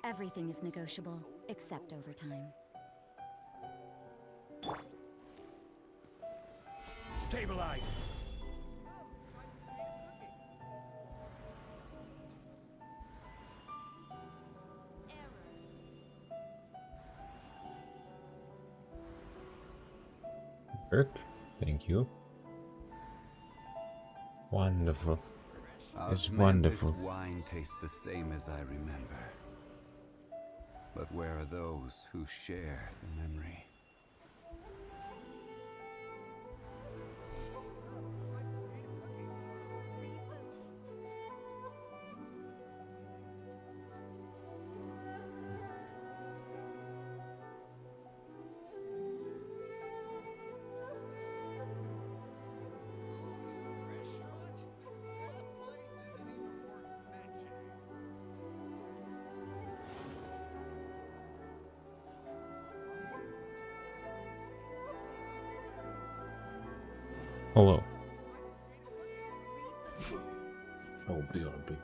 Everything is negotiable, except overtime. Stabilize! Work. Thank you. Wonderful. It's wonderful. Wine tastes the same as I remember. But where are those who share the memory? Hello. Oh, BRB.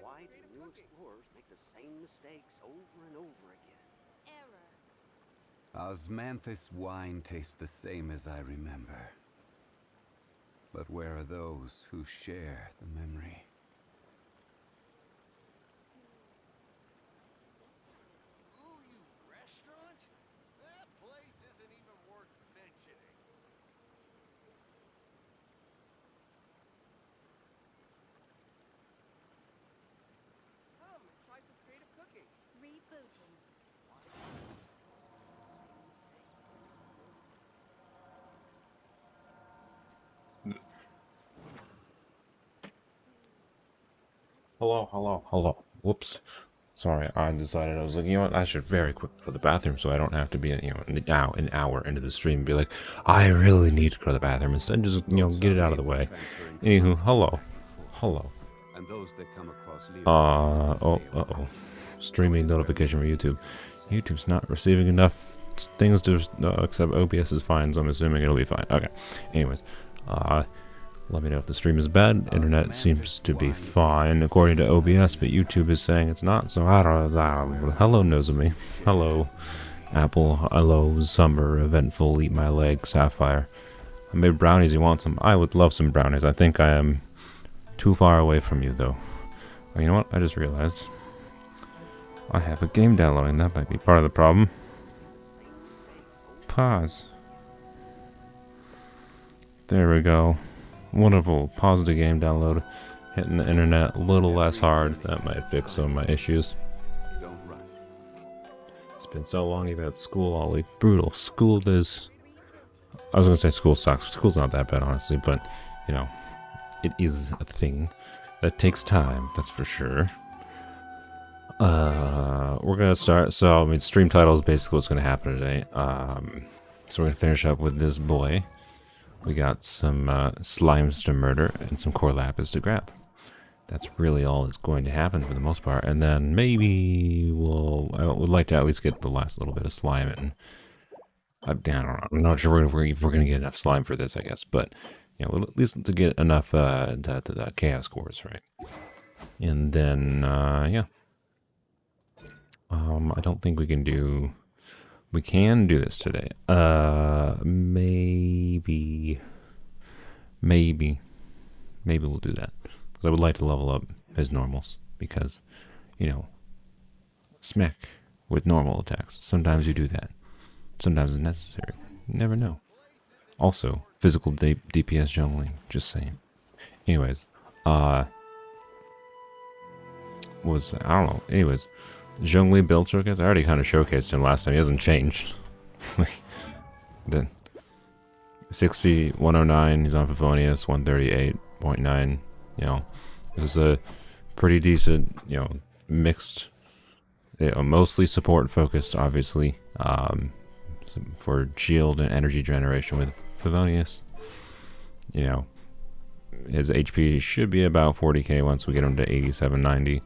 Why do new explorers make the same mistakes over and over again? Osmanthus wine tastes the same as I remember. But where are those who share the memory? Ooh, you restaurant? That place isn't even worth mentioning. Come and try some creative cooking. Rebooting. Hello. Whoops. Sorry, I decided I was like, you know what, I should very quick go to the bathroom so I don't have to be, now an hour into the stream and be like, I really need to go to the bathroom. Instead, just, get it out of the way. Anywho, hello. And those that come across Uh-oh. Streaming notification from YouTube. YouTube's not receiving enough things to accept OBS is fine, so I'm assuming it'll be fine. Okay. Anyways, let me know if the stream is bad. Internet seems to be fine according to OBS, but YouTube is saying it's not, so I don't know. Hello, Nozumi. Hello, Apple. Hello, Summer, Eventful, Eat My Leg, Sapphire. I made brownies. You want some? I would love some brownies. I think I am too far away from you, though. Oh, you know what? I just realized I have a game downloading. That might be part of the problem. Pause. There we go. Wonderful. Pause the game download. Hitting the internet a little less hard. That might fix some of my issues. Don't rush. It's been so long. You've had school all week. Brutal. School is... I was going to say school sucks. School's not that bad, honestly. But, it is a thing that takes time. That's for sure. We're going to start. So, stream title is basically what's going to happen today. So we're going to finish up with this boy. We got some slimes to murder and some Cor Lapis to grab. That's really all that's going to happen for the most part. And then maybe I would like to at least get the last little bit of slime in. I don't know. I'm not sure if we're going to get enough slime for this, I guess. But, at least to get enough to the chaos cores, right? And then, yeah. I don't think we can do... We can do this today. Maybe we'll do that. Because I would like to level up his normals. Because, smack with normal attacks. Sometimes you do that. Sometimes it's necessary. You never know. Also, physical DPS jungling. Just saying. Anyways, I don't know. Anyways. Zhongli build showcase? I already kind of showcased him last time. He hasn't changed. Then 60, 109, he's on Favonius, 138.9. This is a pretty decent, mixed, mostly support focused, obviously, for shield and energy generation with Favonius. his HP should be about 40k once we get him to 87, 90.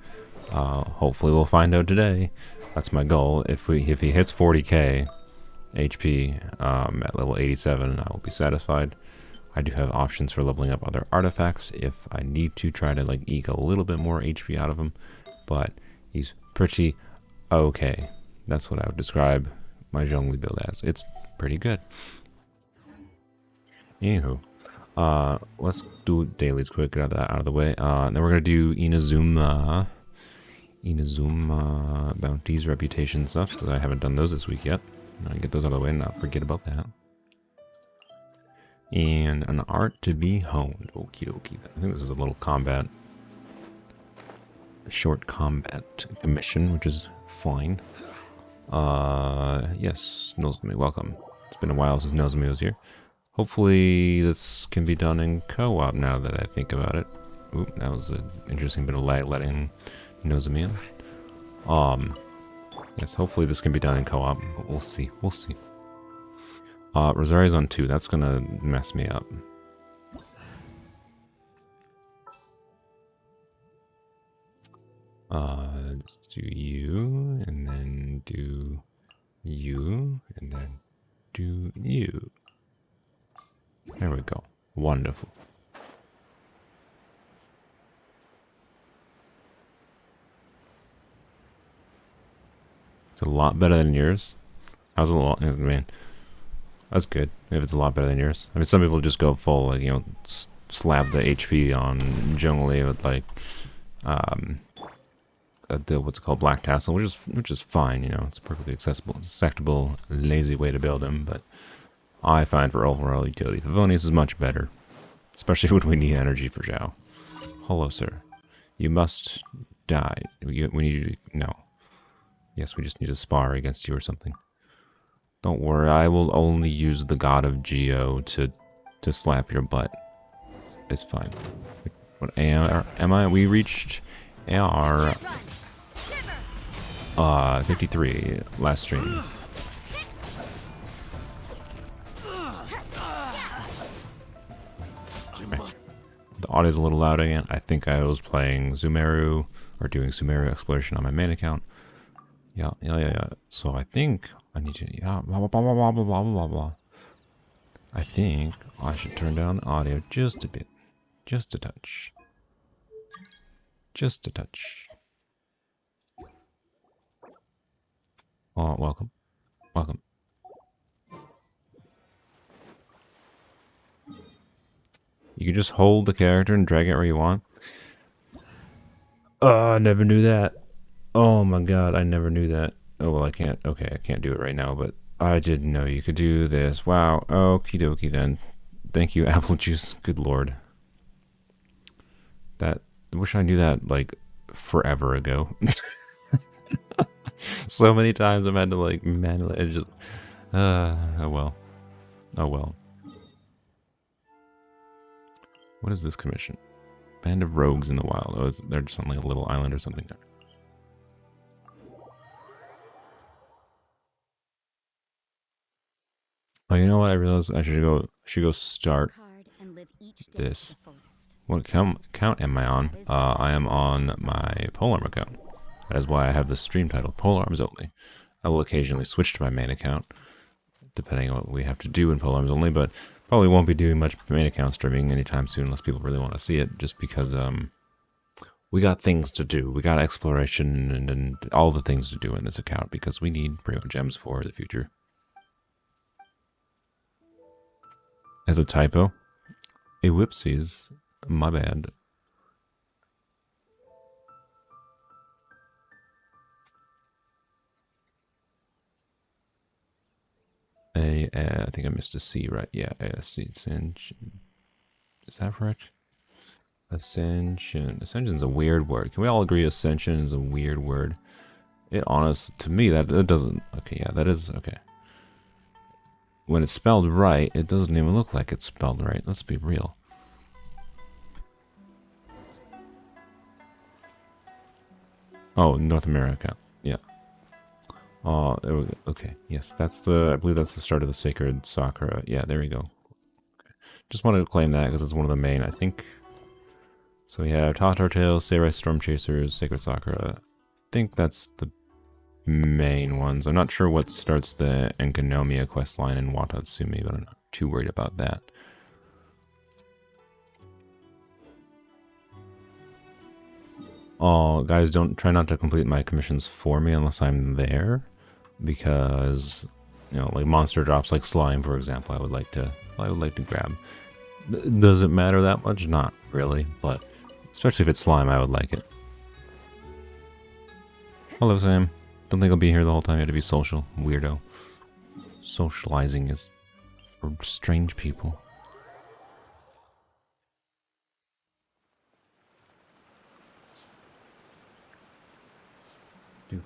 Hopefully we'll find out today. That's my goal. If he hits 40k HP at level 87, I will be satisfied. I do have options for leveling up other artifacts if I need to try to like eke a little bit more HP out of him, but he's pretty okay. That's what I would describe my Zhongli build as. It's pretty good. Anywho, let's do dailies quick, get that out of the way. Then we're gonna do Inazuma bounties, reputation stuff, because I haven't done those this week yet. I get those out of the way and not forget about that. And an art to be honed. Okie dokie. I think this is a little combat, a short combat commission, which is fine. Yes, Nozumi, welcome. It's been a while since Nozumi was here. Hopefully this can be done in co-op now that I think about it. Ooh, that was an interesting bit of lag letting Inazuma in. Yes, hopefully this can be done in co-op, but we'll see. We'll see. Rosario's on 2. That's gonna mess me up. Let's do you, and then do you, and then do you. There we go. Wonderful. It's a lot better than yours. I was a lot, man. That's good. If it's a lot better than yours. I mean, some people just go full, like, you know, slap the HP on Zhongli with like, what's it called, Black Tassel, which is fine. You know, it's a perfectly acceptable, lazy way to build him. But I find for overall utility, Favonius is much better, especially when we need energy for Zhao. Hello, sir. You must die. We need you to, no. Yes, we just need to spar against you or something. Don't worry, I will only use the God of Geo to slap your butt. It's fine. What am I? We reached AR 53 last stream. Right. The audio's a little loud again. I think I was playing Sumeru or doing Sumeru exploration on my main account. Yeah. So I think I need to, yeah, blah, blah, blah, blah, blah, blah, blah, blah. I think I should turn down the audio just a bit. Just a touch. Just a touch. Oh, welcome. Welcome. You can just hold the character and drag it where you want. Oh, I never knew that. Oh my god, I never knew that. Oh, well, I can't. Okay, I can't do it right now, but I didn't know you could do this. Wow. Okie dokie then. Thank you, apple juice. Good lord. That. I wish I knew that, like, forever ago. So many times I've had to, like, manually. Just. Oh well. Oh well. What is this commission? Band of rogues in the wild. Oh, they're just on, like, a little island or something there. Oh, you know what? I realized I should go start this. What account am I on? I am on my Polearm account. That is why I have the stream title, Polearms Only. I will occasionally switch to my main account, depending on what we have to do in Polearms Only, but probably won't be doing much main account streaming anytime soon unless people really want to see it, just because we got things to do. We got exploration and all the things to do in this account because we need primogems for the future. As a typo. A whoopsies. My bad. I think I missed a C, right? Yeah, Ascension. Is that correct? Ascension. Ascension's a weird word. Can we all agree Ascension is a weird word? To me, that doesn't... Okay, yeah, that is... Okay. When it's spelled right, it doesn't even look like it's spelled right. Let's be real. Oh, North America. Yeah. Oh, there we go. Okay. Yes, that's I believe that's the start of the Sacred Sakura. Yeah, there we go. Okay. Just wanted to claim that because it's one of the main, I think So we have Tatartail, Samurai Storm Chasers, Sacred Sakura. I think that's the main ones. I'm not sure what starts the Enkanomiya questline in Watatsumi, but I'm not too worried about that. Oh, guys, don't try not to complete my commissions for me unless I'm there, because, you know, like monster drops like slime, for example, I would like to grab. Does it matter that much? Not really, but especially if it's slime, I would like it. Hello, Sam. Don't think I'll be here the whole time. You have to be social, weirdo. Socializing is for strange people. You're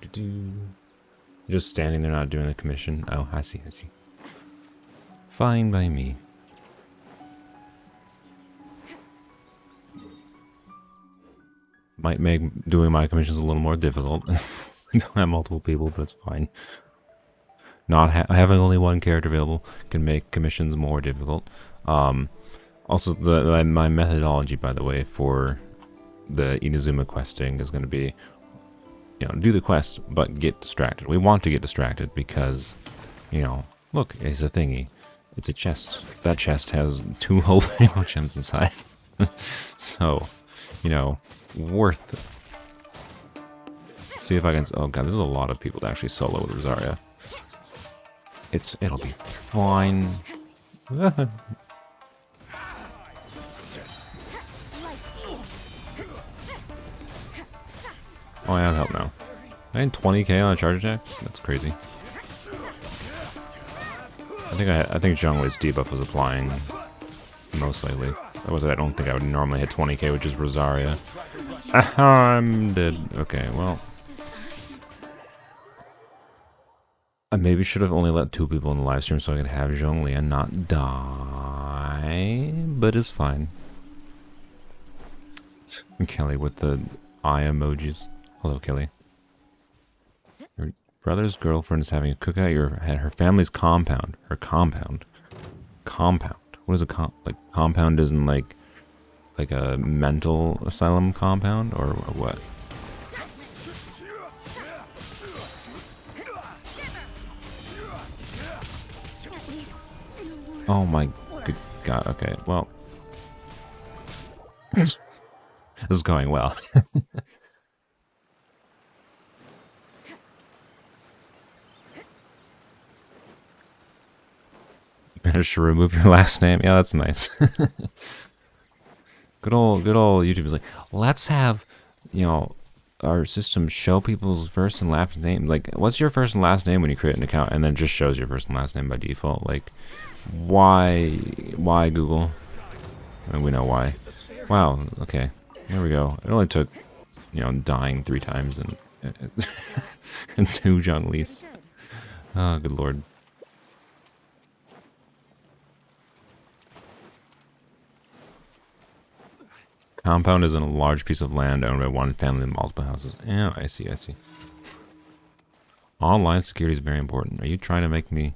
just standing there not doing the commission. Oh, I see, I see. Fine by me. Might make doing my commissions a little more difficult. I don't have multiple people, but it's fine. Not having only one character available can make commissions more difficult. Also, my methodology, by the way, for the Inazuma questing is going to be, you know, do the quest, but get distracted. We want to get distracted because, you know, look, it's a thingy. It's a chest. That chest has 2 whole primogems inside. So, you know, worth it. Let's see if I can... Oh god, there's a lot of people to actually solo with Rosaria. It'll be fine. Oh, I have help now. I had 20k on a charge attack? That's crazy. I think Zhongli's debuff was applying most likely. I don't think I would normally hit 20k, which is Rosaria. I'm dead. Okay, well. I maybe should have only let 2 people in the live stream so I could have Zhongli and not die, but it's fine. Kelly with the eye emojis. Hello, Kelly. Your brother's girlfriend is having a cookout at her family's compound. Her compound. Compound. What is a like? Compound isn't like a mental asylum compound or what? Oh my good god. Okay, well, this is going well. Managed to remove your last name. Yeah, that's nice. Good old YouTube is like, let's have, you know, our system show people's first and last name. Like, what's your first and last name when you create an account, and then it just shows your first and last name by default? Like, why Google? And we know why. Wow. Okay, there we go. It only took, you know, dying 3 times and and 2 Zhonglis. Oh, good lord. Compound is in a large piece of land owned by one family and multiple houses. Yeah, I see, I see. Online security is very important. Are you trying to make me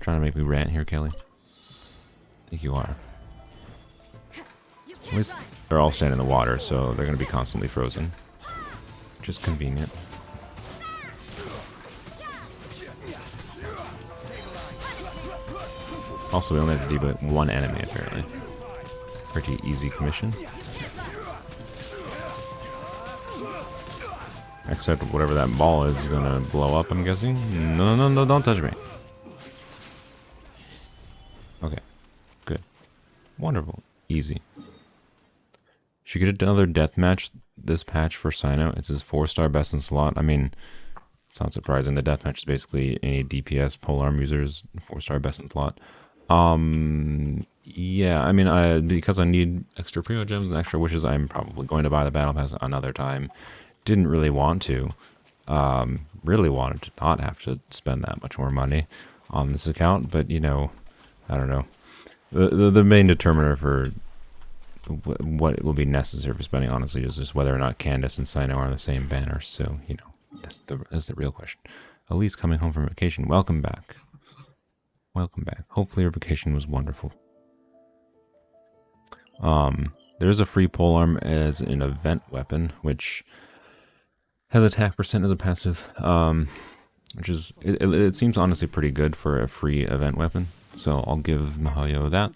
rant here, Kelly? I think you are. At least they're all standing in the water, so they're going to be constantly frozen. Which is convenient. Also, we only have to deal with 1 enemy, apparently. Pretty easy commission. Except whatever that ball is gonna blow up, I'm guessing. No, don't touch me. Okay. Good. Wonderful. Easy. Should get another deathmatch this patch for Cyno. It's his 4-star best in slot. I mean, it's not surprising. The deathmatch is basically any DPS polearm users 4-star best in slot. Yeah, I mean, because I need extra primogems and extra wishes, I'm probably going to buy the battle pass another time. Didn't really want to. Really wanted to not have to spend that much more money on this account, but, you know, I don't know. The main determiner for what will be necessary for spending, honestly, is just whether or not Candace and Cyno are on the same banner. So, you know, that's the real question. Elise coming home from vacation. Welcome back. Welcome back. Hopefully your vacation was wonderful. there's a free polearm as an event weapon, which has attack percent as a passive, which is, it seems honestly pretty good for a free event weapon. So I'll give Mihayo that.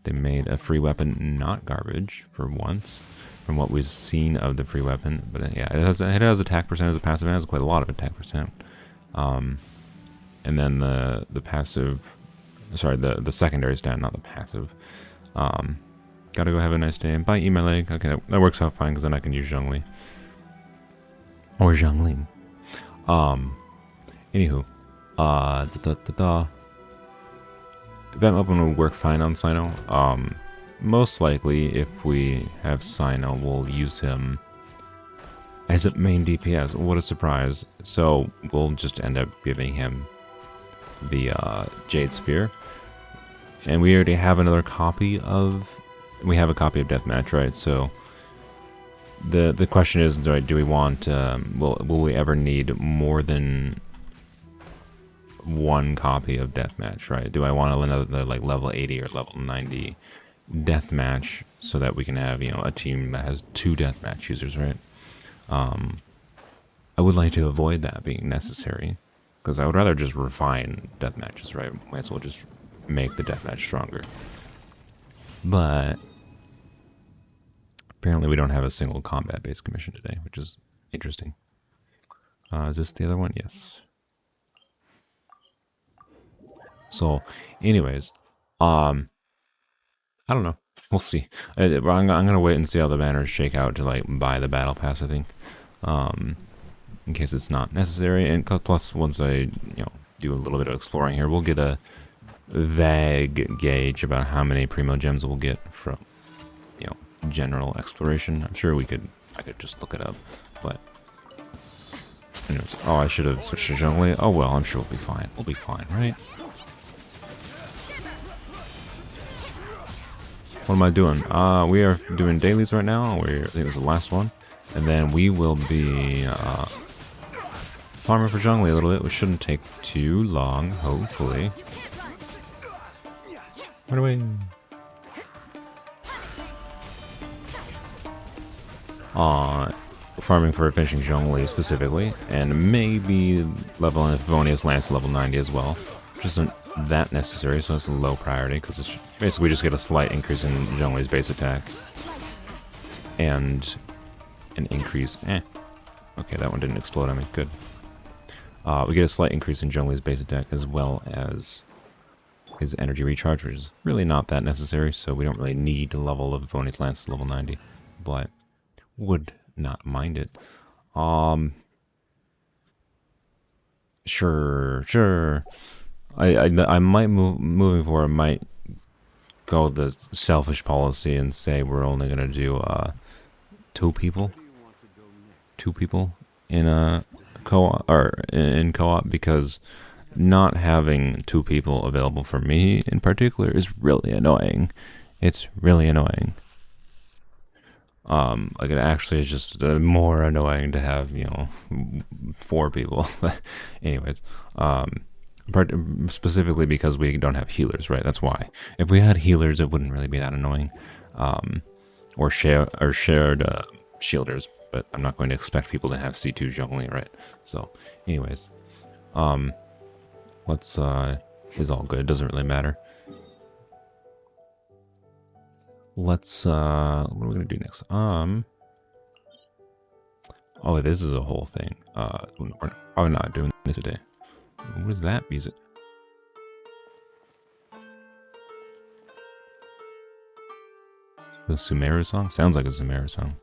They made a free weapon not garbage for once, from what we've seen of the free weapon. But yeah, it has attack percent as a passive, and it has quite a lot of attack percent. And then the passive, sorry, the secondary stat, not the passive. Gotta go have a nice day and bite, eat my leg. Okay, that works out fine because then I can use Zhongli. Or Zhongli. Anywho, event weapon will work fine on Cyno. Most likely, if we have Cyno, we'll use him as a main DPS. What a surprise! So we'll just end up giving him the Jade Spear, and we already have another copy of. We have a copy of Deathmatch, right? So the question is, do we want? Will we ever need more than one copy of Deathmatch, right? Do I want another like level 80 or level 90 Deathmatch so that we can have, you know, a team that has 2 Deathmatch users, right? I would like to avoid that being necessary because I would rather just refine Deathmatches, right? Might as well just make the Deathmatch stronger. But apparently we don't have a single combat-based commission today, which is interesting. Is this the other one? Yes. So, anyways, I don't know. We'll see. I'm gonna wait and see how the banners shake out to like buy the battle pass. I think, in case it's not necessary. And plus, once I do a little bit of exploring here, we'll get a vague gauge about how many primogems we'll get from general exploration. I'm sure I could just look it up, but. Anyways, oh, I should have switched to Zhongli. Oh well, I'm sure we'll be fine. We'll be fine, right? What am I doing? We are doing dailies right now. I think it was the last one. And then we will be farming for Zhongli a little bit, which shouldn't take too long, hopefully. Run away. Farming for finishing Zhongli specifically, and maybe leveling Favonius Lance level 90 as well. Which isn't that necessary, so it's a low priority, because it's basically we just get a slight increase in Zhongli's base attack. And an increase, okay, that one didn't explode on me, good. We get a slight increase in Zhongli's base attack as well as his energy recharge, which is really not that necessary, so we don't really need to level the Favonius Lance to level 90, but would not mind it. Sure. I might moving forward. I might go the selfish policy and say we're only gonna do two people in a co-op or in co-op, because not having 2 people available for me in particular is really annoying. It's really annoying. Like it actually is just more annoying to have 4 people. But anyways, specifically because we don't have healers, right? That's why. If we had healers, it wouldn't really be that annoying. Or shared shielders, but I'm not going to expect people to have C2 Zhongli, right? So, anyways, let's is all good. It doesn't really matter. Let's what are we gonna do next? Oh, this is a whole thing. We're probably not doing this today. What is that music? The Sumeru song? Sounds like a Sumeru song.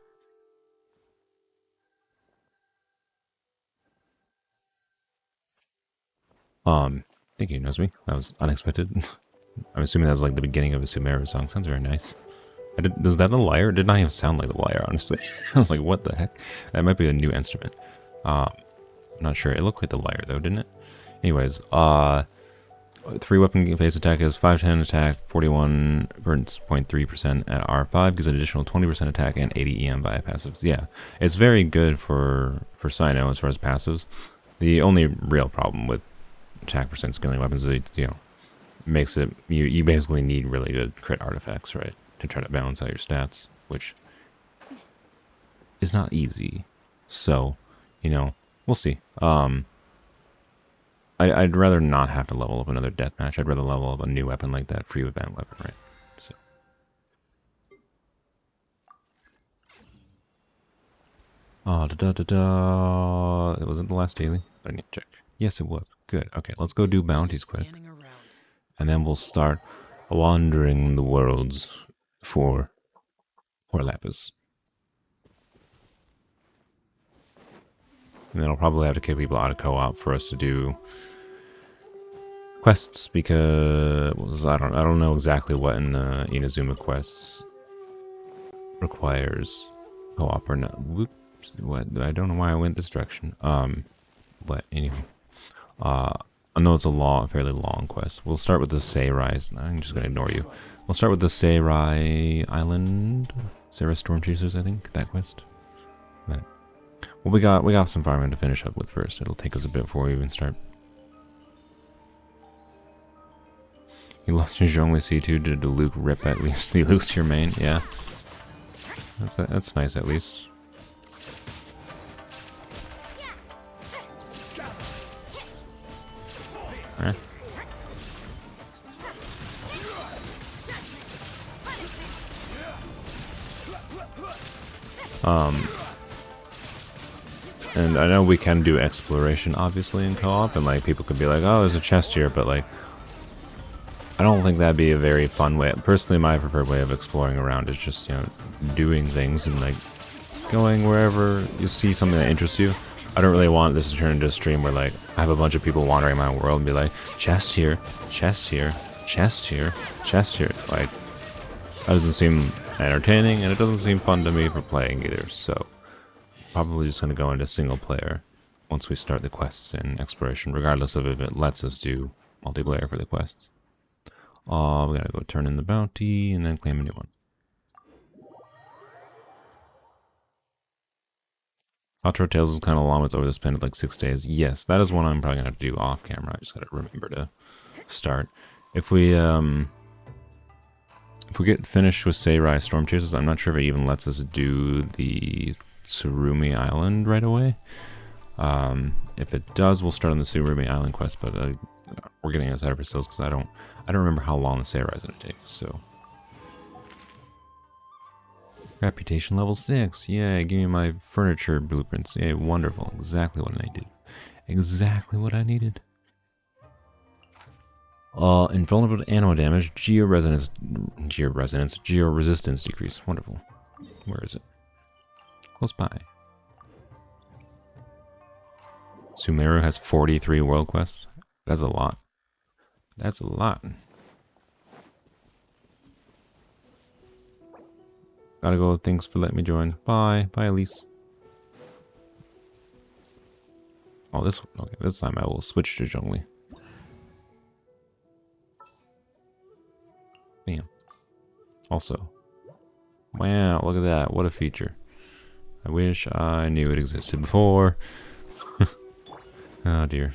I think he knows me. That was unexpected. I'm assuming that was like the beginning of a Sumeru song. Sounds very nice. Is that the lyre? It did not even sound like the lyre, honestly. I was like, what the heck? That might be a new instrument. I'm not sure. It looked like the lyre, though, didn't it? Anyways, 3 weapon phase attack is 510 attack, 41.3% at R5, gives an additional 20% attack and 80 EM via passives. Yeah, it's very good for Cyno as far as passives. The only real problem with attack percent scaling weapons is, makes it, you basically need really good crit artifacts, right, to try to balance out your stats. which is not easy. So, you know, we'll see. I'd rather not have to level up another deathmatch. I'd rather level up a new weapon like that, free event weapon, right? So. Oh, It wasn't the last daily? I need to check. Yes, it was. Good. Okay, let's go do bounties quick. And then we'll start wandering the worlds for Cor Lapis. And then I'll probably have to kick people out of co-op for us to do quests, because I don't know exactly what in the Inazuma quests requires co-op or not. Whoops, what? I don't know why I went this direction. But anyway, I know it's a fairly long quest. We'll start with the Seirai. I'm just gonna ignore you. We'll start with the Seirai Island, Seirai Storm Chasers, I think, that quest. But, well, we got some farming to finish up with first. It'll take us a bit before we even start. You lost your Zhongli C2 to Luke rip at least. You lose your main, yeah. That's nice at least. Eh. And I know we can do exploration, obviously, in co-op, and, like, people could be like, oh, there's a chest here, but, like, I don't think that'd be a very fun way. Personally, my preferred way of exploring around is just, you know, doing things and, like, going wherever you see something that interests you. I don't really want this to turn into a stream where, like, I have a bunch of people wandering my world and be like, chest here, chest here, chest here, chest here. Like, that doesn't seem entertaining, and it doesn't seem fun to me for playing either, so probably just going to go into single player once we start the quests and exploration, regardless of if it lets us do multiplayer for the quests. We gotta go turn in the bounty and then claim a new one. Outro Tales is kind of long. It's over the span of like 6 days. Yes, that is one I'm probably gonna have to do off camera. I just gotta remember to start. If we get finished with Seirai Storm Chasers, I'm not sure if it even lets us do the Tsurumi Island right away. If it does, we'll start on the Tsurumi Island quest, but we're getting ahead of ourselves because I don't remember how long the Seirai is going to take, so. Reputation level 6. Yay, give me my furniture blueprints. Yay, wonderful. Exactly what I needed. Exactly what I needed. Invulnerable to animal damage, geo-resistance decrease. Wonderful. Where is it? Close by. Sumeru has 43 world quests. That's a lot. That's a lot. Gotta go. Thanks for letting me join. Bye. Bye, Elise. Oh, this time I will switch to Zhongli. Bam. Also. Wow, look at that. What a feature. I wish I knew it existed before. Oh, dear.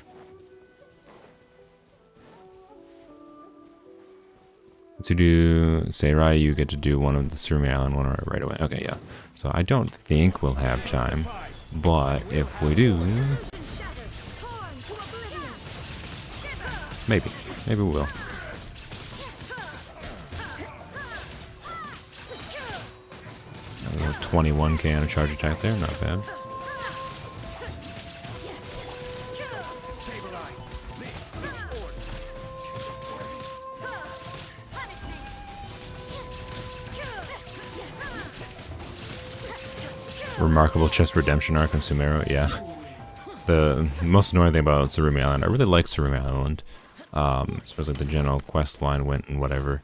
To do Seirai, you get to do one of the Tsurumi Island one right away. Okay, yeah. So I don't think we'll have time, but if we do, maybe we will. 21k on a charge attack there, not bad. Remarkable chest redemption arc in Sumeru, yeah. The most annoying thing about Tsurumi Island, I really like Tsurumi Island, as far as like the general quest line went and whatever,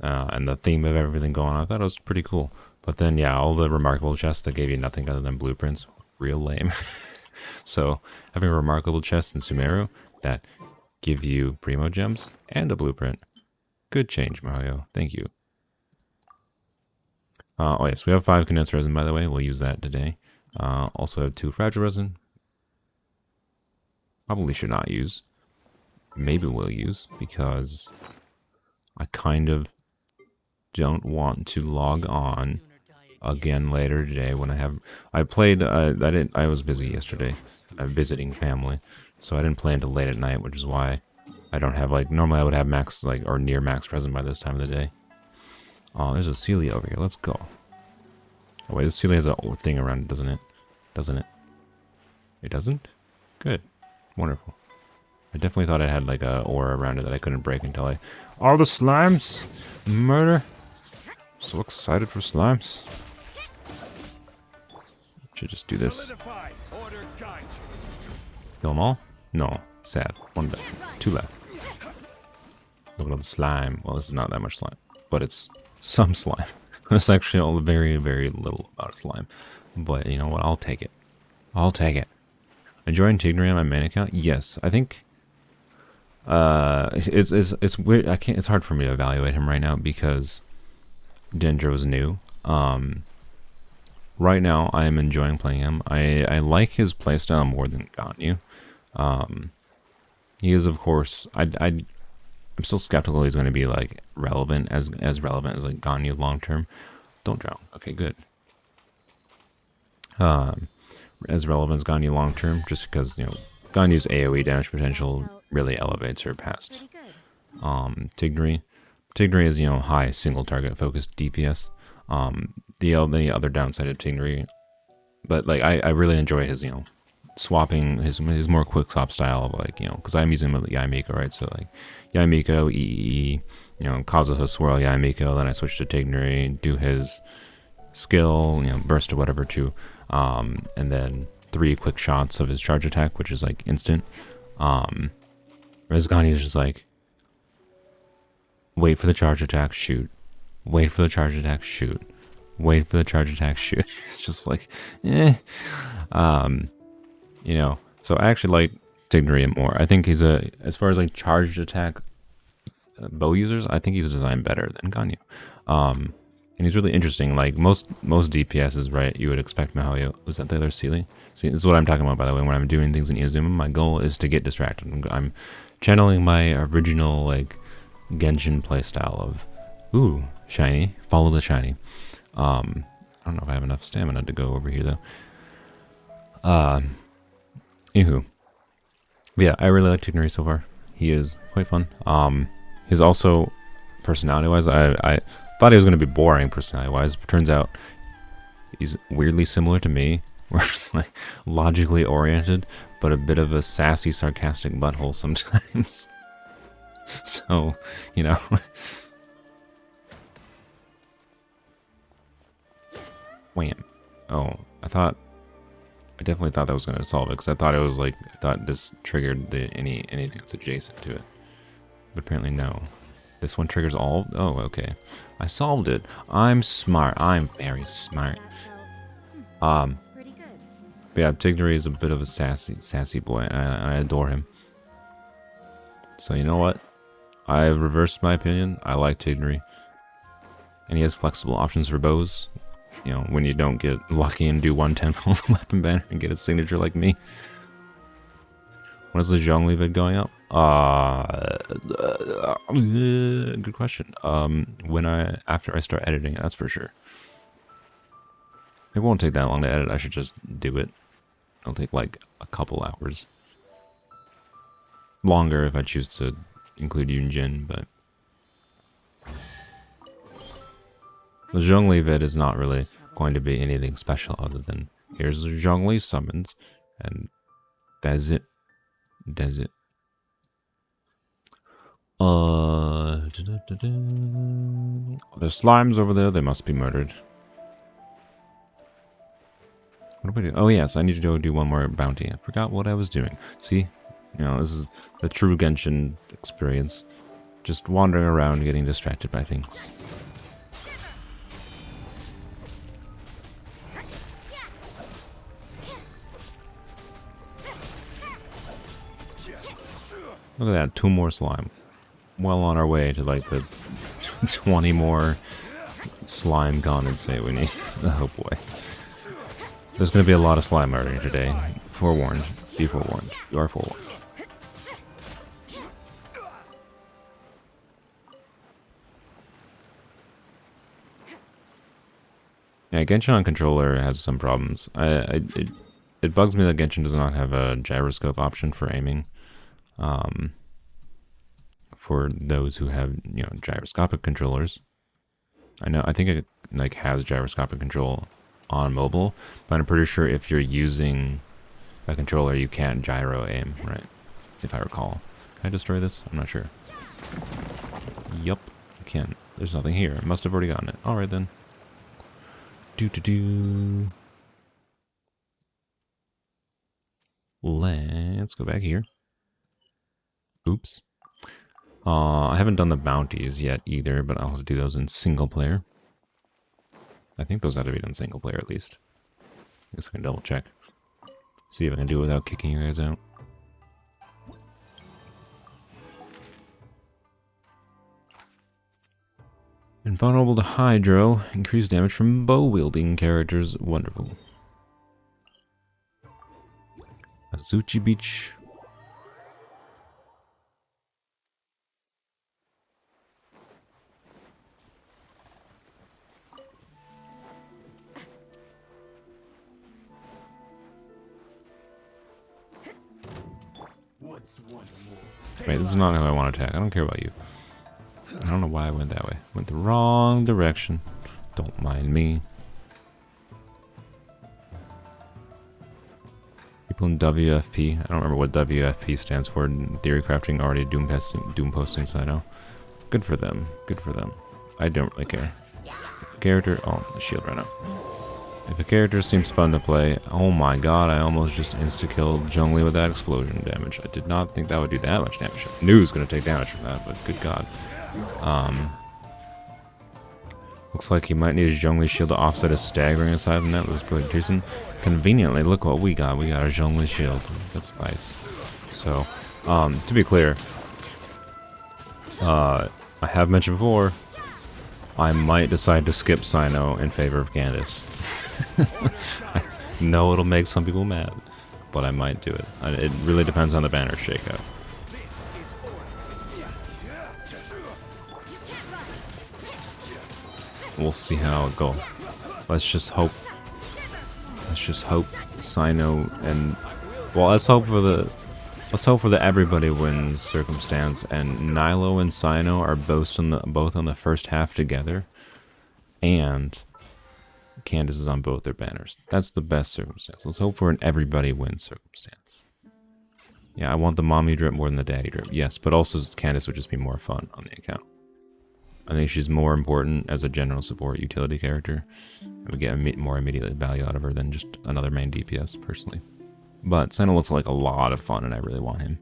and the theme of everything going on, I thought it was pretty cool. But then, yeah, all the remarkable chests that gave you nothing other than blueprints, real lame. So, having a remarkable chest in Sumeru that give you primogems and a blueprint, good change, Mario. Thank you. Oh yes, we have 5 condensed resin, by the way. We'll use that today. Also have 2 fragile resin. Probably should not use. Maybe we'll use, because I kind of don't want to log on again later today when I played. I was busy yesterday, visiting family, so I didn't play until late at night, which is why I don't have like normally I would have max like or near max present by this time of the day. Oh, there's a Celia over here. Let's go. Oh wait, this Celia has a thing around it, doesn't it? Doesn't it? It doesn't? Good. Wonderful. I definitely thought it had like a aura around it that I couldn't break until I... All the slimes! Murder! So excited for slimes. Should just do this. Kill them all? No. Sad. One left. Two left. Look at all the slime. Well, this is not that much slime. But it's some slime. It's actually all very, very little about slime. But you know what? I'll take it. I'll take it. Enjoying Tigray on my main account? Yes. I think... it's weird. I can't. It's hard for me to evaluate him right now because Dendro's new. Right now I am enjoying playing him. I like his playstyle more than Ganyu. He is, of course. I'm still skeptical he's going to be like relevant as relevant as like Ganyu long term. Don't drown. Okay, good. As relevant as Ganyu long term, just because you know Ganyu's AOE damage potential really elevates her past Tigray. Tigray is, you know, high single target focused DPS. The other downside of Tigray, but like I really enjoy his, you know, swapping his more quick swap style of like, you know, because I'm using him with Yaimiko, right? So like Yaimiko, EE, you know, Kazuha swirl Yaimiko, then I switch to Tigray, do his skill, you know, burst or whatever too, and then 3 quick shots of his charge attack, which is like instant. Rezgani is just like, wait for the charge attack, shoot. Wait for the charge attack, shoot. Wait for the charge attack, shoot. It's just like, eh. You know, so I actually like Tigray more. I think he's as far as like charged attack bow users, I think he's designed better than Ganyu. And he's really interesting. Like most DPSs, right? You would expect Mahoyo. Was that the other Sealy? See, this is what I'm talking about, by the way. When I'm doing things in Inazuma, my goal is to get distracted. I'm channeling my original like Genshin playstyle of, ooh, shiny, follow the shiny. I don't know if I have enough stamina to go over here though. Anywho, but yeah, I really like Tigray so far. He is quite fun. He's also personality-wise, I thought he was going to be boring personality-wise, but turns out he's weirdly similar to me. We're just like logically oriented, but a bit of a sassy, sarcastic butthole sometimes. So, you know. Wham. Oh, I definitely thought that was going to solve it, because I thought this triggered anything that's adjacent to it. But apparently no. This one triggers all? Oh, okay. I solved it. I'm smart. I'm very smart. Pretty good. But yeah, Tigray is a bit of a sassy boy, and I adore him. So you know what? I reversed my opinion. I like Tigray. And he has flexible options for bows. You know, when you don't get lucky and do 110 on the weapon banner and get a signature like me. When is the Zhongli vid going up? Good question. After I start editing, that's for sure. It won't take that long to edit. I should just do it. It'll take like a couple hours. Longer if I choose to include Yunjin, but the Zhongli vid is not really going to be anything special other than here's the Zhongli summons, and that's it. That's it. There's slimes over there. They must be murdered. What do we do? Oh yes, I need to go do one more bounty. I forgot what I was doing. See? You know, this is the true Genshin experience. Just wandering around, getting distracted by things. Look at that, 2 more slime. Well on our way to like the 20 more slime condensate we need. Oh boy. There's going to be a lot of slime murdering today. Forewarned. Be forewarned. You are forewarned. Yeah, Genshin on controller has some problems. It bugs me that Genshin does not have a gyroscope option for aiming. For those who have, you know, gyroscopic controllers. I think it like has gyroscopic control on mobile, but I'm pretty sure if you're using a controller, you can't gyro aim, right? If I recall. Can I destroy this? I'm not sure. Yup, I can. There's nothing here. I must have already gotten it. Alright then. Let's go back here. Oops. I haven't done the bounties yet either, but I'll have to do those in single player. I think those have to be done single player at least. I guess I can double check. See if I can do it without kicking you guys out. Invulnerable to Hydro. Increased damage from bow wielding characters. Wonderful. Azuchi Beach. Wait, this is not how I want to attack. I don't care about you. I don't know why I went that way. Went the wrong direction. Don't mind me. People in WFP. I don't remember what WFP stands for. Theory crafting already doom posting Cyno. Good for them. Good for them. I don't really care. If a character. Oh, the shield ran out. If a character seems fun to play, oh my god, I almost just insta-killed Zhongli with that explosion damage. I did not think that would do that much damage. I knew he was going to take damage from that, but good god. Looks like he might need his Zhongli shield to offset his staggering aside from that. Looks pretty decent. Conveniently, look what we got. We got a Zhongli shield. That's nice. So, to be clear, I have mentioned before, I might decide to skip Cyno in favor of Candace. I know it'll make some people mad, but I might do it. It really depends on the banner shakeout. We'll see how it goes. Let's just hope. Let's just hope Cyno and well, let's hope for the everybody wins circumstance. And Nilo and Cyno are both on the first half together, and Candace is on both their banners. That's the best circumstance. Let's hope for an everybody wins circumstance. Yeah, I want the mommy drip more than the daddy drip. Yes, but also Candace would just be more fun on the account. I think she's more important as a general support utility character. And we get more immediate value out of her than just another main DPS, personally. But Cyno looks like a lot of fun, and I really want him.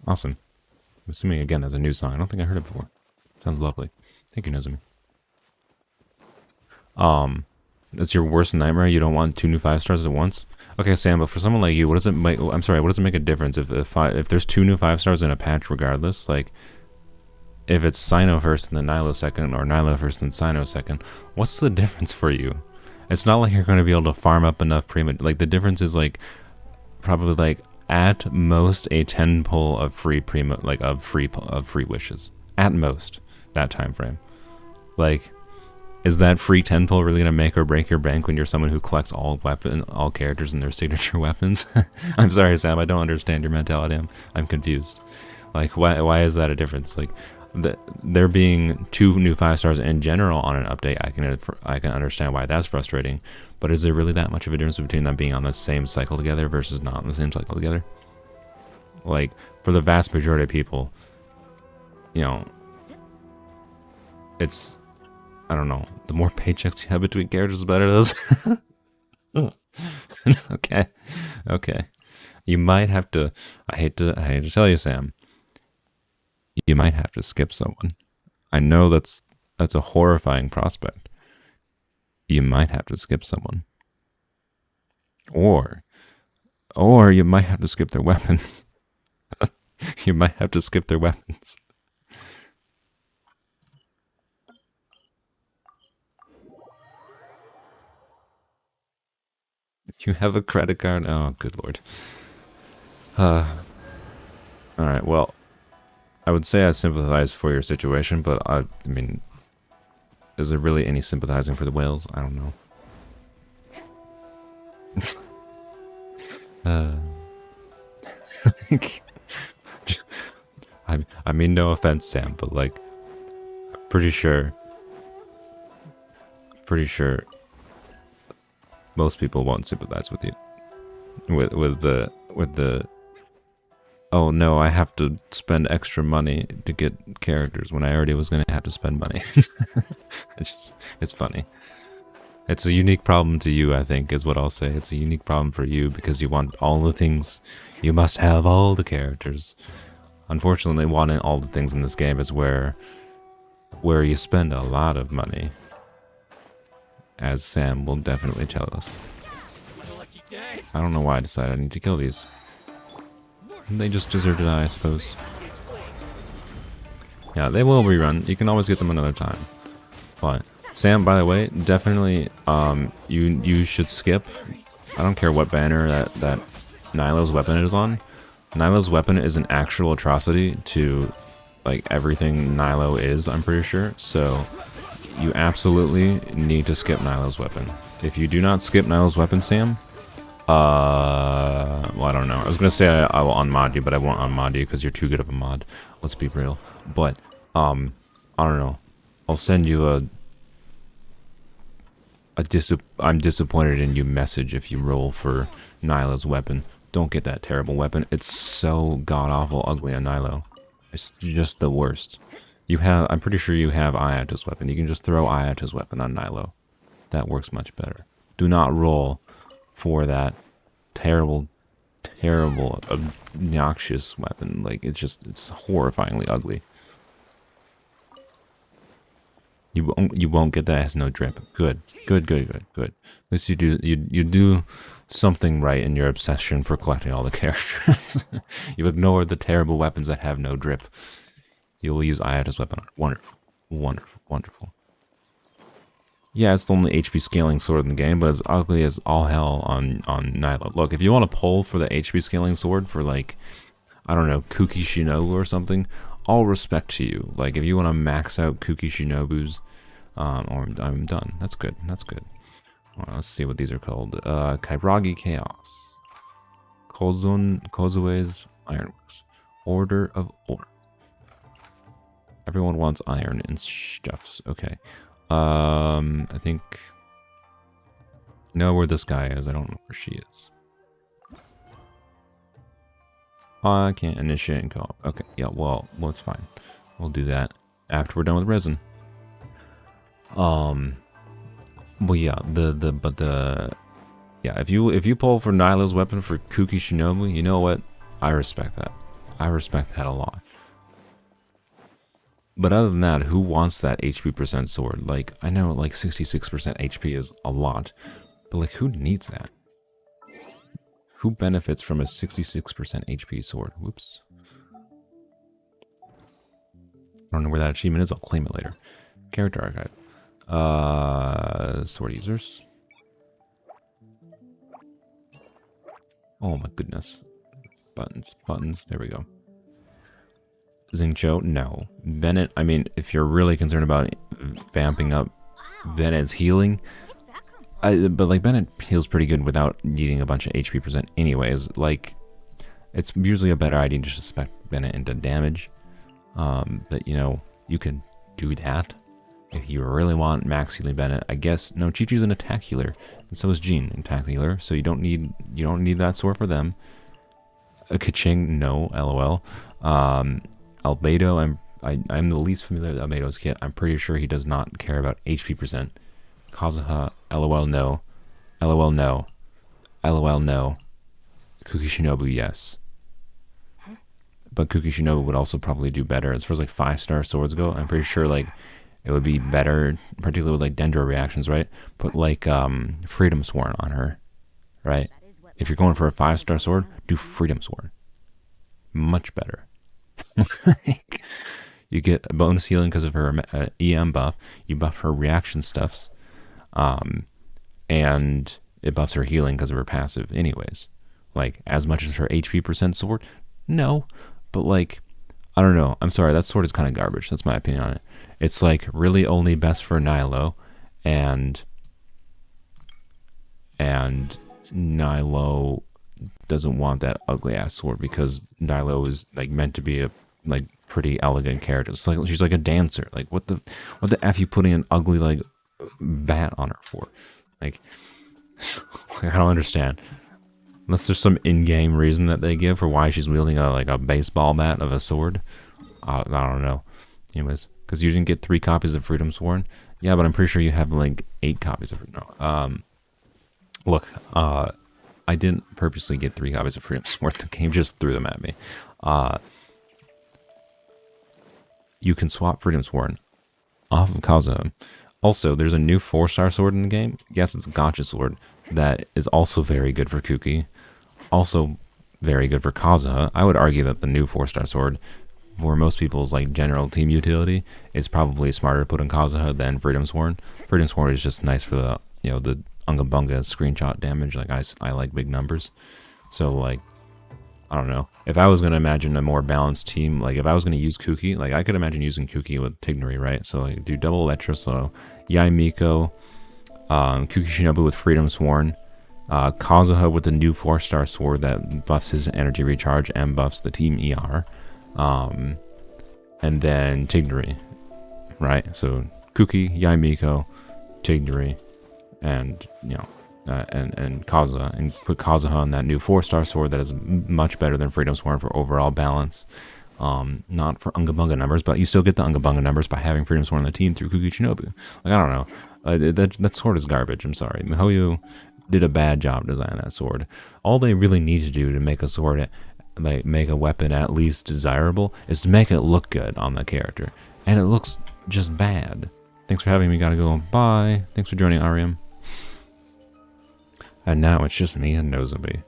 Awesome. I'm assuming, again, that's a new song. I don't think I heard it before. Sounds lovely. Thank you, Inazuma. That's your worst nightmare? You don't want 2 new 5 stars at once? Okay, Sam, but for someone like you, what does it make... I'm sorry, what does it make a difference if there's 2 new 5 stars in a patch regardless? Like, if it's Cyno first and then Nilo second, or Nilo first and Cyno second, what's the difference for you? It's not like you're going to be able to farm up enough like, the difference is, like, probably, like, at most a 10 pull of free free wishes. At most, that time frame. Like, is that free 10 pull really gonna make or break your bank when you're someone who collects all characters and their signature weapons? I'm sorry, Sam, I don't understand your mentality. I'm confused. Like, why is that a difference? Like, there being 2 new 5 stars in general on an update, I can understand why that's frustrating. But is there really that much of a difference between them being on the same cycle together versus not on the same cycle together? Like, for the vast majority of people, you know, it's, I don't know, the more paychecks you have between characters, the better it is. Okay. You might have to, I hate to tell you, Sam, you might have to skip someone. I know that's a horrifying prospect. You might have to skip someone. Or you might have to skip their weapons. You might have to skip their weapons. You have a credit card? Oh, good lord. Alright, well, I would say I sympathize for your situation, but I mean, is there really any sympathizing for the whales? I don't know. I mean, no offense, Sam, but like, pretty sure most people won't sympathize with you. With the oh no, I have to spend extra money to get characters when I already was gonna have to spend money. It's funny. It's a unique problem to you, I think, is what I'll say. It's a unique problem for you because you want all the things. You must have all the characters. Unfortunately, wanting all the things in this game is where you spend a lot of money. As Sam will definitely tell us. I don't know why I decided I need to kill these. They just deserve to die, I suppose. Yeah, they will rerun. You can always get them another time. But Sam, by the way, definitely you should skip. I don't care what banner that Nilo's weapon is on. Nilo's weapon is an actual atrocity to like everything Nilo is, I'm pretty sure. So you absolutely need to skip Nilo's weapon. If you do not skip Nilo's weapon, Sam, well, I don't know. I was gonna say I will unmod you, but I won't unmod you because you're too good of a mod. Let's be real. But I don't know. I'll send you I'm disappointed in you message if you roll for Nilo's weapon. Don't get that terrible weapon. It's so god-awful ugly on Nilo. It's just the worst. I'm pretty sure you have Ayato's weapon. You can just throw Ayato's weapon on Nilo. That works much better. Do not roll for that terrible, obnoxious weapon. Like, it's horrifyingly ugly. You won't get that. It has no drip. Good. At least you do something right in your obsession for collecting all the characters. You ignore the terrible weapons that have no drip. You will use Ayato's weapon. Wonderful. Yeah, it's the only HP scaling sword in the game, but it's ugly as all hell on Nilo. Look, if you want to pull for the HP scaling sword for like, I don't know, Kuki Shinobu or something, all respect to you. Like, if you want to max out Kuki Shinobu's, or I'm done. That's good. Let's see what these are called. Kairagi Chaos. Kozue's Ironworks. Order of Ore. Everyone wants iron and stuffs. Okay. I think... know where this guy is. I don't know where she is. I can't initiate and co-op. Okay, yeah, well, it's fine. We'll do that after we're done with resin. Well, yeah, yeah, if you pull for Nilo's weapon for Kuki Shinobu, you know what? I respect that. I respect that a lot. But other than that, who wants that HP percent sword? Like, I know like 66% HP is a lot, but like, who needs that? Who benefits from a 66% HP sword? Whoops. I don't know where that achievement is. I'll claim it later. Character archive. Sword users. Oh my goodness. Buttons. There we go. Xingqiu, no. Bennett, I mean, if you're really concerned about vamping up Bennett's healing, but like Bennett heals pretty good without needing a bunch of HP percent anyways. Like, it's usually a better idea to just spec Bennett into damage. But you know, you can do that if you really want max healing Bennett. I guess no, Chi-Chi's an attack healer, and so is Jean, an attack healer. So you don't need that sword for them. Kaching, no, LOL. Albedo, I'm the least familiar with Albedo's kit. I'm pretty sure he does not care about HP percent. Kazuha, LOL, no. LOL, no. LOL, no. Kuki Shinobu, yes. but Kuki Shinobu would also probably do better as far as like 5-star swords go. I'm pretty sure like it would be better, particularly with like dendro reactions, right? Put like Freedom Sworn on her, right? If you're going for a 5-star sword, do Freedom Sworn. Much better. You get a bonus healing because of her EM buff. You buff her reaction stuffs, and it buffs her healing because of her passive anyways. Like, as much as her HP percent sword? No. But, like, I don't know. I'm sorry, that sword is kind of garbage. That's my opinion on it. It's, like, really only best for Nilo, and Nilo doesn't want that ugly-ass sword because Nilo is, like, meant to be a, like, pretty elegant character. It's like, she's like a dancer. Like, what the F you putting an ugly, like, bat on her for? Like, I don't understand. Unless there's some in-game reason that they give for why she's wielding a baseball bat of a sword. I don't know. Anyways, because you didn't get 3 copies of Freedom Sworn. Yeah, but I'm pretty sure you have like 8 copies of it. No. Look, I didn't purposely get 3 copies of Freedom Sworn. The game just threw them at me. You can swap Freedom Sworn off of Kazuha. Also, there's a new 4-star sword in the game. Yes, it's a gotcha sword that is also very good for Kuki. Also very good for Kazuha. I would argue that the new 4-star sword, for most people's like general team utility, is probably smarter to put in Kazuha than Freedom Sworn. Freedom Sworn is just nice for the, you know, the Unga Bunga screenshot damage. Like, I like big numbers. So, like, I don't know. If I was going to imagine a more balanced team, like if I was going to use Kuki, like I could imagine using Kuki with Tignery, right? So like do double Electro Slow, Yai Miko, Kuki Shinobu with Freedom Sworn, Kazuha with the new 4-star sword that buffs his energy recharge and buffs the team ER, and then Tignery, right? So Kuki, Yai Miko, Tignery, and you know. And Kazuha, and put Kazuha on that new 4-star sword that is much better than Freedom Sworn for overall balance. Not for Unga Bunga numbers, but you still get the Unga Bunga numbers by having Freedom Sworn on the team through Kuki Shinobu. Like, I don't know. That sword is garbage. I'm sorry. miHoYo did a bad job designing that sword. All they really need to do to make a sword, like make a weapon at least desirable, is to make it look good on the character. And it looks just bad. Thanks for having me. Gotta go. Bye. Thanks for joining, Ariam. And now it's just me and Nozomi.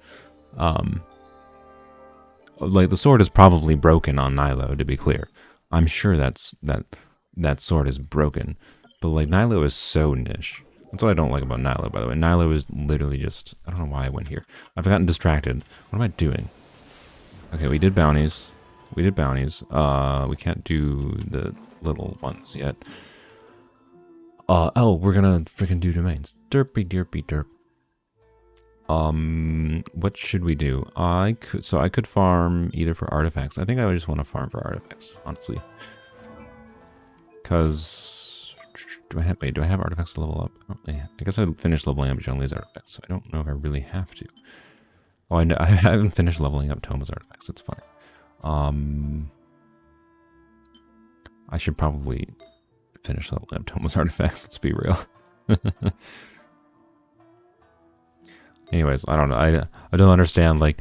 Like, the sword is probably broken on Nilo, to be clear. I'm sure that sword is broken. But, like, Nilo is so niche. That's what I don't like about Nilo, by the way. Nilo is literally just... I don't know why I went here. I've gotten distracted. What am I doing? Okay, we did bounties. We can't do the little ones yet. Oh, we're gonna freaking do domains. Derpy, derpy, derp. What should we do? I could farm either for artifacts. I think I would just want to farm for artifacts, honestly. Cause do I have artifacts to level up? I guess I finished leveling up Zhongli's artifacts, so I don't know if I really have to. Oh, I haven't finished leveling up Toma's artifacts. That's fine. I should probably finish leveling up Toma's artifacts. Let's be real. Anyways, I don't know. I don't understand. Like,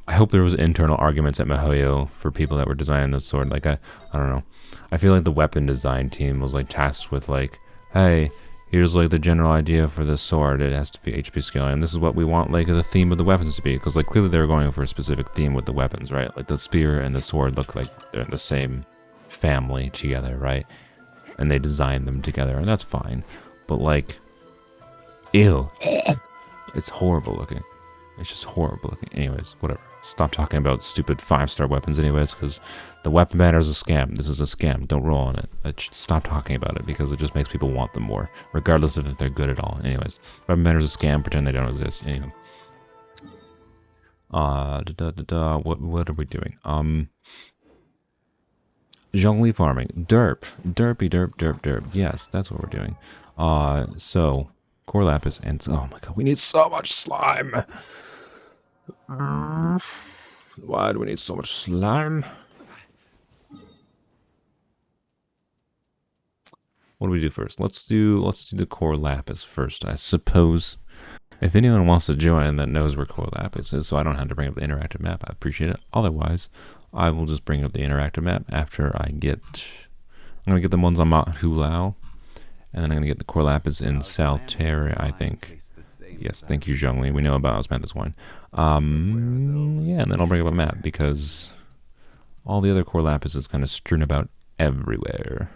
I hope there was internal arguments at miHoYo for people that were designing this sword. Like, I don't know. I feel like the weapon design team was like tasked with like, hey, here's like the general idea for this sword. It has to be HP scaling, and this is what we want like the theme of the weapons to be. Because like clearly they were going for a specific theme with the weapons, right? Like the spear and the sword look like they're in the same family together, right? And they designed them together, and that's fine. But like, ew. It's horrible looking. It's just horrible looking. Anyways, whatever. Stop talking about stupid 5-star weapons anyways, because the weapon banner is a scam. This is a scam. Don't roll on it. Stop talking about it, because it just makes people want them more, regardless of if they're good at all. Anyways, weapon banner is a scam. Pretend they don't exist. Anyway. What are we doing? Zhongli farming. Derp. Derpy derp derp derp. Yes, that's what we're doing. So... Cor Lapis, and oh my god, we need so much slime. Why do we need so much slime? What do we do first? Let's do the Cor Lapis first, I suppose. If anyone wants to join that knows where Cor Lapis is, so I don't have to bring up the interactive map, I appreciate it. Otherwise, I will just bring up the interactive map after I get... I'm going to get the ones on Mount Hulao, and then I'm going to get the Cor Lapis in Saltaire, I think. Yes, thank you, Zhongli. We know about Osmanthus wine. Yeah, and then I'll bring up a map, because all the other Cor Lapis is kind of strewn about everywhere.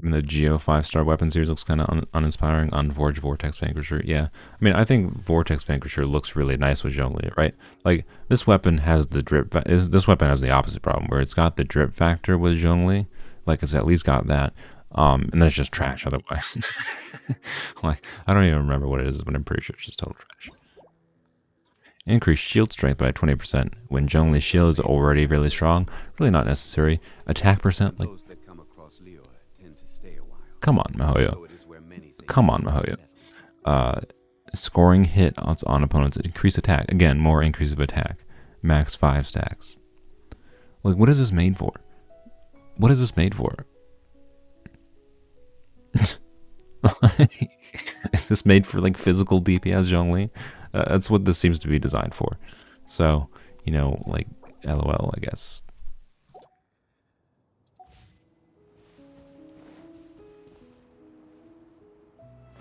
And the Geo 5-star weapon series looks kind of uninspiring. Unforged Vortex Vanquisher, yeah. I mean, I think Vortex Vanquisher looks really nice with Zhongli, right? Like, this weapon has the drip... This weapon has the opposite problem, where it's got the drip factor with Zhongli. Like, it's at least got that. And that's just trash otherwise. Like, I don't even remember what it is, but I'm pretty sure it's just total trash. Increase shield strength by 20% when Zhongli's shield is already really strong. Really not necessary. Attack percent, like... Come on, Mihoyo. Come on, Mihoyo. Scoring hit on opponents. Increase attack. Again, more increase of attack. Max 5 stacks. Like, what is this made for? What is this made for? Is this made for, like, physical DPS Zhongli? That's what this seems to be designed for. So, you know, like, LOL, I guess.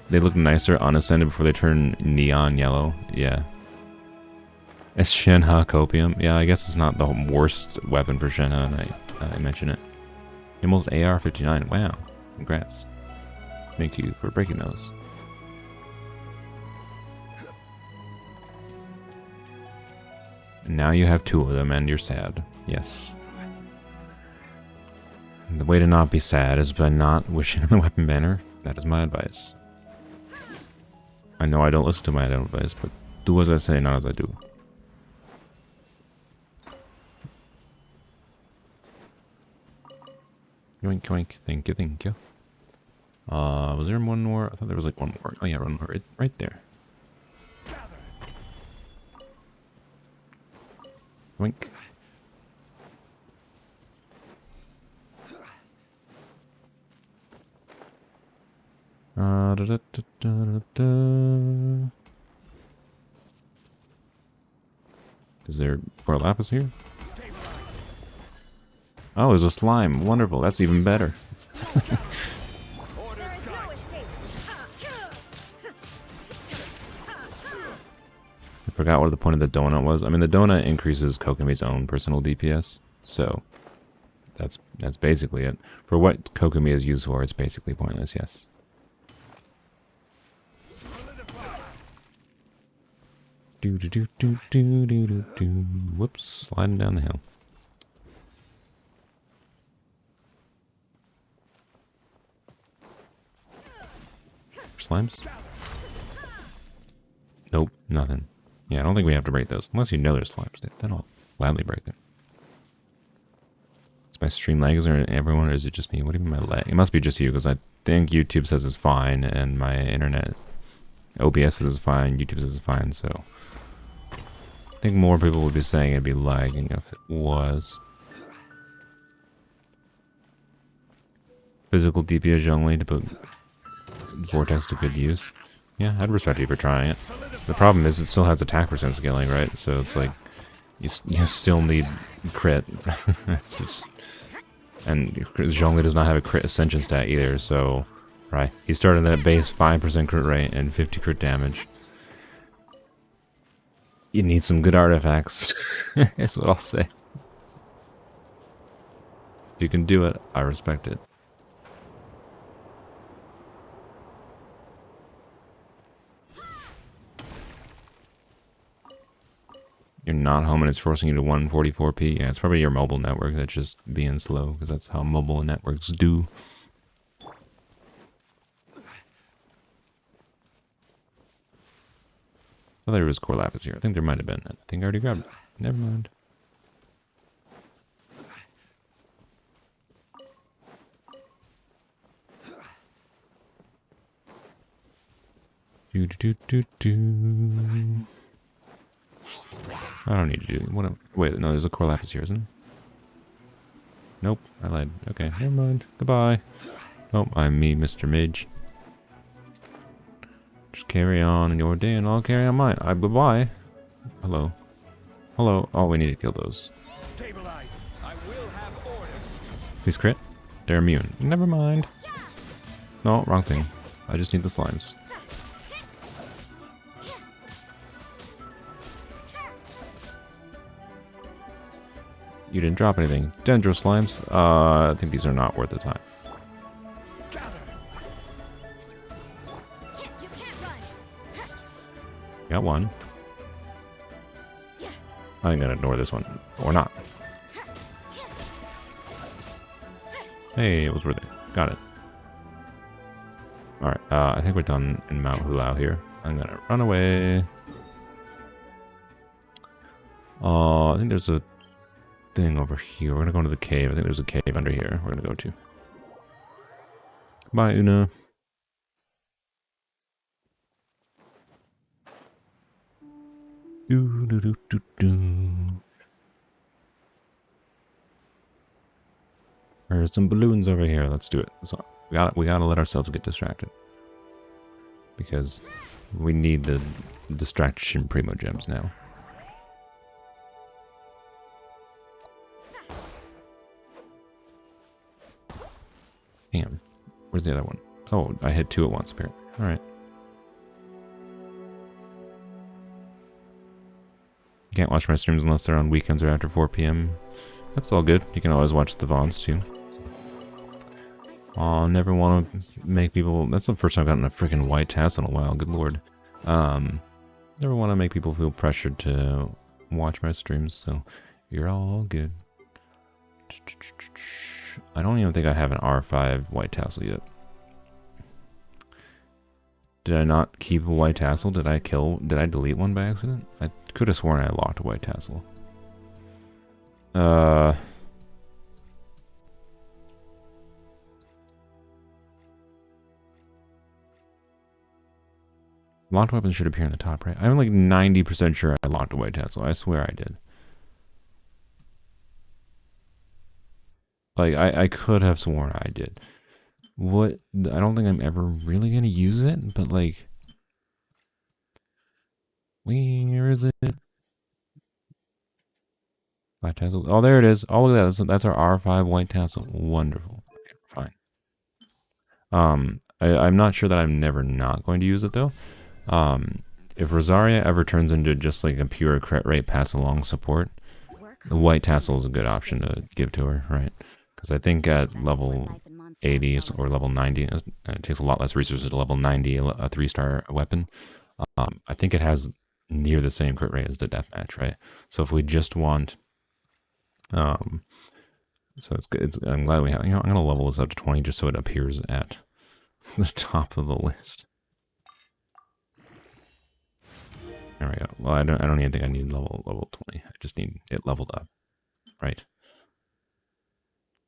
They look nicer unascended before they turn neon yellow. Yeah. It's Shenhe Copium. Yeah, I guess it's not the worst weapon for Shenhe, and I mention it. Almost AR-59. Wow. Congrats. Thank you for breaking those. Now you have 2 of them, and you're sad. Yes. The way to not be sad is by not wishing on the weapon banner. That is my advice. I know I don't listen to my own advice, but do as I say, not as I do. Yoink, yoink. Thank you, thank you. Was there one more? I thought there was like one more. Oh yeah, one more. Right there. Yoink. Is there Cor Lapis here? Oh, there's a slime. Wonderful. That's even better. I forgot what the point of the donut was. I mean, the donut increases Kokumi's own personal DPS, so that's basically it. For what Kokumi is used for, it's basically pointless, yes. Whoops, sliding down the hill. Slimes? Nope, nothing. Yeah, I don't think we have to break those. Unless you know there's slimes. Then I'll gladly break them. Is my stream lag? Is there everyone, or is it just me? What do you mean my lag? It must be just you, because I think YouTube says it's fine, and my internet, OBS says it's fine, YouTube says it's fine, so... I think more people would be saying it'd be lagging if it was. Physical DPS Zhongli to put Vortex to good use. Yeah, I'd respect you for trying it. The problem is it still has attack percent scaling, right? So it's like, you still need crit. And Zhongli does not have a crit Ascension stat either, so... Right, he started at base 5% crit rate and 50 crit damage. You need some good artifacts. That's what I'll say. If you can do it, I respect it. You're not home and it's forcing you to 144p. Yeah, it's probably your mobile network that's just being slow, because that's how mobile networks do. I thought there was Cor Lapis here. I think there might have been. I think I already grabbed it. Never mind. I don't need to do what. Wait, no, there's a Cor Lapis here, isn't there? Nope, I lied. Okay, never mind. Goodbye. Oh, I'm me, Mr. Midge. Just carry on in your day and I'll carry on mine. Bye-bye. Hello. Hello. Oh, we need to kill those. Stabilize. I will have order. Please crit. They're immune. Never mind. No, wrong thing. I just need the slimes. You didn't drop anything. Dendro slimes. I think these are not worth the time. You can't run. Got one. I'm gonna ignore this one. Or not. Hey, it was worth it. Got it. Alright, I think we're done in Mount Hulao here. I'm gonna run away. I think there's a thing over here. We're gonna go into the cave. I think there's a cave under here we're gonna go to. Bye, Una. Do do do do do. There's some balloons over here. Let's do it. So we gotta let ourselves get distracted because we need the distraction primogems now. Damn. Where's the other one? Oh, I hit two at once, apparently. Alright. You can't watch my streams unless they're on weekends or after 4 p.m. That's all good. You can always watch the Vons, too. I'll never want to make people... That's the first time I've gotten a freaking white tassel in a while. Good lord. Never want to make people feel pressured to watch my streams, so you're all good. I don't even think I have an R5 white tassel yet. Did I not keep a white tassel? Did I delete one by accident? I could have sworn I locked a white tassel. Locked weapons should appear in the top right. I'm like 90% sure I locked a white tassel. I swear I did. Like, I could have sworn I did. What? I don't think I'm ever really going to use it, but like... Where is it? White tassel. Oh, there it is. Oh, look at that. That's our R5 white tassel. Wonderful. Okay, fine. I'm not sure that I'm never not going to use it, though. If Rosaria ever turns into just like a pure crit rate pass along support, the white tassel is a good option to give to her, right? Because I think at level 80 or level 90, it takes a lot less resources to level 90 a 3-star weapon. I think it has near the same crit rate as the deathmatch, right? So if we just want, so it's good. I'm glad we have. You know, I'm gonna level this up to 20 just so it appears at the top of the list. There we go. Well, I don't even think I need level 20. I just need it leveled up, right?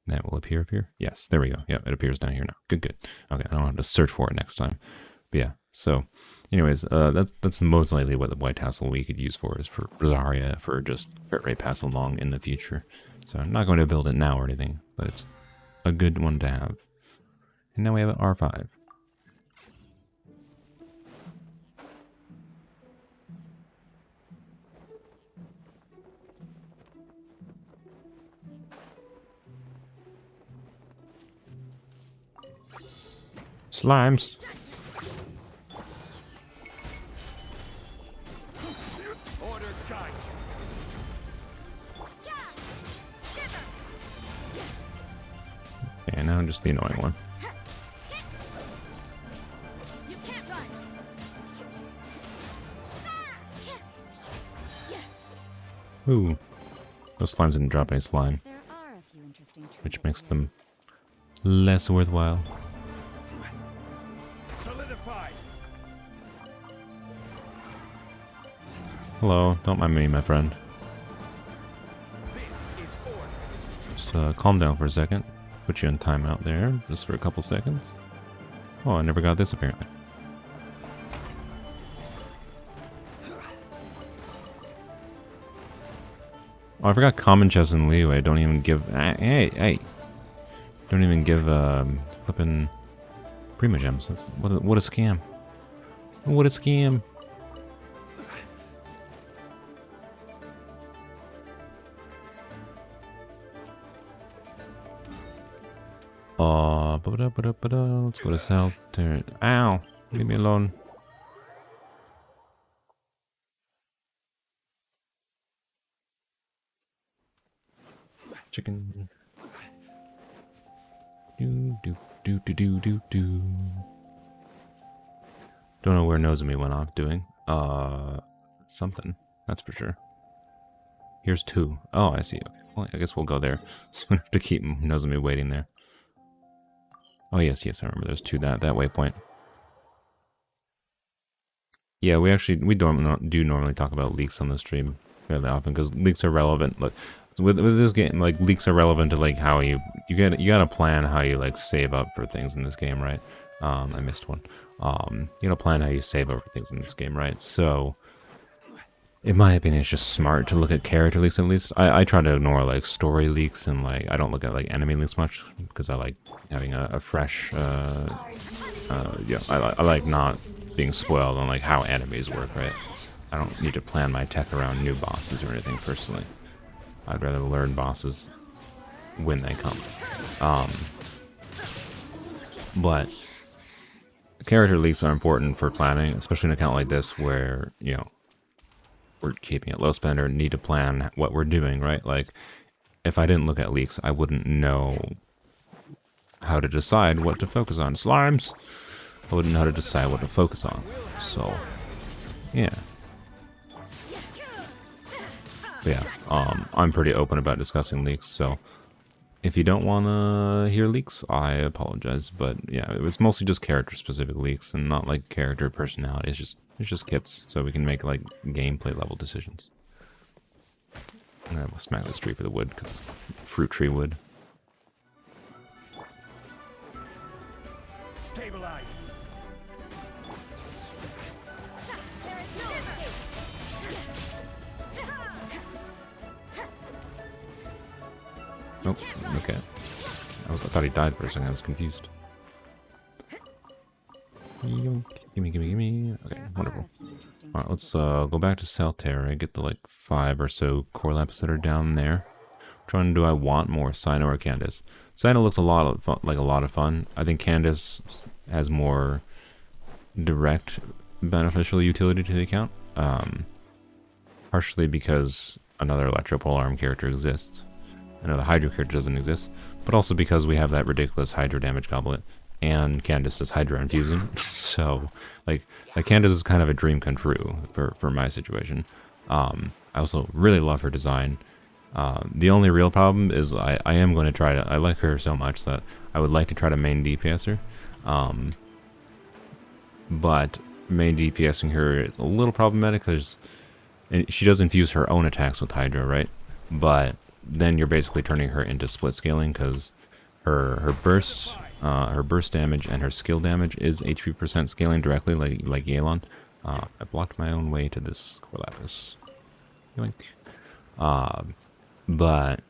That will appear up here. Yes, there we go. Yeah, it appears down here now. Good, good. Okay, I don't have to search for it next time. But yeah, so anyways, that's most likely what the white tassel we could use for is for Rosaria, for just crit rate pass along in the future. So I'm not going to build it now or anything, but it's a good one to have. And now we have an R5. Slimes. Order guide And now just the annoying one. You can't run. Ooh. Those slimes didn't drop any slime, There are a few interesting which trinkets makes here. them less worthwhile. Solidify. Hello, don't mind me, my friend. This is order. Just calm down for a second. Put you in timeout there, just for a couple seconds. Oh, I never got this apparently. Oh, I forgot common chests in Liyue. Don't even give. Hey, hey. Don't even give flipping primogems. That's what a scam. What a scam. Let's go to south. Ow! Leave me alone. Chicken. Do. Don't know where Inazuma went off doing. Something. That's for sure. Here's 2. Oh, I see. Okay. Well, I guess we'll go there. So we have to keep Inazuma waiting there. Oh yes, I remember. There's 2 that waypoint. Yeah, we do normally talk about leaks on the stream fairly often because leaks are relevant. Look, with this game, like leaks are relevant to like how you gotta plan how you like save up for things in this game, right? I missed one. You gotta plan how you save up for things in this game, right? So, in my opinion, it's just smart to look at character leaks at least. I try to ignore like story leaks and like I don't look at like enemy leaks much because I like having a fresh. Yeah, I like not being spoiled on like how enemies work, right? I don't need to plan my tech around new bosses or anything personally. I'd rather learn bosses when they come. But character leaks are important for planning, especially in an account like this where, you know, we're keeping it low spend or need to plan what we're doing, right? Like, if I didn't look at leaks, I wouldn't know how to decide what to focus on. Slimes! I wouldn't know how to decide what to focus on. So, yeah. But yeah, I'm pretty open about discussing leaks, so if you don't want to hear leaks, I apologize. But yeah, it was mostly just character-specific leaks and not like character personality. It's just kits, so we can make like gameplay level decisions. I'm gonna smack this tree for the wood because it's fruit tree wood. Stabilize. Oh, okay. I thought he died for a second. I was confused. Gimme. Okay, wonderful. Alright, let's go back to South Terra, get the like 5 or so Cor Lapis that are down there. Which one do I want more, Cyno or Candace? Cyno looks a lot of fun. I think Candace has more direct beneficial utility to the account. Partially because another Electro Polearm character exists. I know the Hydro character doesn't exist, but also because we have that ridiculous Hydro damage goblet, and Candace does Hydro infusing. So, like Candace is kind of a dream come true for my situation. I also really love her design. The only real problem is I am going to try to. I like her so much that I would like to try to main DPS her. But main DPSing her is a little problematic because she does infuse her own attacks with Hydro, right? But then you're basically turning her into split scaling because her burst damage and her skill damage is HP percent scaling directly, like Yelan. I blocked my own way to this Cor Lapis. Yoink. But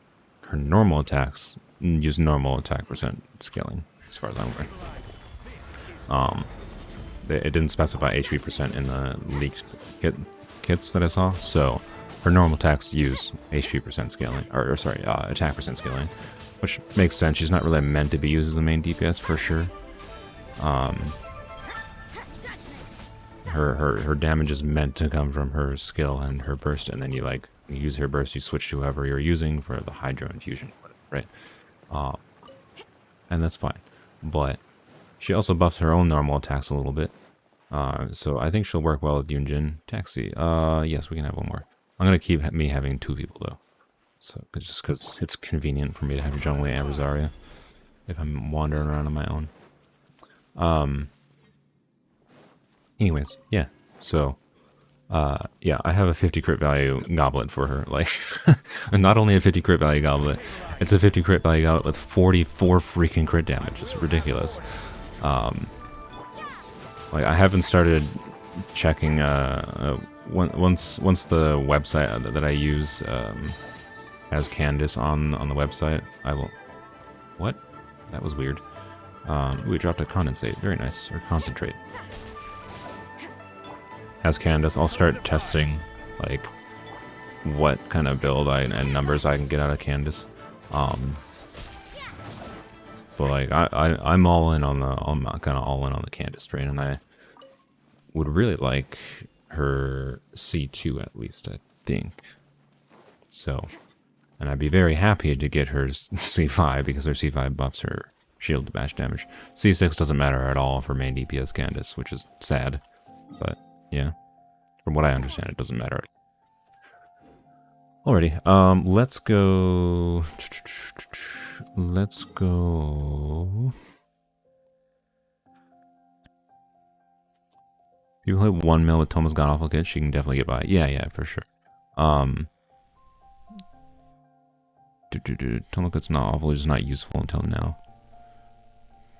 her normal attacks use normal attack percent scaling, as far as I'm aware. It didn't specify HP percent in the leaked kits that I saw, so her normal attacks use HP percent scaling, or sorry, attack percent scaling, which makes sense. She's not really meant to be used as a main DPS for sure. Her damage is meant to come from her skill and her burst, and then you use her burst, you switch to whoever you're using for the Hydro infusion, right? And that's fine. But she also buffs her own normal attacks a little bit. So I think she'll work well with Yunjin. Taxi. Yes, we can have one more. I'm going to keep me having 2 people, though. So, just because it's convenient for me to have Zhongli and Rosaria if I'm wandering around on my own. Anyways, yeah. So, yeah, I have a 50 crit value goblet for her. Like, not only a 50 crit value goblet, it's a 50 crit value goblet with 44 freaking crit damage. It's ridiculous. Like, I haven't started checking, once the website that I use, has Candace on the website, I will... What? That was weird. We dropped a condensate. Very nice. Or concentrate. As Candace, I'll start testing, like, what kind of build and numbers I can get out of Candace. But like I'm all in on the kind of all in on the Candace train, and I would really like her C2 at least, I think. So, and I'd be very happy to get her C5 because her C5 buffs her shield to bash damage. C6 doesn't matter at all for main DPS Candace, which is sad. But yeah, from what I understand, it doesn't matter. Alrighty, let's go. Let's go. People hit 1 mil with Toma's God Awful Kit, she can definitely get by. Yeah, for sure. Toma Kit's not awful, it's just not useful until now.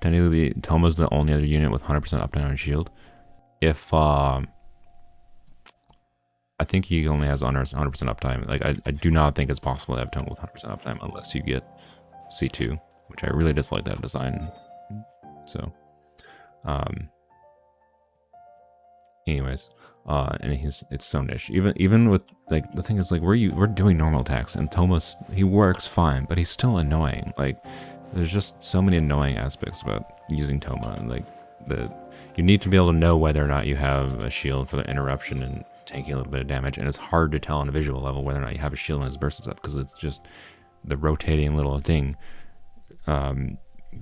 Technically, Toma's the only other unit with 100% uptime on shield. If, I think he only has 100% uptime. Like, I do not think it's possible to have Toma with 100% uptime unless you get C2, which I really dislike that design. So, anyways, and it's so niche. Even with, like, the thing is, like, we're doing normal attacks, and Toma's, he works fine, but he's still annoying. Like, there's just so many annoying aspects about using Toma, and like you need to be able to know whether or not you have a shield for the interruption and taking a little bit of damage, and it's hard to tell on a visual level whether or not you have a shield when his burst is up, because it's just the rotating little thing.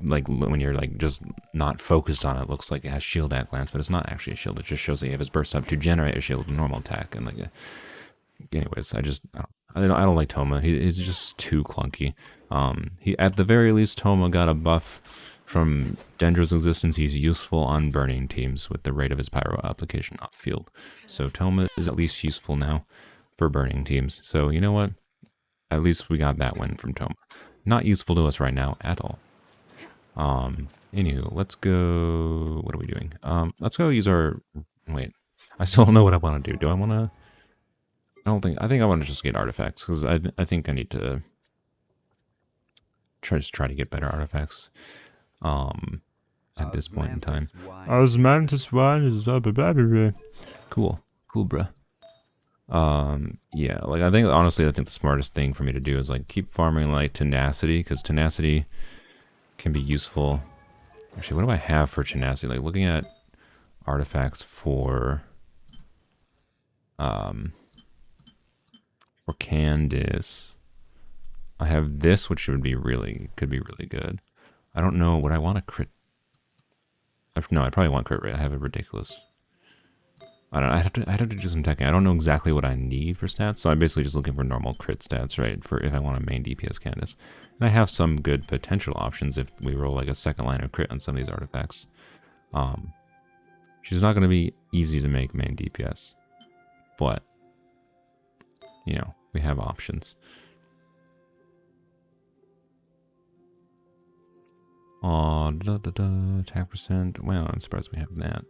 Like when you're like just not focused on it, looks like it has shield at glance, but it's not actually a shield. It just shows that you have his burst up to generate a shield with a normal attack. And like, anyways, I don't like Toma. He's just too clunky. He, at the very least, Toma got a buff from Dendra's existence. He's useful on burning teams with the rate of his pyro application off field. So Toma is at least useful now for burning teams. So you know what? At least we got that win from Toma. Not useful to us right now at all. Anywho, let's go. What are we doing? Let's go use our. Wait, I still don't know what I want to do. Do I want to? I think I want to just get artifacts, because I think I need to try to get better artifacts. At this point in time. Osmanthus wine is up. Cool, bruh. Yeah, like I think the smartest thing for me to do is like keep farming like tenacity, because tenacity can be useful. Actually, what do I have for tenacity? Like looking at artifacts for Candace, I have this, which could be really good. I don't know what I want to crit. No, I probably want crit rate. I have a ridiculous. I don't know. I have to do some teching. I don't know exactly what I need for stats, so I'm basically just looking for normal crit stats, right? For if I want to main DPS Candace. And I have some good potential options if we roll like a second line of crit on some of these artifacts. She's not going to be easy to make main DPS, but you know, we have options. Attack percent. Well, I'm surprised we have that.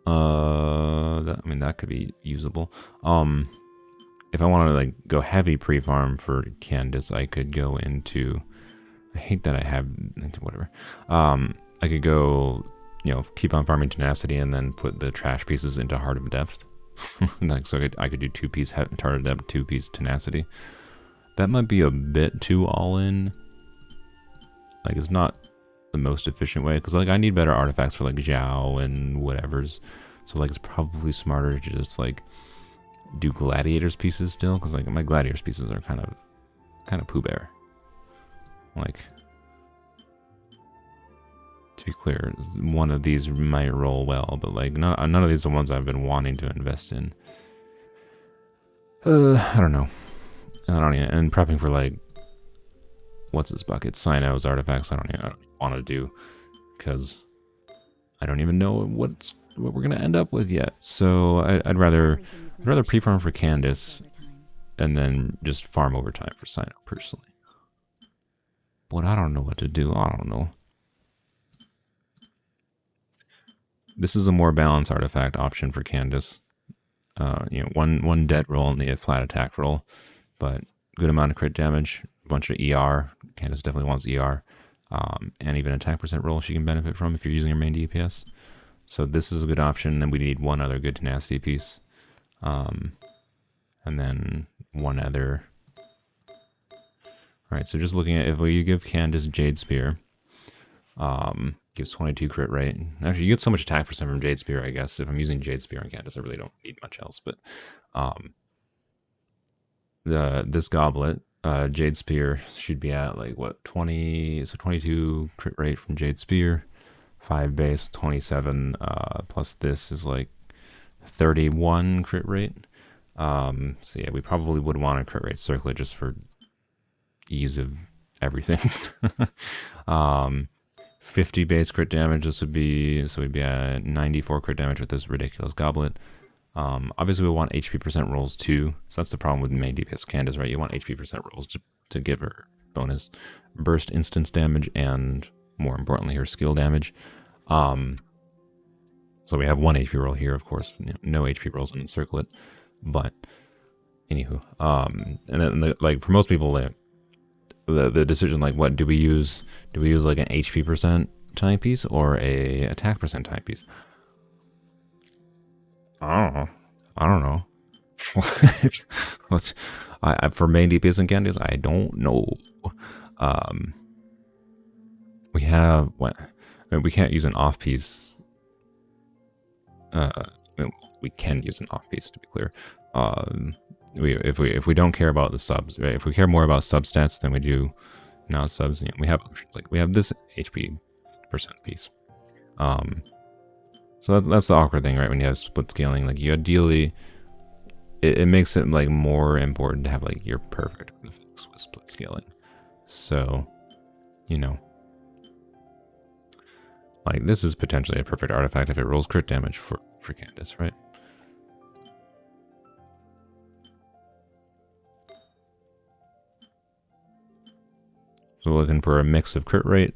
I mean, that could be usable. If I want to like go heavy pre-farm for Candace, I could go into. I hate that I have whatever. I could go, you know, keep on farming tenacity and then put the trash pieces into Heart of Depth. Like, so I could do 2-piece Heart of Depth, 2-piece tenacity. That might be a bit too all in. Like, it's not the most efficient way, because like I need better artifacts for like Zhao and whatever's. So like it's probably smarter to just like do gladiators pieces still, because like my gladiators pieces are kind of poo bear. Like, to be clear, one of these might roll well, but like none of these are ones I've been wanting to invest in. I don't know. And prepping for like, what's this bucket? Cyno's artifacts. I don't want to do, because I don't even know what we're gonna end up with yet. So I'd rather pre-farm for Candace and then just farm over time for Cyno personally. But I don't know what to do. I don't know. This is a more balanced artifact option for Candace. You know, one dead roll and the flat attack roll, but good amount of crit damage, a bunch of ER. Candace definitely wants ER. and even attack percent roll she can benefit from if you're using her main DPS. So this is a good option. Then we need one other good tenacity piece. And then one other. Alright, so just looking at if we give Candace Jade Spear, gives 22 crit rate. Actually, you get so much attack percent from Jade Spear, I guess. If I'm using Jade Spear on Candace, I really don't need much else. But this goblet, Jade Spear, should be at like what, 20, so 22 crit rate from Jade Spear, 5 base, 27, plus this is like 31 crit rate. So yeah, we probably would want a crit rate circlet just for ease of everything. 50 base crit damage, this would be, so we'd be at 94 crit damage with this ridiculous goblet. Obviously we want HP percent rolls too, so that's the problem with main DPS Candace, right? You want HP percent rolls to give her bonus burst instance damage and, more importantly, her skill damage. So we have 1 HP roll here, of course, no HP rolls in the circlet, but anywho, and then like for most people, the decision, like, what do we use? Do we use like an HP percent timepiece or a attack percent timepiece? I don't know. For main DPS and Candace, I don't know. We have what? I mean, we can't use an off piece. We can use an off piece, to be clear. If we don't care about the subs, right? If we care more about sub stats than we do not subs, you know, we have options. Like we have this HP percent piece. So that's the awkward thing, right? When you have split scaling, like you ideally, it makes it like more important to have like your perfect with split scaling. So, you know, like this is potentially a perfect artifact if it rolls crit damage for Candace, right? So we're looking for a mix of crit rate,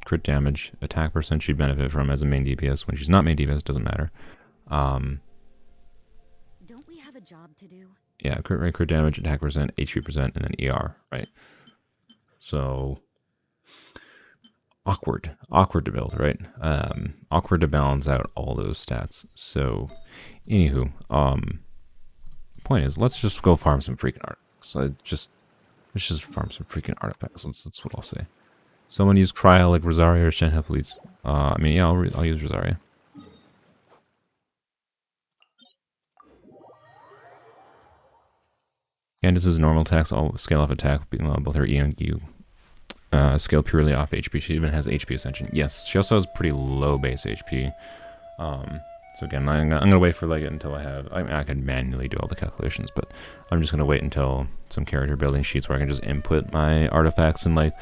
crit damage, attack percent she'd benefit from as a main DPS. When she's not main DPS, doesn't matter. Don't we have a job to do? Yeah, crit rate, crit damage, attack percent, HP percent, and then ER, right? So awkward to build, right? Awkward to balance out all those stats. So, anywho, point is, let's just go farm some freaking artifacts. Let's just farm some freaking artifacts. That's what I'll say. Someone use Cryo like Rosaria or Shenhe, please. I mean, yeah, I'll use Rosaria. Candace's normal attacks all scale off attack. Both her E and Q scale purely off HP. She even has HP Ascension. Yes, she also has pretty low base HP. So again, I'm gonna wait for like until I have. I mean, I can manually do all the calculations, but I'm just gonna wait until some character building sheets where I can just input my artifacts and like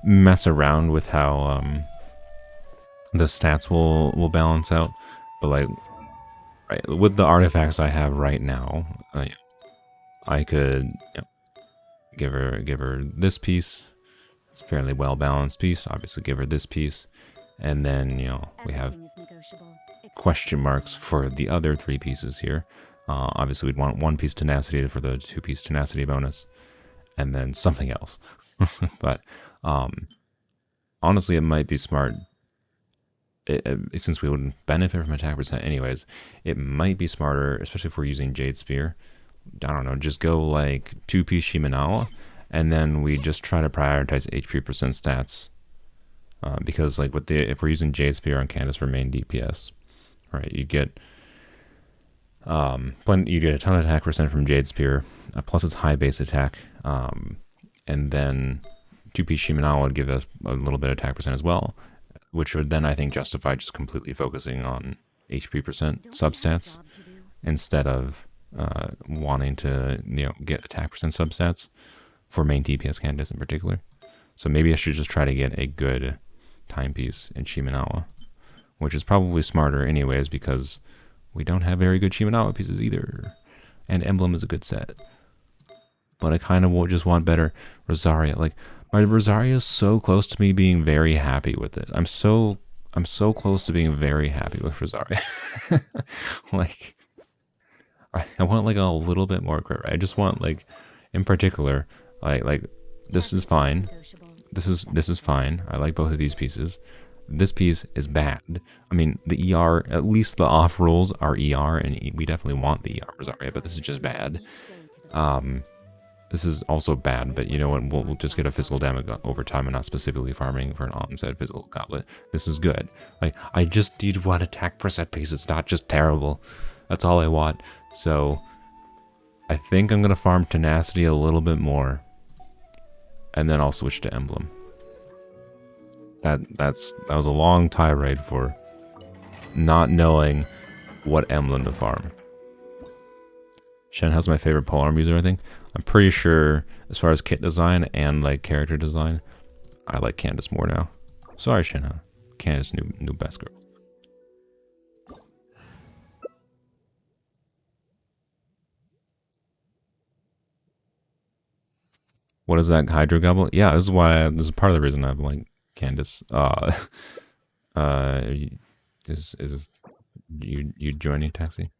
mess around with how the stats will balance out. But like, right, with the artifacts I have right now, I could give her this piece. It's a fairly well balanced piece. Obviously, give her this piece, and then we have question marks for the other 3 pieces here. Obviously, we'd want 1 piece tenacity for the 2-piece tenacity bonus, and then something else. But honestly, it might be smart. Since we wouldn't benefit from attack percent anyways, it might be smarter, especially if we're using Jade Spear. I don't know, just go like 2-piece Shimenawa, and then we just try to prioritize HP percent stats. Because like if we're using Jade Spear on Candace for main DPS, right, you get a ton of attack percent from Jade Spear, plus its high base attack, and then 2-piece Shimenawa would give us a little bit of attack percent as well, which would then I think justify just completely focusing on HP percent substats instead of wanting to get attack percent substats for main DPS Candace in particular. So maybe I should just try to get a good timepiece in Shimenawa, which is probably smarter anyways because we don't have very good Shimenawa pieces either, and Emblem is a good set. But I kind of just want better Rosaria. Like my Rosaria is so close to me being very happy with it. I'm so close to being very happy with Rosaria. Like I want like a little bit more crit rate. I just want like, in particular, like this is fine. this is fine. I like both of these pieces. This piece is bad. I mean, the ER, at least the off rolls are ER, and we definitely want the ER Rosaria, but this is just bad. This is also bad, but you know what? We'll just get a physical damage over time and not specifically farming for an on-set physical goblet. This is good. Like, I just need one attack per set piece. It's not just terrible. That's all I want. So, I think I'm going to farm Tenacity a little bit more. And then I'll switch to Emblem. That was a long tirade for not knowing what Emblem to farm. Shen has my favorite polearm user, I think. I'm pretty sure, as far as kit design and like character design, I like Candace more now. Sorry, Shenha. Candace, new best girl. What is that Hydro Goblet? Yeah, this is part of the reason I like Candace. Is you joining Taxi?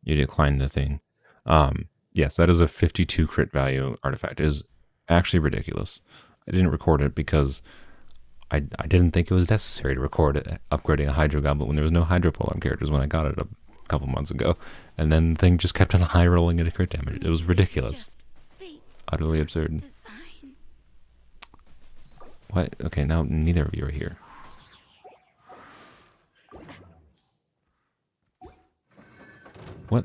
You declined the thing. Yes, that is a 52 crit value artifact. It is actually ridiculous. I didn't record it because I didn't think it was necessary to record it, upgrading a Hydro Goblet when there was no Hydro Polearm characters when I got it a couple months ago. And then the thing just kept on high rolling into crit damage. It was ridiculous. Utterly absurd. What? Okay, now neither of you are here. What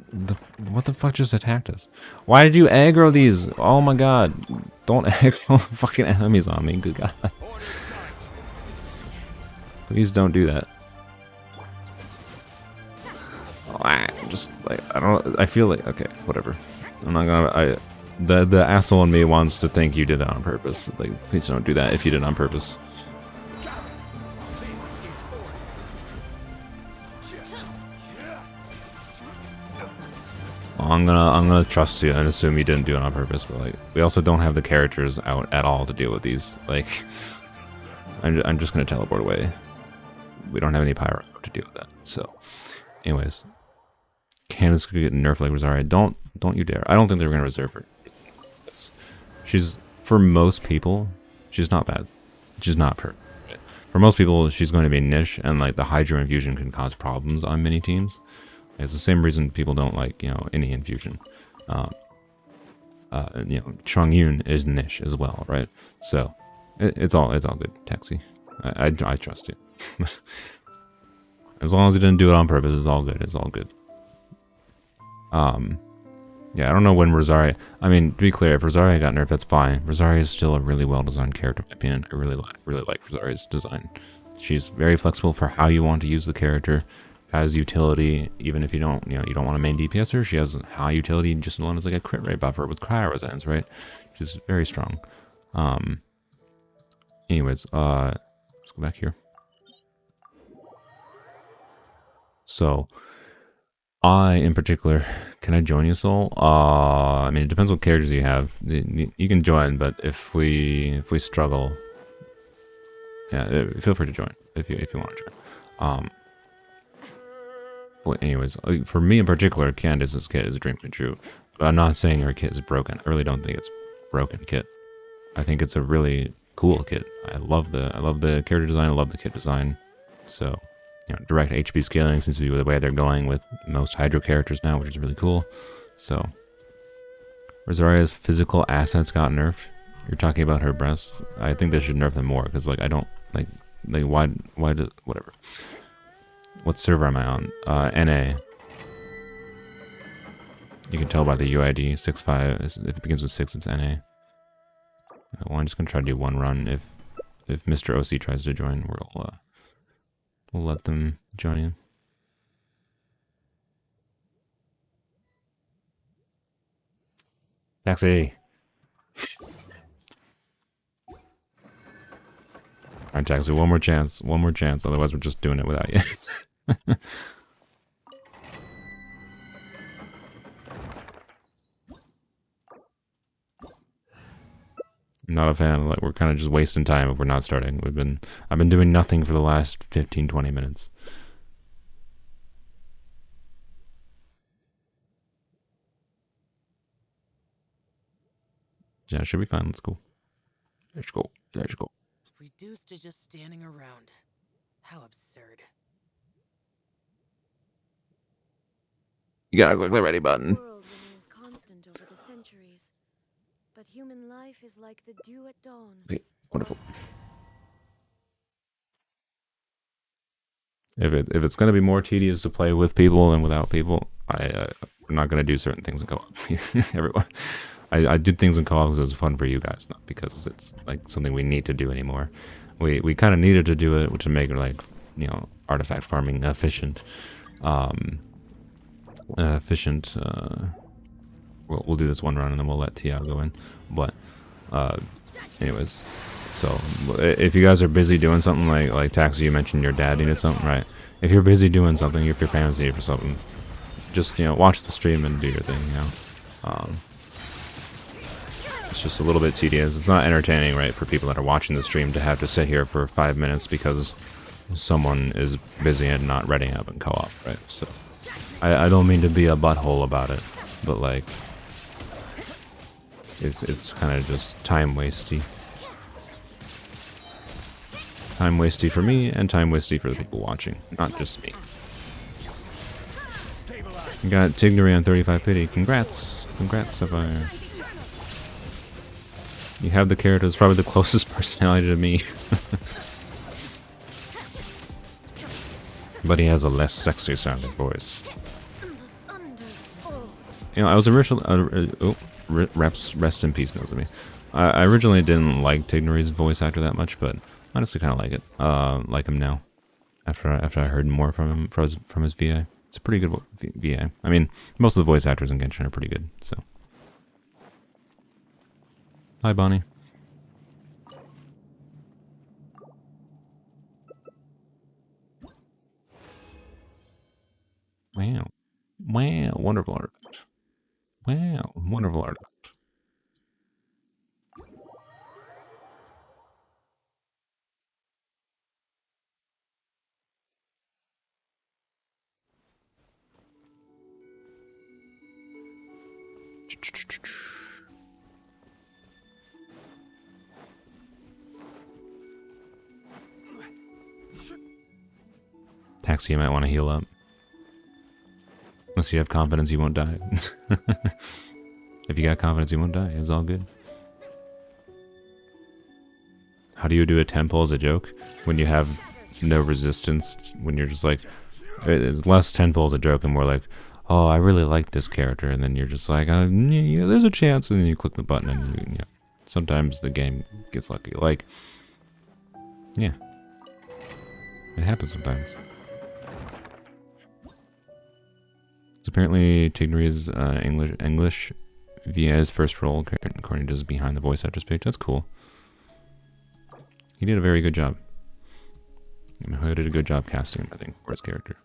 the fuck just attacked us? Why did you aggro these? Oh my god. Don't aggro the fucking enemies on me, good god. Please don't do that. Just like, I feel like, okay, whatever. I'm not gonna, the asshole in me wants to think you did it on purpose. Like, please don't do that if you did it on purpose. I'm gonna trust you and assume you didn't do it on purpose, but like, we also don't have the characters out at all to deal with these. Like, I'm just gonna teleport away. We don't have any pyro to deal with that. So, anyways, Candace could get nerfed like Rosaria. Don't you dare! I don't think they're gonna reserve her. She's, for most people, she's not bad. She's not perfect. For most people, she's going to be niche, and like the Hydro infusion can cause problems on many teams. It's the same reason people don't like, any infusion. Chongyun is niche as well, right? So it's all good, Taxi. I trust you. As long as you didn't do it on purpose, it's all good. It's all good. Yeah, I don't know when Rosaria. I mean, to be clear, if Rosaria got nerfed, that's fine. Rosaria is still a really well-designed character, in my opinion. I really like Rosaria's design. She's very flexible for how you want to use the character. Has utility, even if you don't, you don't want to main DPS her. She has high utility, just as long as like a crit rate buffer with cryo resistance, right? She's very strong. Anyways, let's go back here. So, I, in particular, can I join you, Soul? I mean, it depends what characters you have. You can join, but if we struggle, yeah, feel free to join if you want to join. Well, anyways, for me in particular, Candace's kit is a dream come true. But I'm not saying her kit is broken. I really don't think it's broken kit. I think it's a really cool kit. I love the character design. I love the kit design. So, direct HP scaling seems to be the way they're going with most Hydro characters now, which is really cool. So, Rosaria's physical assets got nerfed. You're talking about her breasts. I think they should nerf them more because, like, I don't like why do whatever. What server am I on? NA. You can tell by the UID 65. If it begins with 6, it's NA. Well, I'm just gonna try to do one run. If Mr. OC tries to join, we'll let them join in. Taxi. Alright, Taxi, one more chance, otherwise we're just doing it without you. I'm not a fan. Like, we're kind of just wasting time if we're not starting. I've been doing nothing for the last 15-20 minutes. Yeah, it should be fine. Let's go. Let's go. Let's go. Reduced to just standing around. How absurd. You gotta click the ready button. The world remains constant over the centuries, but human life is like the dew at dawn. Okay, wonderful. If it's gonna be more tedious to play with people than without people, I'm not gonna do certain things in co-op. Everyone, I did things in co-op because it was fun for you guys, not because it's like something we need to do anymore. We kind of needed to do it to make it like, you know, artifact farming efficient. We'll do this one run and then we'll let Tia go in. But anyways, so if you guys are busy doing something like Taxi, you mentioned your dad needed something, right? If you're busy doing something, if your parents need for something, just, you know, watch the stream and do your thing, you know. It's just a little bit tedious. It's not entertaining, right, for people that are watching the stream to have to sit here for 5 minutes because someone is busy and not ready up in co-op, right? So I don't mean to be a butthole about it, but like it's kind of just time wasty. Time wasty for me and time wasty for the people watching, not just me. You got Tignery on 35 pity. Congrats. Congrats, Sapphire. You have the character that's probably the closest personality to me. But he has a less sexy sounding voice. You know, I was originally... rest in peace, Nozumi. I originally didn't like Tignery's voice actor that much, but honestly kind of like it. Like him now. After I heard more from him, from his VA. It's a pretty good VA. I mean, most of the voice actors in Genshin are pretty good, so... Hi, Bonnie. Wow. Wow, wonderful artifact. Wow, wonderful artifact. Taxi, you might want to heal up. Unless you have confidence you won't die. If you got confidence you won't die, it's all good. How do you do a temple as a joke? When you have no resistance, when you're just like... It's less temple as a joke and more like, oh, I really like this character, and then you're just like, yeah, there's a chance, and then you click the button, and you know, sometimes the game gets lucky. Like, yeah. It happens sometimes. So apparently, Tignery's English VA's first role, according to his behind the voice actors page. That's cool. He did a very good job. I mean, he did a good job casting him, I think, for his character.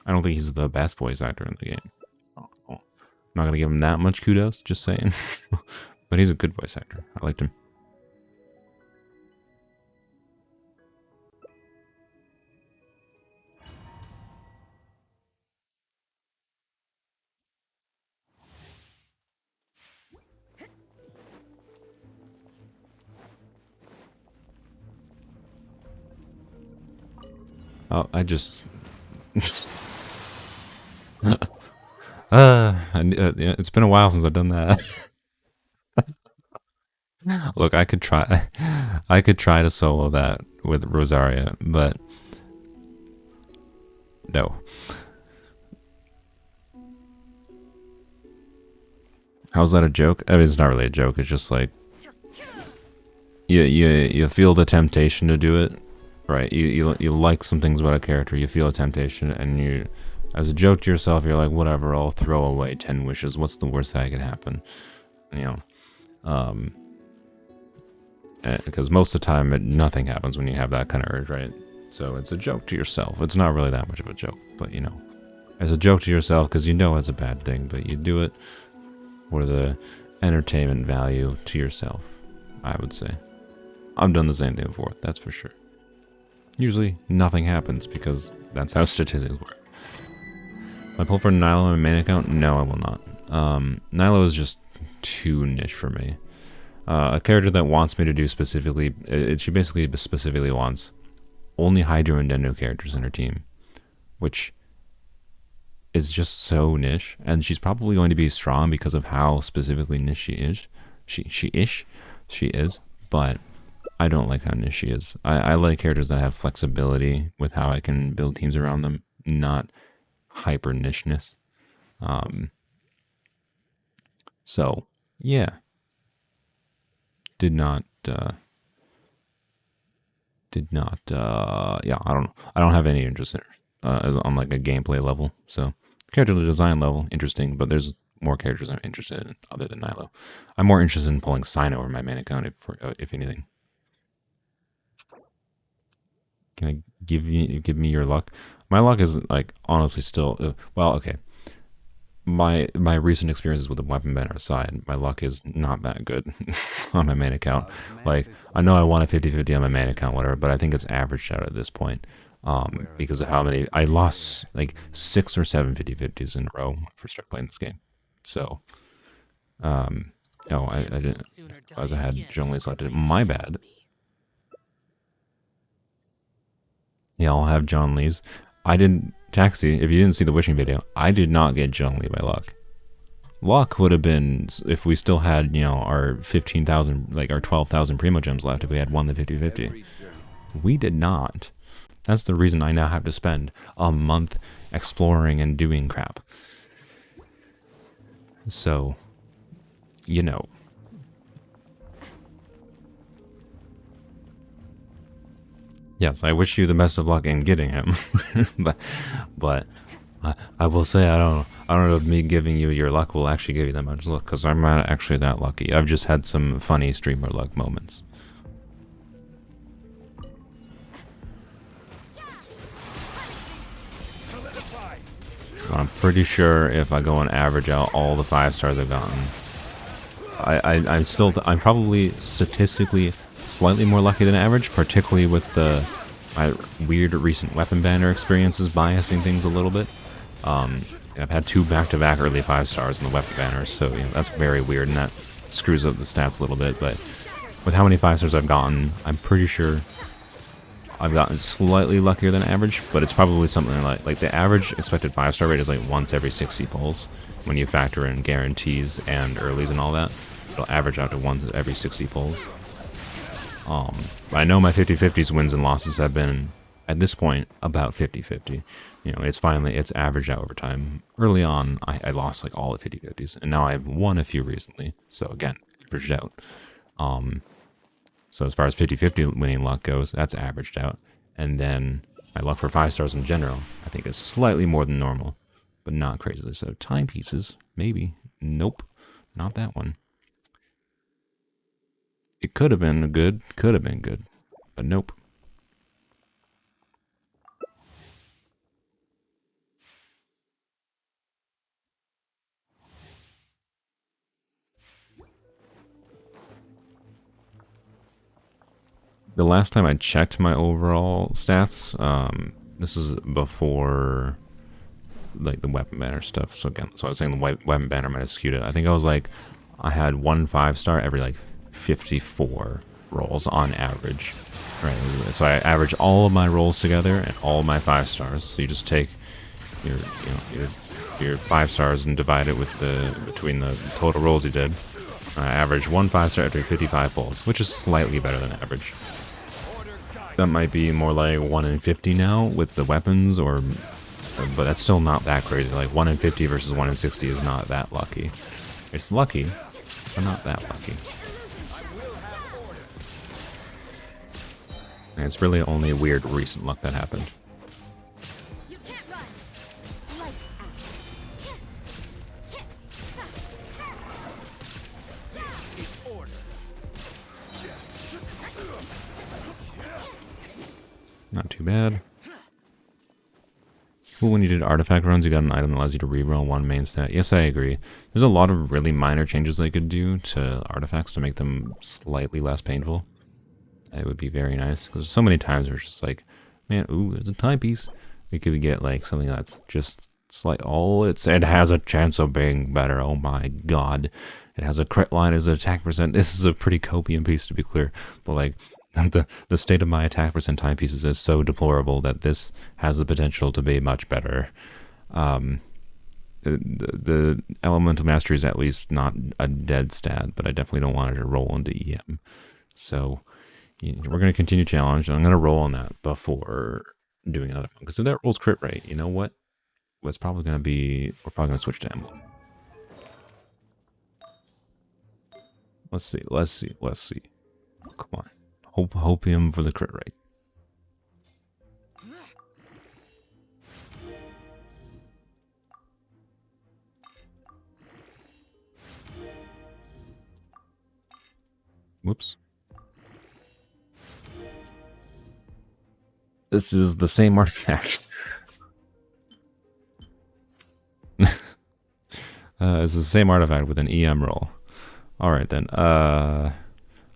I don't think he's the best voice actor in the game. I'm not gonna give him that much kudos, just saying. But he's a good voice actor. I liked him. Oh, I just... it's been a while since I've done that. Look, I could try to solo that with Rosaria, but... No. How's that a joke? I mean, it's not really a joke, it's just like... You feel the temptation to do it. Right, you like some things about a character, you feel a temptation, and you, as a joke to yourself, you're like, whatever, I'll throw away 10 wishes, what's the worst that could happen? You know, because most of the time, nothing happens when you have that kind of urge, right? So it's a joke to yourself. It's not really that much of a joke, but you know, it's a joke to yourself because you know it's a bad thing, but you do it for the entertainment value to yourself, I would say. I've done the same thing before, that's for sure. Usually, nothing happens, because that's how statistics work. Will I pull for Nilo on my main account? No, I will not. Nilo is just too niche for me. A character that wants me to do specifically, she basically specifically wants only Hydro and Dendo characters in her team, which is just so niche, and she's probably going to be strong because of how specifically niche she is. She is, but I don't like how niche she is. I like characters that have flexibility with how I can build teams around them, not hyper nicheness. So yeah, yeah, I don't know. I don't have any interest in her on like a gameplay level. So character design level, interesting, but there's more characters I'm interested in other than Nilo. I'm more interested in pulling Cyno over my main account, if anything. Can I give me your luck? My luck is like honestly still well, okay. My recent experiences with the weapon banner aside, my luck is not that good on my main account. Like, I know I won a 50-50 on my main account, whatever, but I think it's averaged out at this point because of how many... I lost like 6 or 7 50-50s in a row when I first started playing this game. So, I didn't... As I had Zhongli selected. My bad. Yeah, I'll have John Lee's. I didn't... Taxi, if you didn't see the wishing video, I did not get Zhongli by luck. Luck would have been if we still had, you know, our 15,000, like our 12,000 primogems left if we had won the 50-50. We did not. That's the reason I now have to spend a month exploring and doing crap. So, you know. Yes, I wish you the best of luck in getting him, but I will say I don't know if me giving you your luck will actually give you that much luck, because I'm not actually that lucky. I've just had some funny streamer luck moments. I'm pretty sure if I go and average out all the 5 stars I've gotten, I'm probably statistically slightly more lucky than average, particularly with my weird recent weapon banner experiences biasing things a little bit. I've had 2 back-to-back early 5 stars in the weapon banners, so you know, that's very weird, and that screws up the stats a little bit. But with how many 5 stars I've gotten, I'm pretty sure I've gotten slightly luckier than average, but it's probably something like the average expected 5-star rate is like once every 60 pulls. When you factor in guarantees and earlies and all that, it'll average out to once every 60 pulls. I know my 50-50s wins and losses have been, at this point, about 50-50. You know, it's averaged out over time. Early on, I lost like all the 50-50s, and now I've won a few recently. So again, averaged out. So as far as 50-50 winning luck goes, that's averaged out. And then my luck for 5 stars in general, I think is slightly more than normal, but not crazily so. Timepieces, maybe. Nope, not that one. It could have been good, but nope. The last time I checked my overall stats, this was before like the weapon banner stuff. So again, so I was saying the weapon banner might have skewed it. I think I had 1 5-star every like 54 rolls on average. Right. So I average all of my rolls together and all of my 5 stars. So you just take your 5 stars and divide it with between the total rolls you did. I average 1 5-star every 55 pulls, which is slightly better than average. That might be more like 1 in 50 now with the weapons, but that's still not that crazy. Like 1 in 50 versus 1 in 60 is not that lucky. It's lucky, but not that lucky. And it's really only weird recent luck that happened. You can't run. Lights Not too bad. Cool, when you did artifact runs, you got an item that allows you to reroll 1 main stat. Yes, I agree. There's a lot of really minor changes they could do to artifacts to make them slightly less painful. It would be very nice, because so many times we're just like, man, ooh, there's a timepiece. We could get like something that's just slight. Oh, it has a chance of being better. Oh my god, It has a crit line as an attack percent. This is a pretty copium piece, to be clear. But like, the state of my attack percent timepieces is so deplorable that this has the potential to be much better. The elemental mastery is at least not a dead stat, but I definitely don't want it to roll into EM. So we're going to continue challenge, and I'm going to roll on that before doing another one. Because if that rolls crit rate, you know what? What's probably going to be... We're probably going to switch to emblem. Let's see. Come on. Hopium for the crit rate. Whoops. This is the same artifact. It's the same artifact with an EM roll. Alright then. I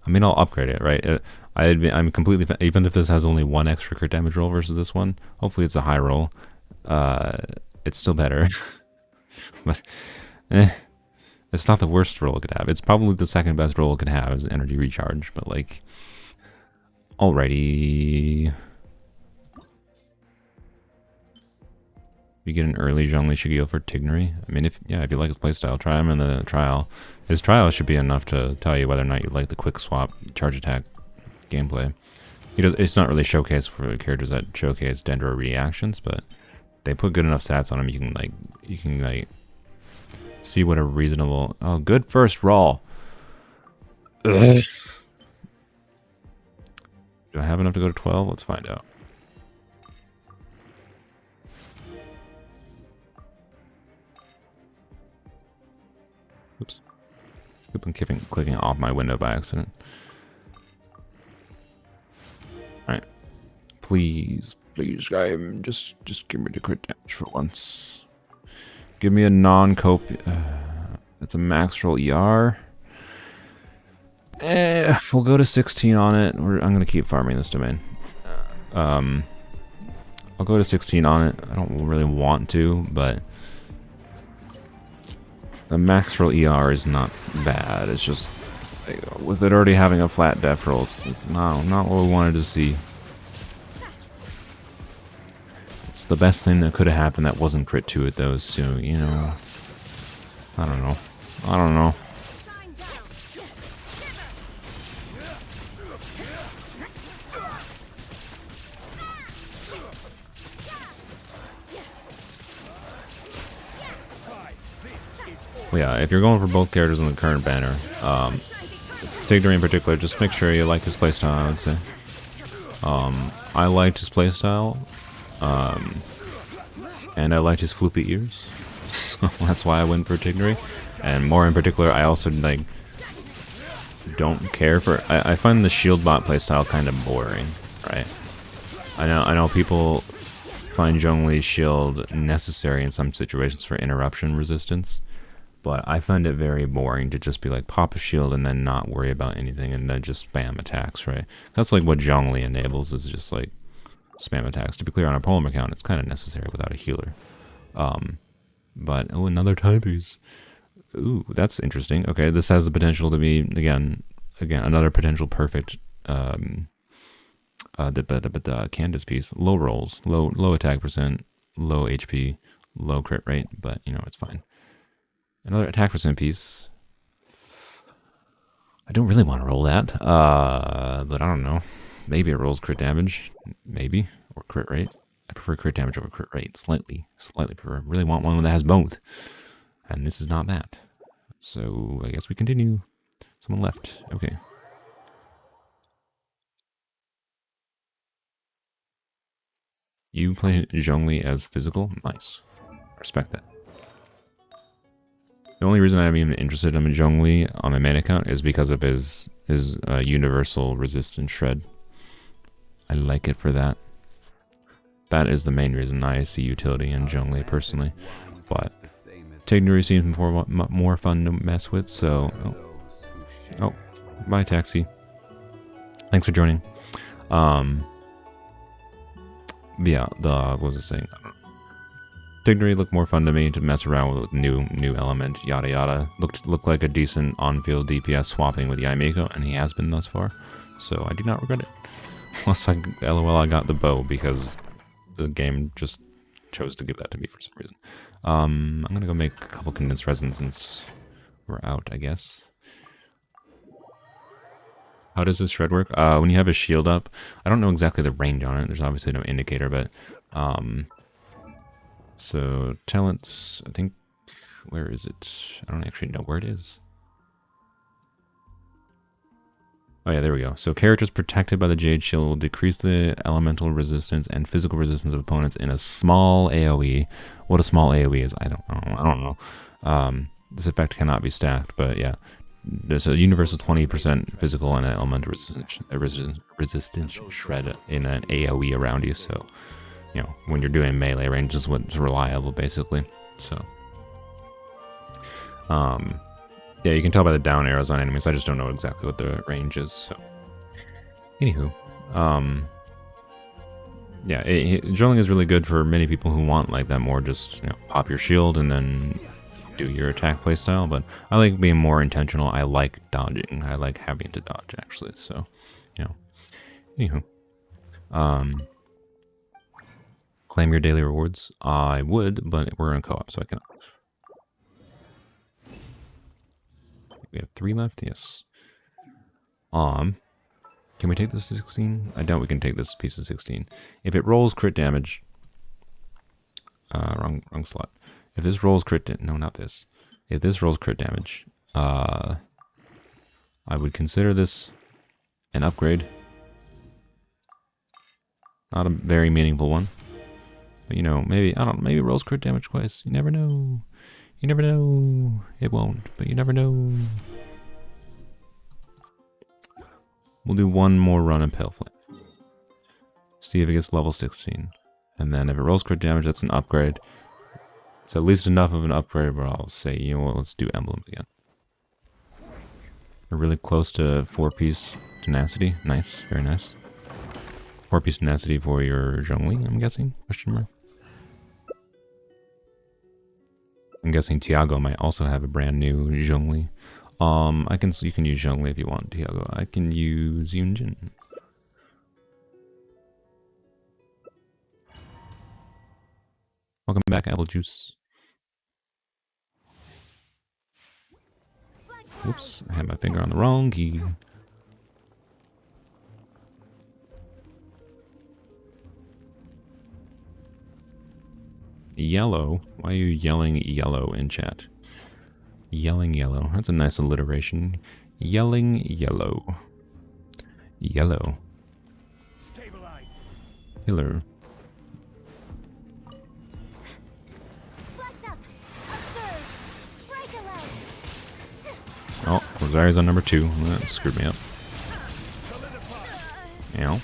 mean, I'll upgrade it, right? I'm completely... Even if this has only one extra crit damage roll versus this one, hopefully it's a high roll. It's still better. But, it's not the worst roll it could have. It's probably the second best roll it could have is energy recharge, but like... Alrighty... You get an early Zhongli Shigeo for Tignery. I mean, if you like his playstyle, try him in the trial. His trial should be enough to tell you whether or not you like the quick swap charge attack gameplay. It's not really showcased for characters that showcase Dendro reactions, but they put good enough stats on him. You can see what a reasonable... Oh, good first roll. Ugh. Do I have enough to go to 12? Let's find out. Oops. I've been clicking off my window by accident. Alright. Please, game, just give me the crit damage for once. Give me a non-cope. It's a max roll ER. We'll go to 16 on it. I'm going to keep farming this domain. I'll go to 16 on it. I don't really want to, but the max roll ER is not bad. It's just, with it already having a flat def roll, it's not what we wanted to see. It's the best thing that could have happened that wasn't crit to it, though, so, you know, I don't know. Well, yeah, if you're going for both characters in the current banner, Tignery in particular, just make sure you like his playstyle, I would say. I liked his playstyle, and I liked his floopy ears, so that's why I went for Tignery. And more in particular, I also, like, don't care for... I find the shield bot playstyle kind of boring, right? I know people find Zhongli's shield necessary in some situations for interruption resistance, but I find it very boring to just be like, pop a shield and then not worry about anything and then just spam attacks, right? That's like what Zhongli enables, is just like spam attacks. To be clear, on a Polearm account, it's kind of necessary without a healer. But, oh, another timepiece. Ooh, that's interesting. Okay, this has the potential to be, again, another potential perfect the Candace piece. Low rolls, low attack percent, low HP, low crit rate, but, you know, it's fine. Another attack percent piece. I don't really want to roll that, but I don't know. Maybe it rolls crit damage, maybe, or crit rate. I prefer crit damage over crit rate, slightly prefer. I really want one that has both, and this is not that. So I guess we continue. Someone left. Okay. You play Zhongli as physical? Nice. Respect that. The only reason I'm even interested in Zhongli on my main account is because of his universal resistance shred. I like it for that. That is the main reason I see utility in Zhongli personally. But Tignery seems more fun to mess with, so... Oh, bye taxi. Thanks for joining. Yeah, what was I saying? Dignity looked more fun to me to mess around with new element, yada yada. Looked like a decent on-field DPS swapping with Yaimiko, and he has been thus far. So I do not regret it. Plus, LOL, I got the bow because the game just chose to give that to me for some reason. I'm gonna go make a couple condensed resin since we're out, I guess. How does this shred work? When you have a shield up, I don't know exactly the range on it. There's obviously no indicator, but so talents, I think, where is it? I don't actually know where it is. Oh yeah, there we go. So characters protected by the Jade Shield will decrease the elemental resistance and physical resistance of opponents in a small AoE. What a small AoE is, I don't know. This effect cannot be stacked, but yeah. There's a universal 20% physical and an elemental resistance shred in an AoE around you, so you know, when you're doing melee range is what's reliable, basically. So yeah, you can tell by the down arrows on enemies. I just don't know exactly what the range is, so anywho, yeah, Zhongli is really good for many people who want like that more just, you know, pop your shield and then do your attack playstyle, but I like being more intentional. I like dodging. I like having to dodge, actually, so, you know, anywho. Claim your daily rewards? I would, but we're in co-op, so I cannot. We have 3 left, yes. Can we take this to 16? I doubt we can take this piece of 16. If it rolls crit damage... wrong slot. If this rolls crit... No, not this. If this rolls crit damage, I would consider this an upgrade. Not a very meaningful one. But, you know, maybe, I don't know, maybe it rolls crit damage twice. You never know. You never know. It won't, but you never know. We'll do one more run in Pale Flame. See if it gets level 16. And then if it rolls crit damage, that's an upgrade. It's at least enough of an upgrade where I'll say, you know what, let's do Emblem again. We're really close to 4-piece tenacity. Nice, very nice. 4-piece tenacity for your Zhongli, I'm guessing? Question mark. I'm guessing Tiago might also have a brand new Zhongli. You can use Zhongli if you want, Tiago. I can use Yunjin. Welcome back, Apple Juice. Whoops, I had my finger on the wrong key. Yellow? Why are you yelling yellow in chat? Yelling yellow. That's a nice alliteration. Yelling yellow. Yellow. Stabilize. Killer. Oh, Rosaria's on number 2. That screwed me up. Ow.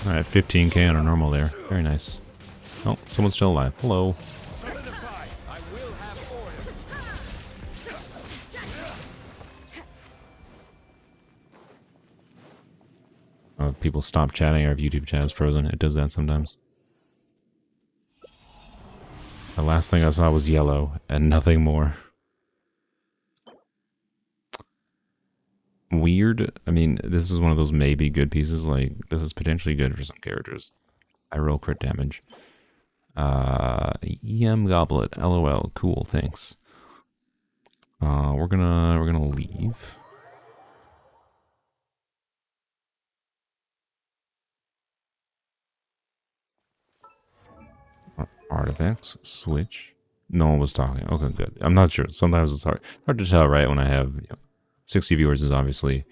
Alright, 15k on a normal there. Very nice. Oh, someone's still alive. Hello. Oh, people stop chatting or if YouTube chat is frozen. It does that sometimes. The last thing I saw was yellow and nothing more. Weird. I mean, this is one of those maybe good pieces. Like, this is potentially good for some characters. I roll crit damage. EM Goblet. LOL. Cool. Thanks. We're gonna leave. Artifacts. Switch. No one was talking. Okay, good. I'm not sure. Sometimes it's hard to tell, right? When I have 60 viewers is obviously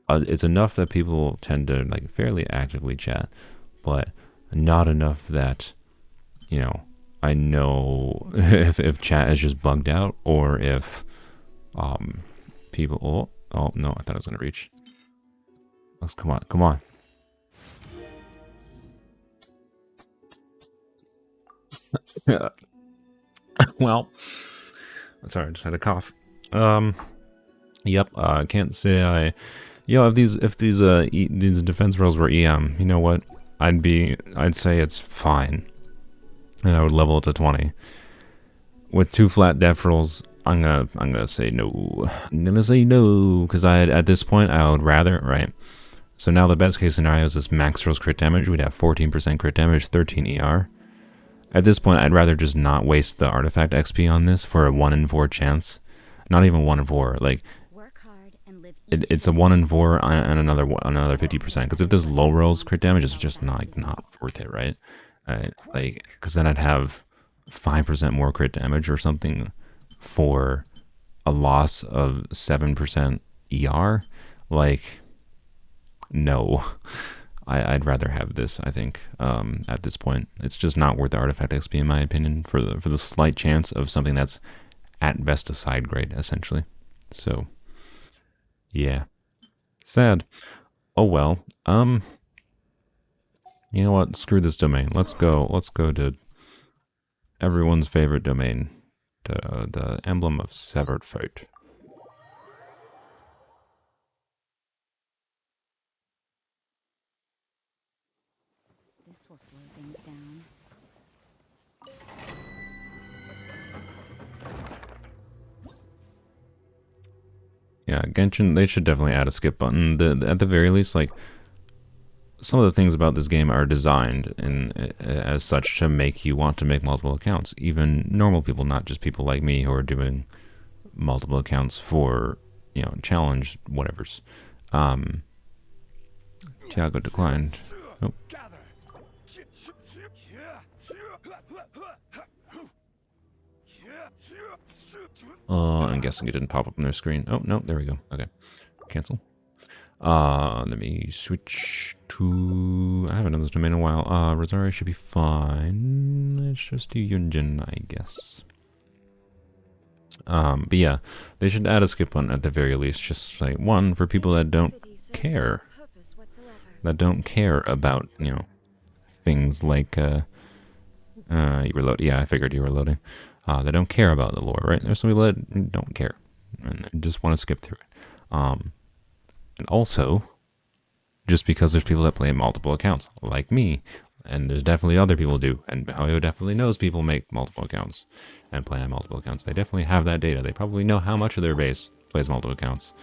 it's enough that people tend to like fairly actively chat, but not enough that, you know, I know if chat is just bugged out or if people oh no, I thought I was gonna reach. Let's come on, come on. Well, sorry, I just had a cough. Yep. I can't say I. If these defense rolls were EM, you know what? I'd say it's fine, and I would level it to 20. With 2 flat def rolls, I'm gonna say no. I'm gonna say no because at this point I would rather, right. So now the best case scenario is this max rolls crit damage. We'd have 14% crit damage, 13 ER. At this point, I'd rather just not waste the artifact XP on this for a 1 in 4 chance. Not even 1 in 4. Like, it's a 1 in 4 and another 50%. Because if there's low rolls crit damage, it's just not worth it, right? Like, because then I'd have 5% more crit damage or something for a loss of 7% ER. Like, no. I'd rather have this, I think, at this point. It's just not worth the artifact XP, in my opinion, for the slight chance of something that's at best a side grade, essentially. So, yeah. Sad. Oh well. You know what? Screw this domain. Let's go to everyone's favorite domain. The Emblem of Severed Fate. This will slow things down. Yeah, Genshin, they should definitely add a skip button. At the very least, like, some of the things about this game are designed as such to make you want to make multiple accounts. Even normal people, not just people like me who are doing multiple accounts for, challenge whatevers. Tiago declined. Oh. I'm guessing it didn't pop up on their screen. Oh, no, there we go. Okay. Cancel. Let me switch to... I haven't done this domain in a while. Rosario should be fine. Let's just do Yunjin, I guess. But yeah, they should add a skip button at the very least. Just like, one, for people that don't care. That don't care about, things like, you were loading. Yeah, I figured you were loading. They don't care about the lore, right? There's some people that don't care and just want to skip through it. And also, just because there's people that play multiple accounts, like me, and there's definitely other people do, and Baoyo definitely knows people make multiple accounts and play on multiple accounts. They definitely have that data. They probably know how much of their base plays multiple accounts.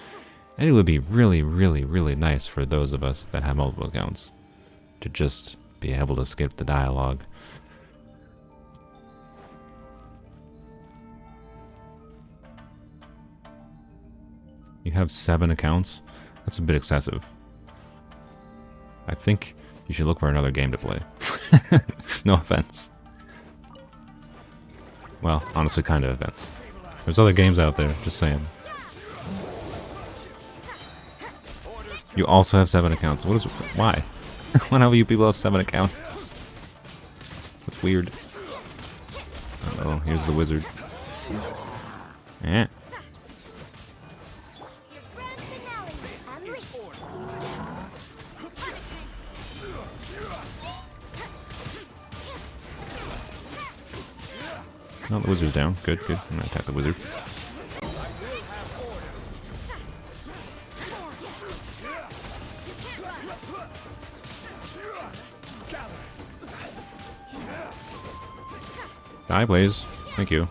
And it would be really, really, really nice for those of us that have multiple accounts to just be able to skip the dialogue. You have 7 accounts? That's a bit excessive. I think you should look for another game to play. No offense. Well, honestly, kind of offense. There's other games out there, just saying. You also have 7 accounts. Why? Why do you people have 7 accounts? That's weird. Uh-oh, here's the wizard. Eh. No, the wizard's down. Good, good. I'm gonna attack the wizard. Die, Blaze. Thank you.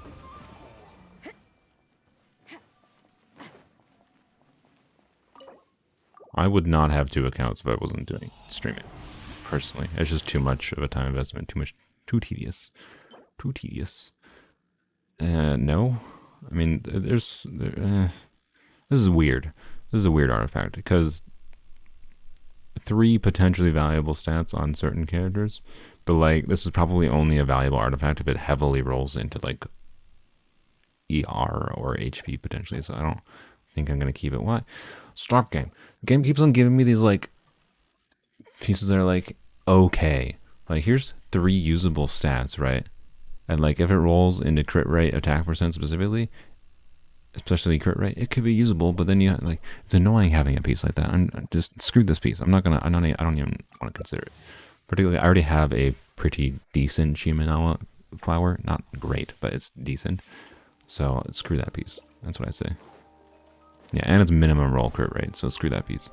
I would not have 2 accounts if I wasn't doing streaming. Personally, it's just too much of a time investment. Too tedious. Too tedious. No. I mean, this is weird. This is a weird artifact because 3 potentially valuable stats on certain characters, but like this is probably only a valuable artifact if it heavily rolls into like ER or HP potentially. So I don't think I'm gonna keep it. Why? Stop game. The game keeps on giving me these like pieces that are like okay. Like here's 3 usable stats, right? And like if it rolls into crit rate, attack percent specifically, especially crit rate, it could be usable, but then you like, it's annoying having a piece like that. I'm just screw this piece. I don't even want to consider it. Particularly, I already have a pretty decent Shimenawa flower. Not great, but it's decent. So screw that piece. That's what I say. Yeah, and it's minimum roll crit rate, so screw that piece.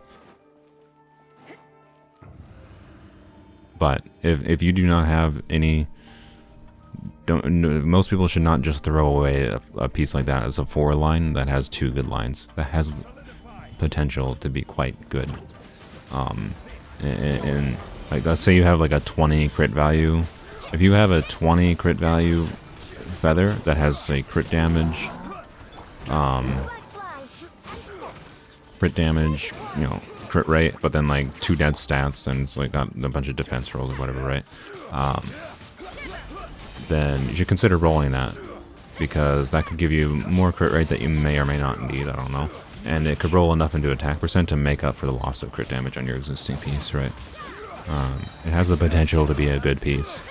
But if you do not have any, most people should not just throw away a piece like that as a 4 line that has 2 good lines. That has potential to be quite good. And like, let's say you have like a 20 crit value. If you have a 20 crit value feather that has a crit damage, you know, crit rate, but then like 2 dead stats, and it's like got a bunch of defense rolls or whatever, right? Then you should consider rolling that, because that could give you more crit rate that you may or may not need, I don't know. And it could roll enough into attack percent to make up for the loss of crit damage on your existing piece, right? It has the potential to be a good piece,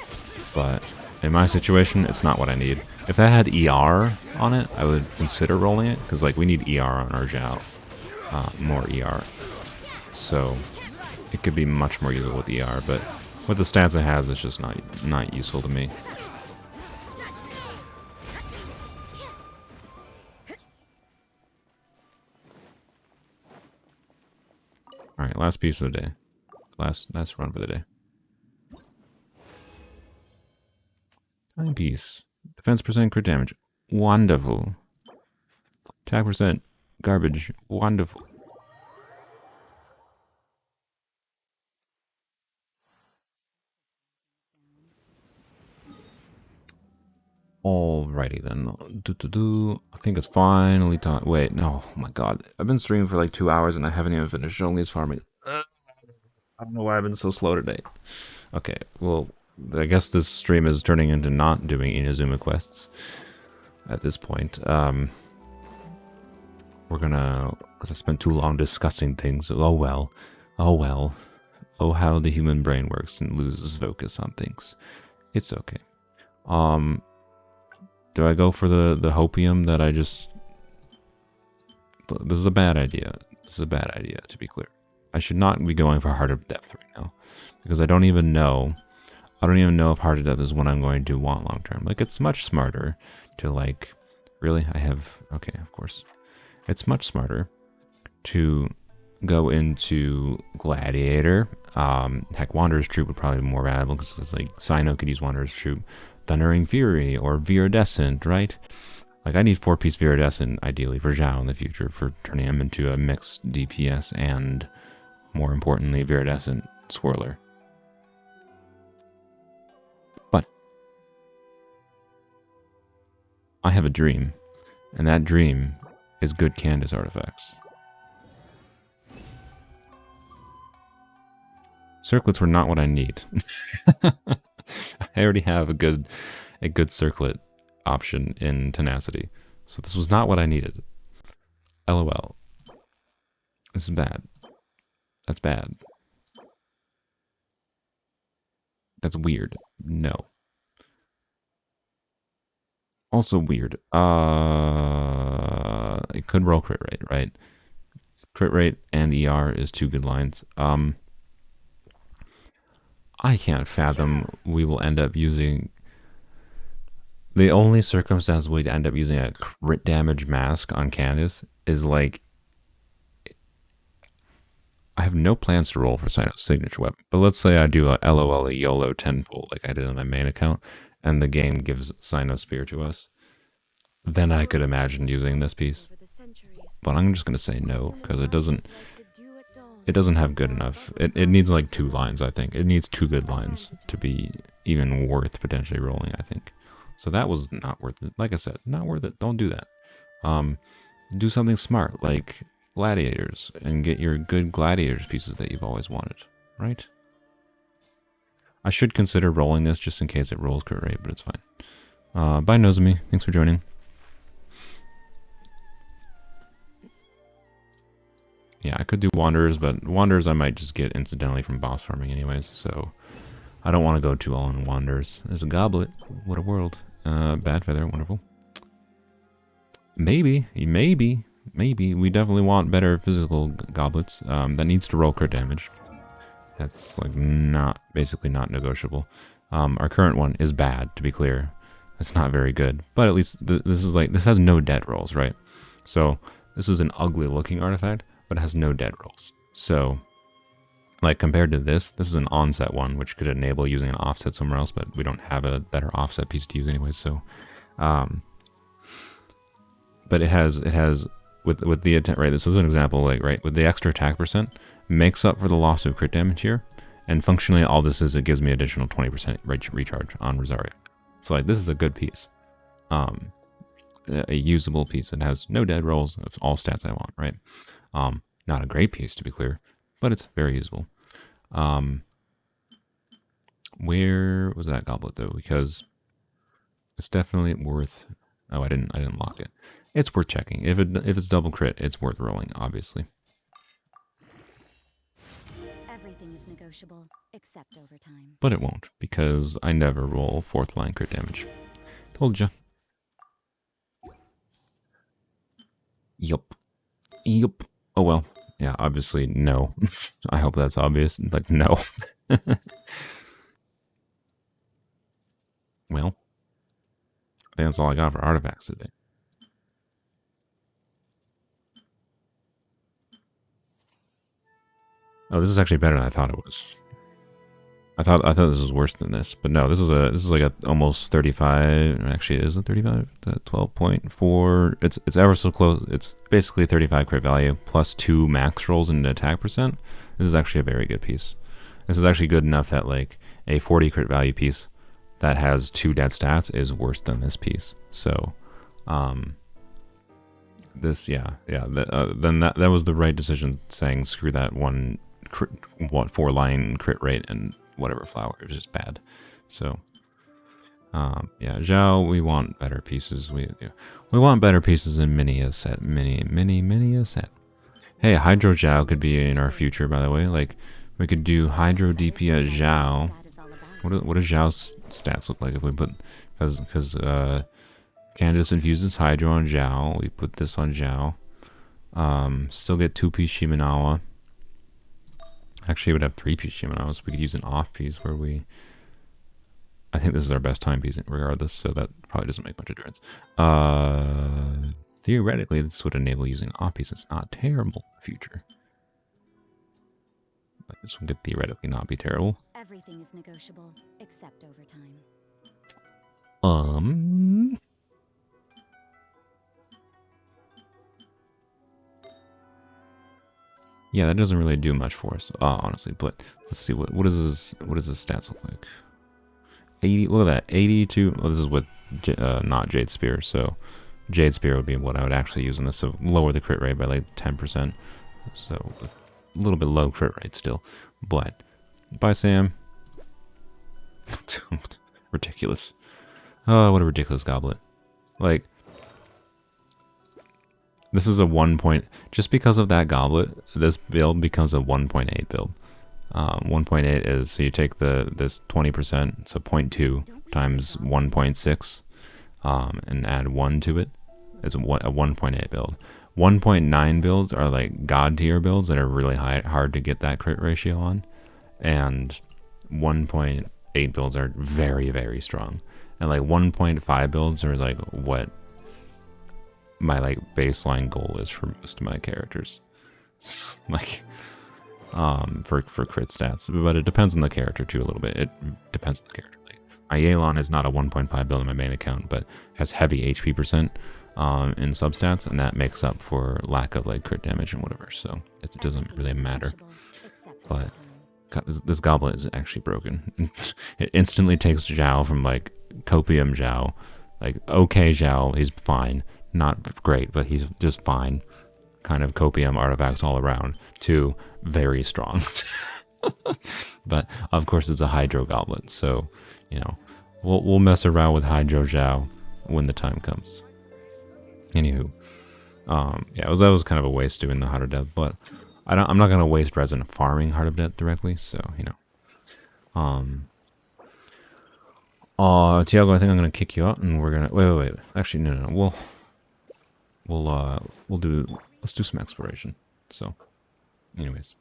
but in my situation, it's not what I need. If that had ER on it, I would consider rolling it, because like we need ER on our Zhao. More ER. So it could be much more useful with ER, but with the stats it has, it's just not useful to me. Alright, last piece for the day. Last run for the day. Timepiece. Defense percent, crit damage. Wonderful. Attack percent. Garbage. Wonderful. Alrighty then. I think it's finally time. Wait, no. Oh my god. I've been streaming for like 2 hours and I haven't even finished Zhongli's farming. I don't know why I've been so slow today. Okay, well, I guess this stream is turning into not doing Inazuma quests at this point. We're gonna, because I spent too long discussing things. Oh well. Oh well. Oh, how the human brain works and loses focus on things. It's okay. Do I go for the hopium that I just... This is a bad idea. This is a bad idea, to be clear. I should not be going for Heart of Depth right now, because I don't even know. I don't even know if Heart of Depth is what I'm going to want long term. Like, it's much smarter to like... Really? I have... Okay, of course. It's much smarter to go into Gladiator. Heck, Wanderer's Troop would probably be more valuable, because it's like Cyno could use Wanderer's Troop. Thundering Fury or Viridescent, right? Like, I need 4-piece Viridescent, ideally, for Zhao in the future, for turning him into a mixed DPS and, more importantly, Viridescent Swirler. But I have a dream, and that dream is good Candace artifacts. Circlets were not what I need. I already have a good circlet option in Tenacity, so this was not what I needed. LOL. This is bad. That's bad. That's weird. No. Also weird. It could roll crit rate, right? Crit rate and ER is 2 good lines. I can't fathom we will end up using... The only circumstance we'd end up using a crit damage mask on Candace is like... I have no plans to roll for Cyno's signature weapon, but let's say I do a LOL a YOLO 10-fold like I did on my main account, and the game gives Cyno's spear to us. Then I could imagine using this piece. But I'm just going to say no, because it doesn't have good enough. It needs like 2 lines, I think. It needs 2 good lines to be even worth potentially rolling, I think. So that was not worth it. Like I said, not worth it. Don't do that. Do something smart, like gladiators, and get your good gladiators pieces that you've always wanted, right? I should consider rolling this just in case it rolls crit rate, but it's fine. Bye, Nozumi. Thanks for joining. Yeah, I could do Wanderers, but Wanderers I might just get incidentally from boss farming anyways, so I don't want to go too all in Wanderers. There's a goblet. What a world. Bad feather, wonderful. maybe we definitely want better physical goblets. That needs to roll crit damage. That's like basically not negotiable. Our current one is bad, to be clear. It's not very good, but at least this has no dead rolls, right? So this is an ugly looking artifact, but it has no dead rolls. So like compared to this is an onset one, which could enable using an offset somewhere else, but we don't have a better offset piece to use anyway. So, but it has with the attack, right? This is an example, like right with the extra attack percent makes up for the loss of crit damage here, and functionally all this is, it gives me additional 20% recharge on Rosario. So like this is a good piece, a usable piece. It has no dead rolls of all stats I want, right? Not a great piece, to be clear, but it's very usable. Where was that goblet though? Because it's definitely worth. Oh, I didn't lock it. It's worth checking. If it's double crit, it's worth rolling, obviously. Everything is negotiable, except overtime. But it won't, because I never roll 4th line crit damage. Told ya. Yup. Oh well. Yeah, obviously no. I hope that's obvious. Like, no. Well, I think that's all I got for artifacts today. Oh, this is actually better than I thought it was. I thought this was worse than this, but no, this is like a almost 35. Actually, it isn't 35. 12.4. It's ever so close. It's basically 35 crit value plus 2 max rolls and attack percent. This is actually a very good piece. This is actually good enough that like a 40 crit value piece that has 2 dead stats is worse than this piece. So, this then that was the right decision. Saying screw that 4 line crit rate and whatever flower, it was just bad. So yeah, Zhao, we want better pieces. We want better pieces in many a set. Many a set. Hey, Hydro Zhao could be in our future, by the way. Like, we could do Hydro DP Zhao. What does Zhao's stats look like if we put, because Candace infuses Hydro on Zhao, we put this on Zhao. Still get 2-piece Shimenawa. Actually, it would have 3-piece Shimenawa, so we could use an off piece where I think this is our best time piece regardless, so that probably doesn't make much of a difference. Theoretically, this would enable using an off piece. It's not terrible in the future. Like, this one could theoretically not be terrible. Everything is negotiable, except overtime. Yeah, that doesn't really do much for us, honestly. But let's see what does his stats look like? 80. Look at that, 82. Well, this is with not Jade Spear, so Jade Spear would be what I would actually use on this. So lower the crit rate by like 10%. So a little bit low crit rate still, but bye Sam. Ridiculous. Oh, what a ridiculous goblet. Like, this is a 1 point. Just because of that goblet, this build becomes a 1.8 build. 1.8 is, so you take this 20%, so 0.2 times 1.6, and add 1 to it. It's a 1.8 build. 1.9 builds are like god tier builds that are really hard to get that crit ratio on, and 1.8 builds are very, very strong. And like 1.5 builds are like what my like baseline goal is for most of my characters. Like for crit stats, but it depends on the character too a little bit. It depends on the character. Like, my Yelan is not a 1.5 build in my main account, but has heavy HP percent in substats, and that makes up for lack of like crit damage and whatever. So it doesn't really matter. But God, this goblet is actually broken. It instantly takes Zhao from like copium Zhao, like okay Zhao, he's fine, not great, but he's just fine, kind of copium artifacts all around, to very strong. But of course it's a Hydro goblet, so you know we'll mess around with Hydro Zhao when the time comes. Anywho, yeah, that was kind of a waste doing the Heart of Death, but I'm not gonna waste resin farming Heart of Death directly, so you know. Tiago, I think I'm gonna kick you out, and we're gonna wait. Actually, no. let's do some exploration. So, anyways.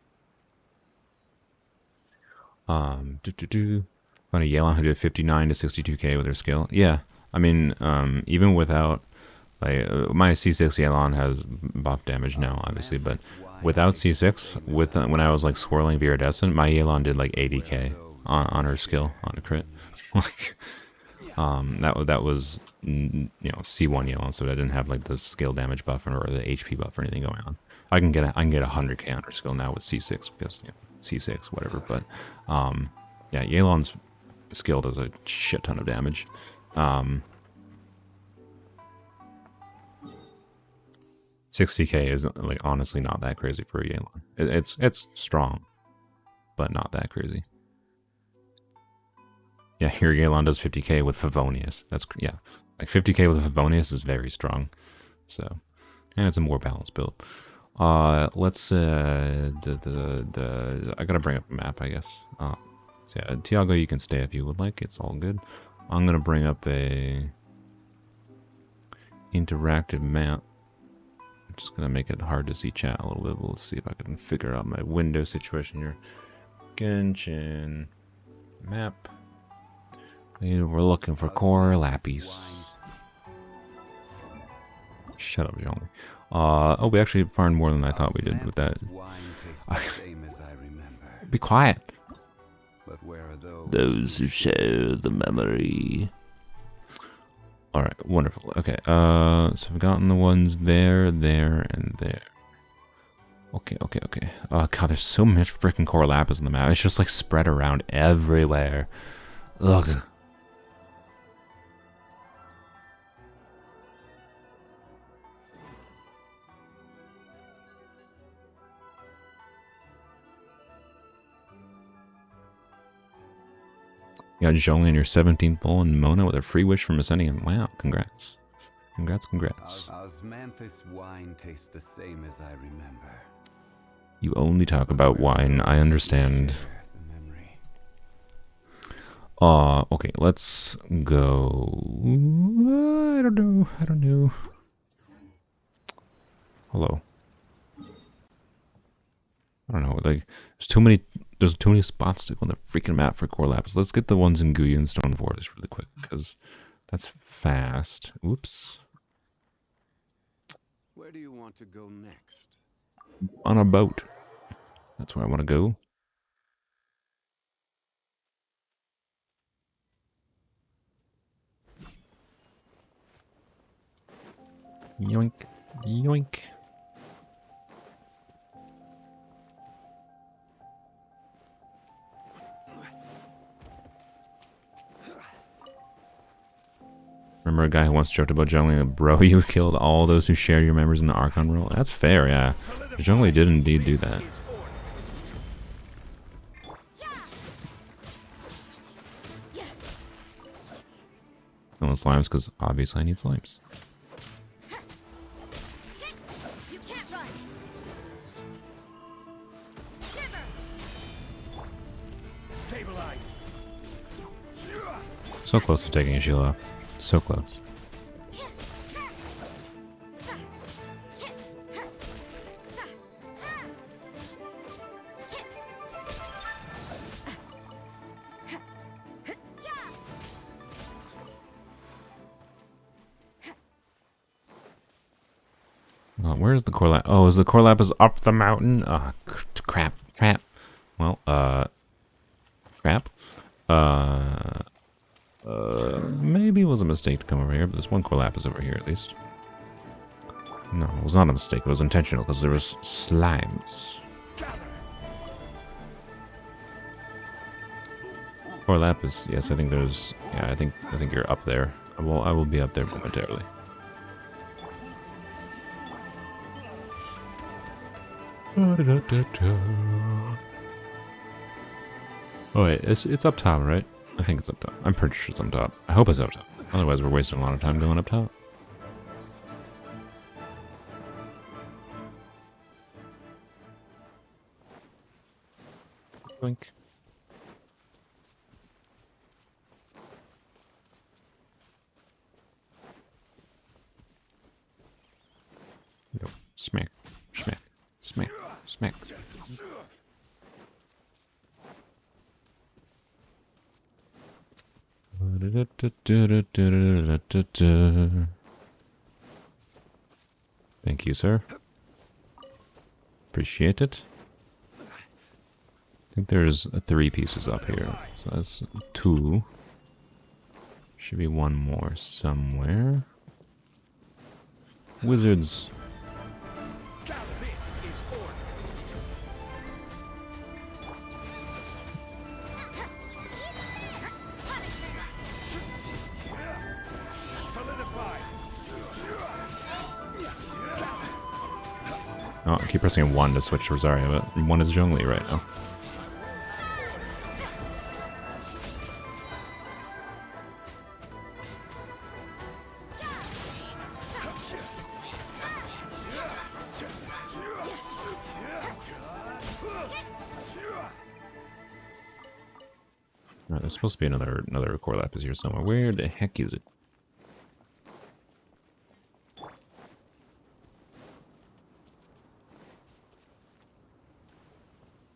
On a Yelan who did 59 to 62k with her skill. Yeah, I mean, even without, like, my C6 Yelan has buff damage now, obviously, but without C6, with when I was like swirling Viridescent, my Yelan did like 80k on her skill on a crit. Like, that was you know, C1 Yelan, so I didn't have like the skill damage buff or the HP buff or anything going on. I can get 100k on her skill now with C6 because, you know, C6 whatever, but yeah, Yelan's skill does a shit ton of damage. 60k is like honestly not that crazy for a Yelan. It's strong, but not that crazy. Yeah, here Yelan does 50k with Favonius. That's, yeah, like 50k with Favonius is very strong. So, and it's a more balanced build. Let's I gotta bring up a map, I guess. So yeah, Tiago, you can stay if you would like. It's all good. I'm gonna bring up a interactive map. I'm just gonna make it hard to see chat a little bit. But let's see if I can figure out my window situation here. Genshin map. We're looking for Cor Lapis. Shut up, Zhongli. Oh, we actually farmed more than I thought we did with that. Be quiet. But where are Those who share the memory. Alright, wonderful. Okay, so I've gotten the ones there, and there. Okay. Oh god, there's so much freaking Cor Lapis on the map. It's just like spread around everywhere. Ugh. You got Zhongli in your 17th bowl and Mona with a free wish from Ascension. Wow, congrats. Congrats. Osmanthus wine tastes the same as I remember. You only talk about wine, I understand. Okay, let's go. I don't know. Hello. I don't know, like, there's too many spots to go on the freaking map for Cor Lapis. Let's get the ones in Guyu and Stone Forest really quick, because that's fast. Oops. Where do you want to go next? On a boat. That's where I want to go. Yoink. Yoink. Remember a guy who once joked about Zhongli, bro, you killed all those who share your members in the Archon role? That's fair, yeah. Zhongli did indeed do that. Killing slimes because obviously I need slimes. So close to taking a shield off. So close. Where's the Cor Lapis? Oh, is the Cor Lapis up the mountain? Crap. Well, crap. Maybe it was a mistake to come over here, but there's one Cor Lapis over here at least. No, it was not a mistake. It was intentional because there was slimes. Cor Lapis, yes, I think there's. Yeah, I think you're up there. I will be up there momentarily. Oh wait, it's up top, right? I think it's up top. I'm pretty sure it's up top. I hope it's up top. Otherwise, we're wasting a lot of time going up top. Blink. Smack. Thank you, sir. Appreciate it. I think there's 3 pieces up here. So that's 2. Should be 1 more somewhere. Wizards. Oh, I keep pressing 1 to switch to Rosaria, but 1 is Zhongli right now. Alright, there's supposed to be another Cor Lapis here somewhere. Where the heck is it?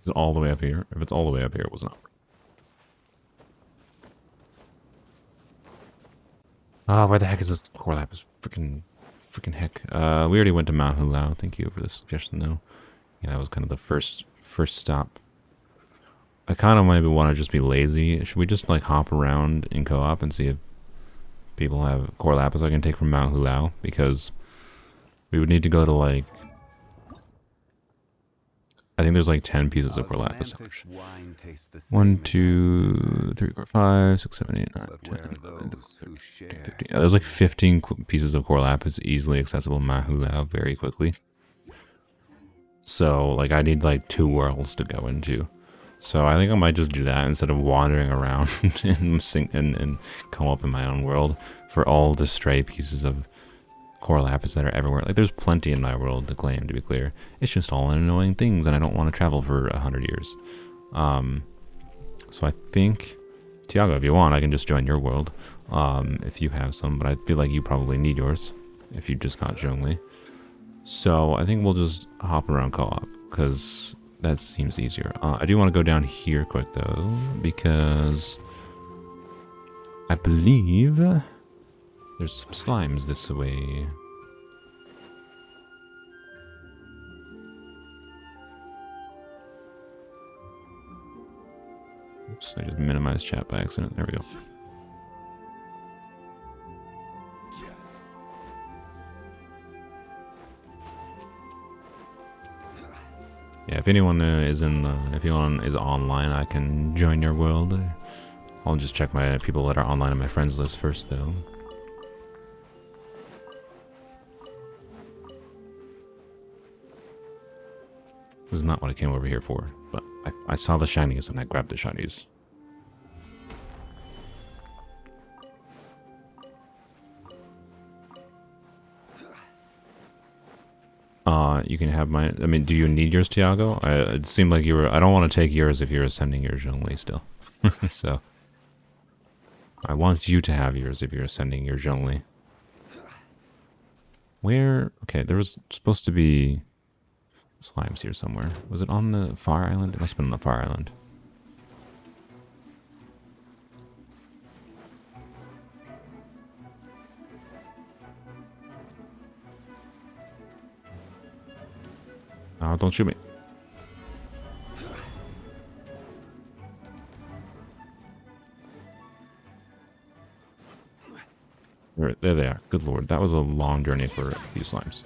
Is it all the way up here? If it's all the way up here, it was not. Ah, where the heck is this Cor Lapis? Freaking heck. We already went to Mount Hulao. Thank you for the suggestion, though. Yeah, that was kind of the first stop. I kind of maybe want to just be lazy. Should we just like hop around in co-op and see if people have Cor Lapis I can take from Mount Hulao? Because we would need to go to like, I think there's like 10 pieces of Cor Lapis. 1, 2, 3, 4, 5, 6, 7, 8, 9, 10, 11, 12, 13, 14, 15. There's like 15 pieces of Cor Lapis easily accessible in Mount Hulao very quickly. So like I need like 2 worlds to go into. So I think I might just do that instead of wandering around and come up in my own world for all the stray pieces of Cor Lapis that are everywhere. Like there's plenty in my world to claim, to be clear. It's just all annoying things and I don't want to travel for 100 years. So I think, Tiago, if you want, I can just join your world if you have some, but I feel like you probably need yours if you just got Zhongli. So I think we'll just hop around co-op because that seems easier. I do want to go down here quick though, because I believe there's some slimes this way. Oops, I just minimized chat by accident. There we go. Yeah, if anyone is online, I can join your world. I'll just check my people that are online on my friends list first, though. This is not what I came over here for, but I saw the shinies and I grabbed the shinies. You can have mine. I mean, do you need yours, Tiago? It seemed like you were. I don't want to take yours if you're ascending your Zhongli still. So I want you to have yours if you're ascending your Zhongli. Where? Okay, there was supposed to be slimes here somewhere. Was it on the far island? It must have been on the far island. Oh, don't shoot me. There they are. Good lord, that was a long journey for a few slimes.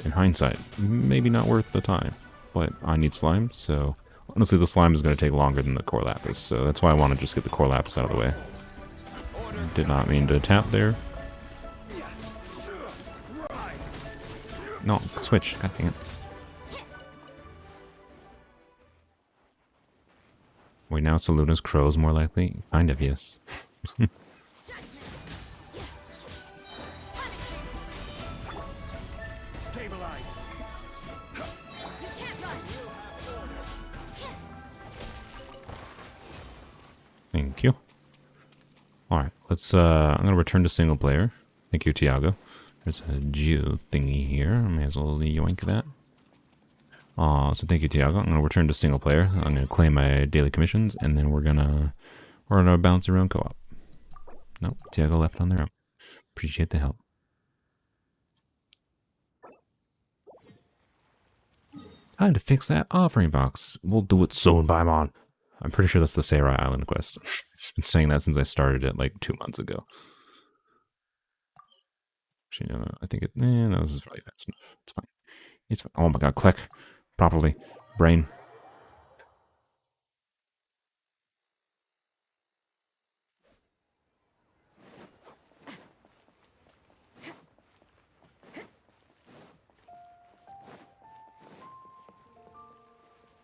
In hindsight, maybe not worth the time, but I need slime, so honestly the slime is going to take longer than the Cor Lapis, so that's why I want to just get the Cor Lapis out of the way. Did not mean to tap there. No, switch. God dang it. Wait, now it's Luna's crows more likely? Kind of, yes. Thank you. Alright, let's I'm gonna return to single player. Thank you, Tiago. There's a geo thingy here. I may as well yoink that. So thank you, Tiago. I'm gonna return to single player. I'm gonna claim my daily commissions, and then we're gonna bounce around co-op. Nope, Tiago left on their own. Appreciate the help. Time to fix that offering box. We'll do it soon, Paimon. I'm pretty sure that's the Sarai Island quest. It's been saying that since I started it like 2 months ago. Actually, no, I think it. No, this is probably fast enough. It's fine. It's fine. Oh my god, click properly, brain.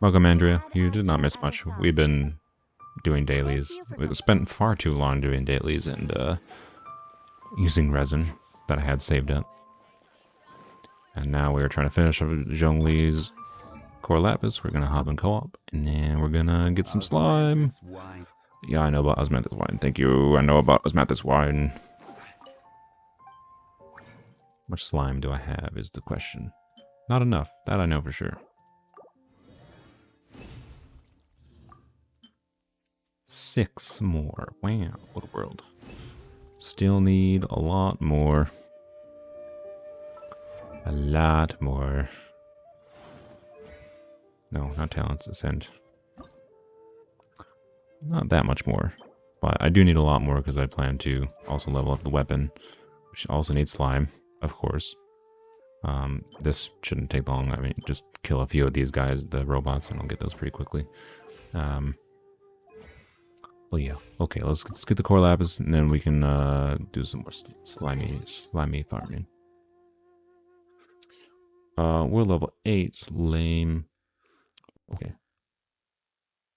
Welcome, Andrea. You did not miss much. We've been doing dailies. We spent far too long doing dailies and using resin that I had saved up. And now we're trying to finish up Zhongli's Cor Lapis. We're gonna hop in co-op, and then we're gonna get some slime. Yeah, I know about osmanthus wine. Thank you. I know about osmanthus wine. How much slime do I have is the question. Not enough. That I know for sure. 6 more. Wow, what a world. Still need a lot more. A lot more. No, not talents. Ascend. Not that much more. But I do need a lot more because I plan to also level up the weapon, which also needs slime, of course. This shouldn't take long. I mean, just kill a few of these guys, the robots, and I'll get those pretty quickly. Well, yeah. Okay, let's get the Cor Lapis, and then we can do some more slimy farming. We're level 8. Lame. Okay.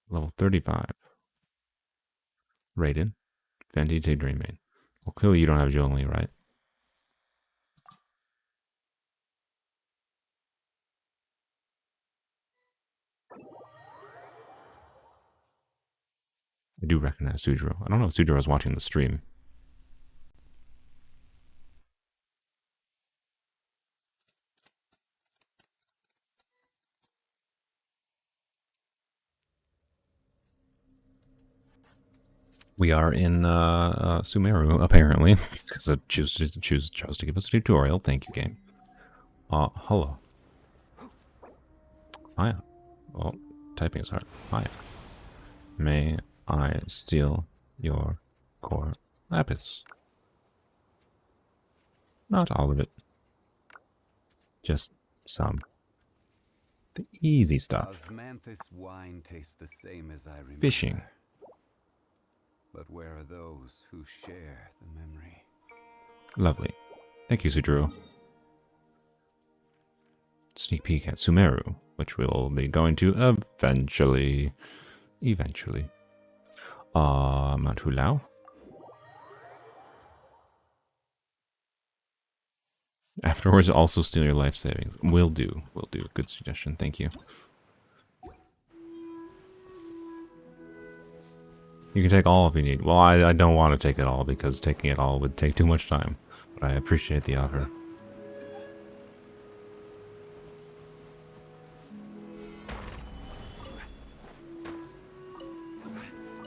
Level 35. Rated. Fenty to Dreammain. Well, clearly you don't have Zhongli, right? I do recognize Sujiro. I don't know if Sujiro is watching the stream. We are in Sumeru, apparently, because it chose to give us a tutorial. Thank you, game. Hello. Hiya. Well, typing is hard. Hiya. May I steal your Cor Lapis? Not all of it. Just some. The easy stuff. Osmanthus wine tastes the same as I remember. Fishing. But where are those who share the memory? Lovely. Thank you, Sudro. Sneak peek at Sumeru, which we'll be going to eventually. Eventually. Mount Hulao. Afterwards, also steal your life savings. Will do. Will do. Good suggestion. Thank you. You can take all if you need. Well, I don't want to take it all because taking it all would take too much time. But I appreciate the offer.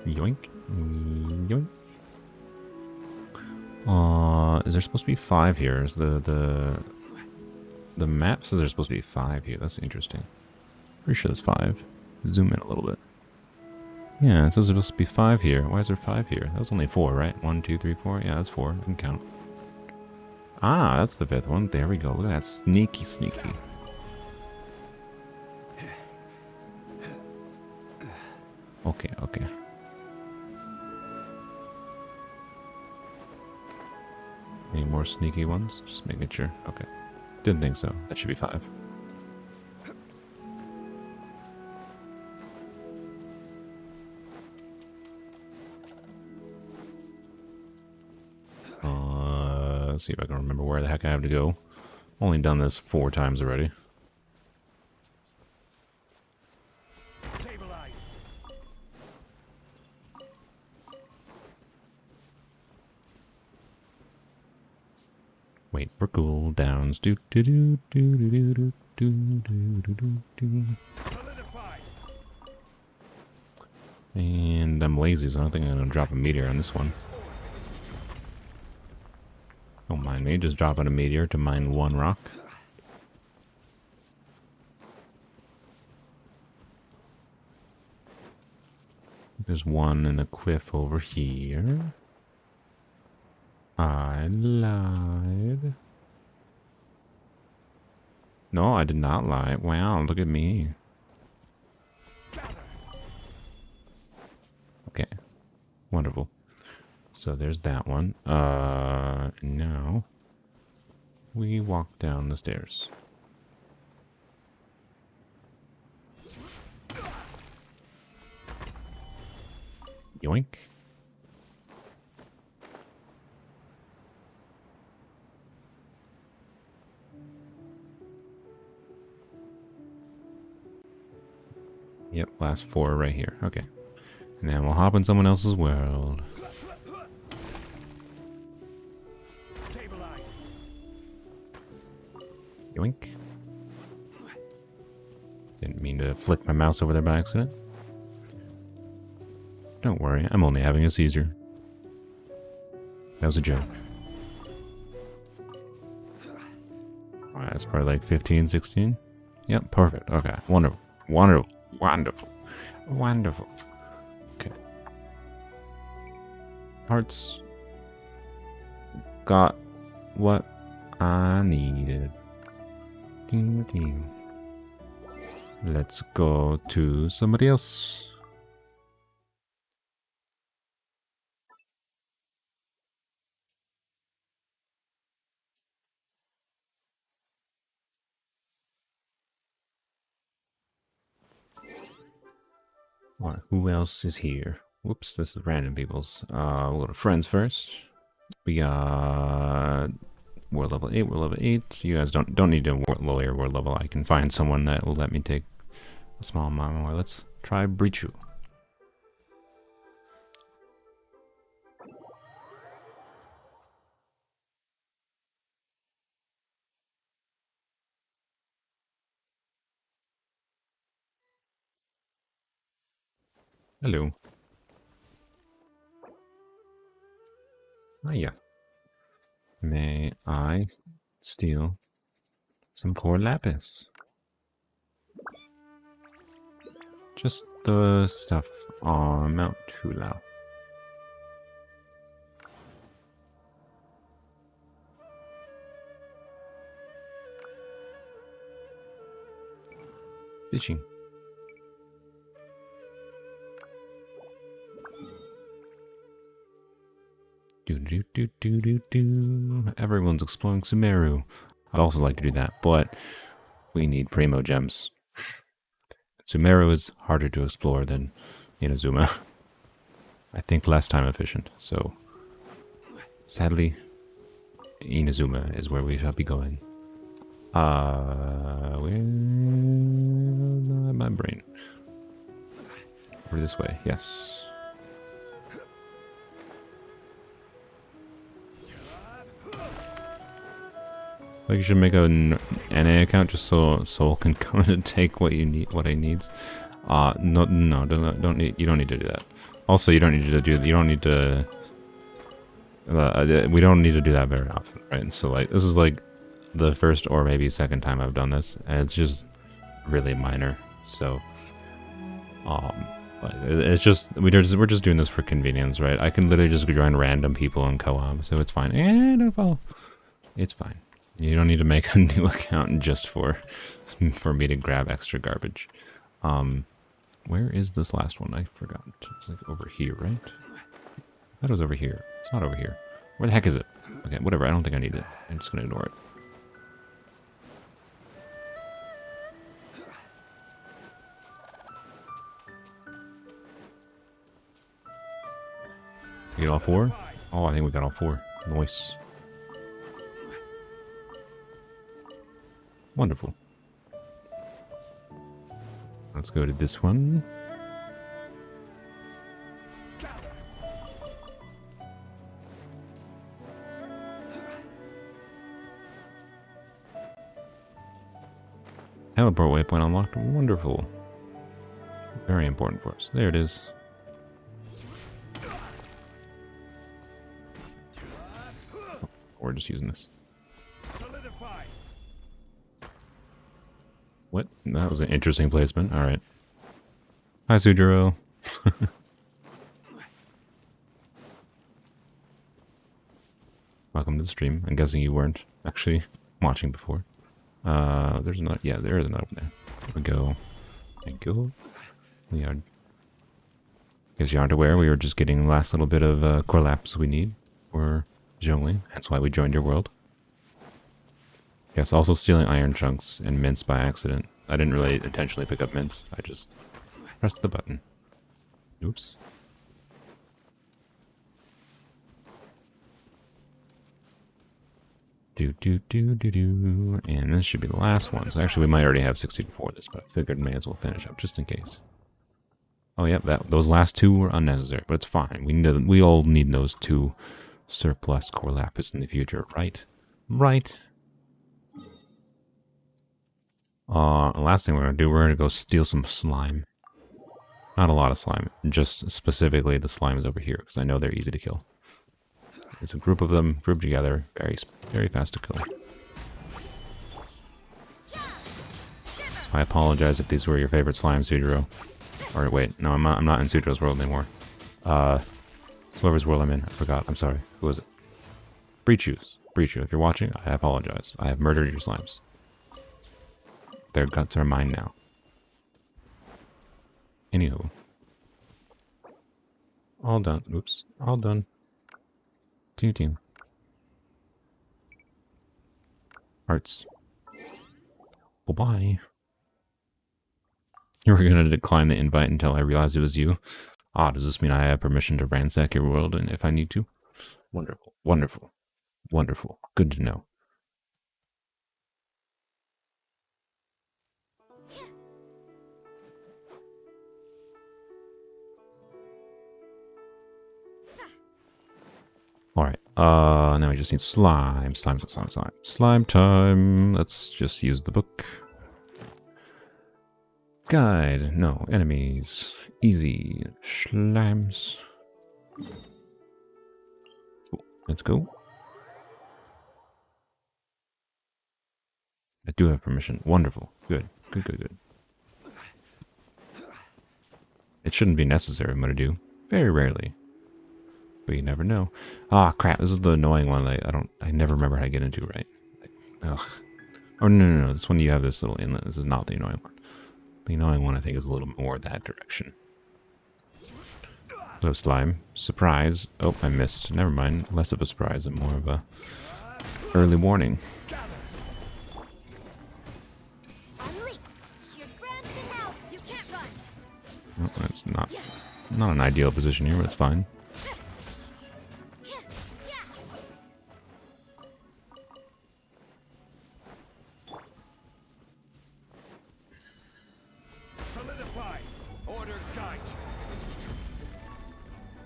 Yoink. Yoink. Is there supposed to be 5 here? Is the map says there's supposed to be 5 here. That's interesting. Pretty sure there's 5. Zoom in a little bit. Yeah, it says there's supposed to be 5 here. Why is there 5 here? That was only 4, right? 1, 2, 3, 4. Yeah, that's 4. I can count. Ah, that's the 5th one. There we go. Look at that. Sneaky, sneaky. Okay, okay. Any more sneaky ones? Just making sure. Okay. Didn't think so. That should be 5. Let's see if I can remember where the heck I have to go. Only done this 4 times already. Stabilize. Wait for cooldowns. Do do do do do do do do do do do. And I'm lazy, so I don't think I'm gonna drop a meteor on this one. Don't mind me, just dropping a meteor to mine one rock. There's one in a cliff over here. I lied. No, I did not lie. Wow, look at me. Okay. Wonderful. So there's that one. Now we walk down the stairs. Yoink. Yep, last 4 right here. Okay. And then we'll hop in someone else's world. Yoink. Didn't mean to flick my mouse over there by accident. Don't worry, I'm only having a seizure. That was a joke. Alright, that's probably like 15, 16. Yep, perfect. Okay, wonderful. Wonderful. Wonderful. Wonderful. Okay. Hearts got what I needed. Ding, ding. Let's go to somebody else. Alright, who else is here? Whoops, this is random people's. We'll go to friends first. We got world level 8, world level 8. You guys don't need to lower your world level. I can find someone that will let me take a small amount more. Let's try Breachu. Hello. Hiya. May I steal some Cor Lapis? Just the stuff on Mount Tulau. Fishing. Do do do do do do. Everyone's exploring Sumeru. I'd also like to do that, but we need primogems. Sumeru is harder to explore than Inazuma. I think less time efficient. So, sadly, Inazuma is where we shall be going. Where my brain? Over this way. Yes. Like you should make a NA account just so Soul can come in and take what you need, what he needs. No, don't need. You don't need to do that. Also, you don't need to do. You don't need to. We don't need to do that very often, right? And so, like, this is like the first or maybe second time I've done this, and it's just really minor. So, but it's just we're just doing this for convenience, right? I can literally just join random people in co-op, so it's fine. Don't follow. It's fine. You don't need to make a new account just for me to grab extra garbage. Where is this last one? I forgot. It's like over here, right? I thought it was over here. It's not over here. Where the heck is it? Okay, whatever. I don't think I need it. I'm just gonna ignore it. You get all 4? Oh, I think we got all 4. Nice. Wonderful. Let's go to this one. teleport waypoint unlocked. Wonderful. Very important for us. There it is. Oh, we're just using this. What? That was an interesting placement. Alright. Hi, Sujiro. Welcome to the stream. I'm guessing you weren't actually watching before. There's another. Yeah, there is another one there. There we go. Thank you. We are. As you aren't aware, we were just getting the last little bit of Cor Lapis we need for Zhongli. That's why we joined your world. Yes, also stealing iron chunks and mints by accident. I didn't really intentionally pick up mints. I just pressed the button. Oops. And this should be the last one. So actually we might already have 60 before this, but I figured may as well finish up just in case. Oh yeah, those last two were unnecessary, but it's fine. We all need those two surplus Cor Lapis in the future, right? Right. Last thing we're gonna do, we're gonna go steal some slime. Not a lot of slime, just specifically the slimes over here, because I know they're easy to kill. It's a group of them grouped together, very fast to kill. So I apologize if these were your favorite slimes, Sujiro. Or wait, no, I'm not in Sujiro's world anymore. Whoever's world I'm in, I forgot. I'm sorry. Who was it? Breachu, if you're watching, I apologize. I have murdered your slimes. Their guts are mine now. Anywho. All done. Oops. All done. Team. Hearts. Bye-bye. You were going to decline the invite until I realized it was you. Ah, does this mean I have permission to ransack your world and if I need to? Wonderful. Wonderful. Wonderful. Good to know. Alright, now we just need slime. Slime time. Let's just use the book. Guide. No, enemies. Easy. Slimes. Cool. Let's go. I do have permission. Wonderful. Good. Good. It shouldn't be necessary, I'm gonna do. Very rarely. But you never know. Ah, crap. This is the annoying one that I never remember how to get into, right? Ugh. Oh, no. This one you have this little inlet. This is not the annoying one. The annoying one, I think, is a little more that direction. Hello, slime. Surprise. Oh, I missed. Never mind. Less of a surprise and more of a early warning. Oh, that's not an ideal position here, but it's fine.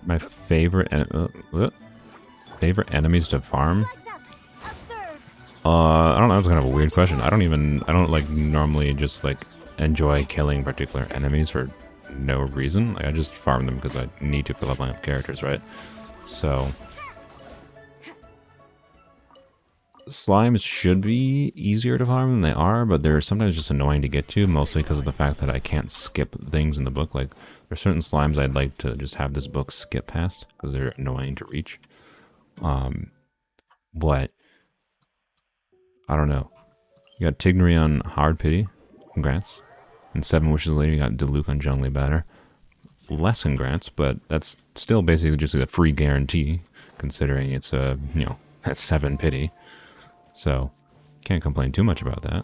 My favorite enemies to farm? I don't know, that's kind of a weird question. I don't like normally just like enjoy killing particular enemies for no reason. Like, I just farm them because I need to for leveling up characters, right? So slimes should be easier to farm than they are, but they're sometimes just annoying to get to, mostly because of the fact that I can't skip things in the book. Like, there's certain slimes I'd like to just have this book skip past, because they're annoying to reach. But, I don't know. You got Tignery on Hard Pity. Congrats. And 7 Wishes later, you got Diluc on Zhongli Batter. Less congrats, but that's still basically just a free guarantee, considering it's a, that's 7 pity. So, can't complain too much about that.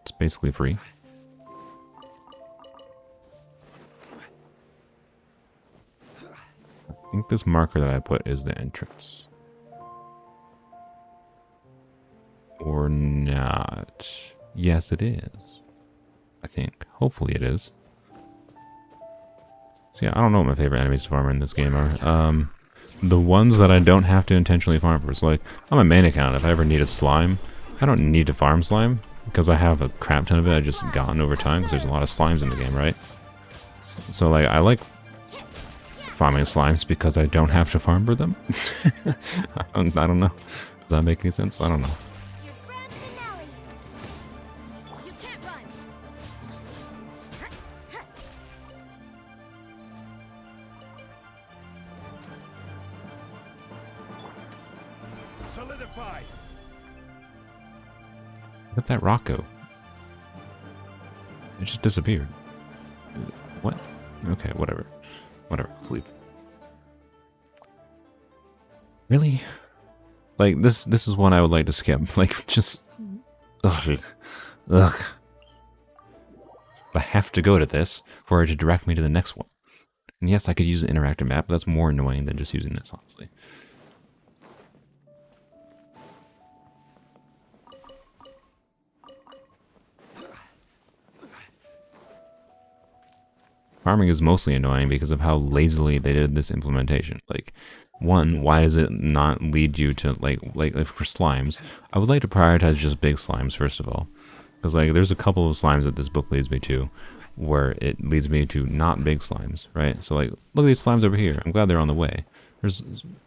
It's basically free. I think this marker that I put is the entrance. Or not. Yes, it is. I think. Hopefully it is. So yeah, I don't know what my favorite enemies to farm in this game are. The ones that I don't have to intentionally farm for. So like, on my main account, if I ever need a slime, I don't need to farm slime. because I have a crap ton of it, I've just gotten over time because there's a lot of slimes in the game, right? So like, I like farming slimes because I don't have to farm for them. I don't know. Does that make any sense? I don't know. Your grand finale. You can't run. Solidified. Where'd that rock go? It just disappeared. What? Okay, whatever. Whatever, let's leave. Really? Like, this is one I would like to skip. Like, just... Ugh. Ugh. But I have to go to this for it to direct me to the next one. And yes, I could use an interactive map, but that's more annoying than just using this, honestly. Farming is mostly annoying because of how lazily they did this implementation. Like, one, why does it not lead you to, like for slimes, I would like to prioritize just big slimes, first of all. Because, like, there's a couple of slimes that this book leads me to, where it leads me to not big slimes, right? So, like, look at these slimes over here. I'm glad they're on the way. There's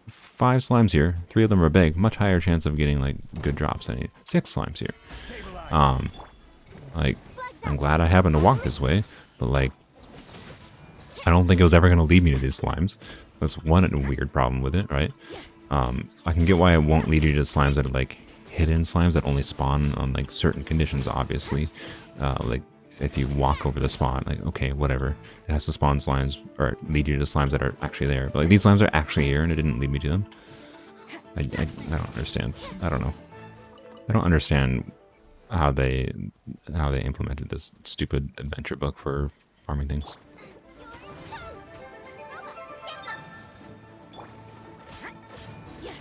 5 slimes here. 3 of them are big. Much higher chance of getting, like, good drops. I need 6 slimes here. Like, I'm glad I happened to walk this way, but, like, I don't think it was ever going to lead me to these slimes. That's one weird problem with it, right? I can get why it won't lead you to slimes that are, like, hidden slimes that only spawn on, like, certain conditions, obviously. Like, if you walk over the spawn, like, okay, whatever. It has to spawn slimes, or lead you to slimes that are actually there. But, like, these slimes are actually here, and it didn't lead me to them. I don't understand. I don't know. I don't understand how they implemented this stupid adventure book for farming things.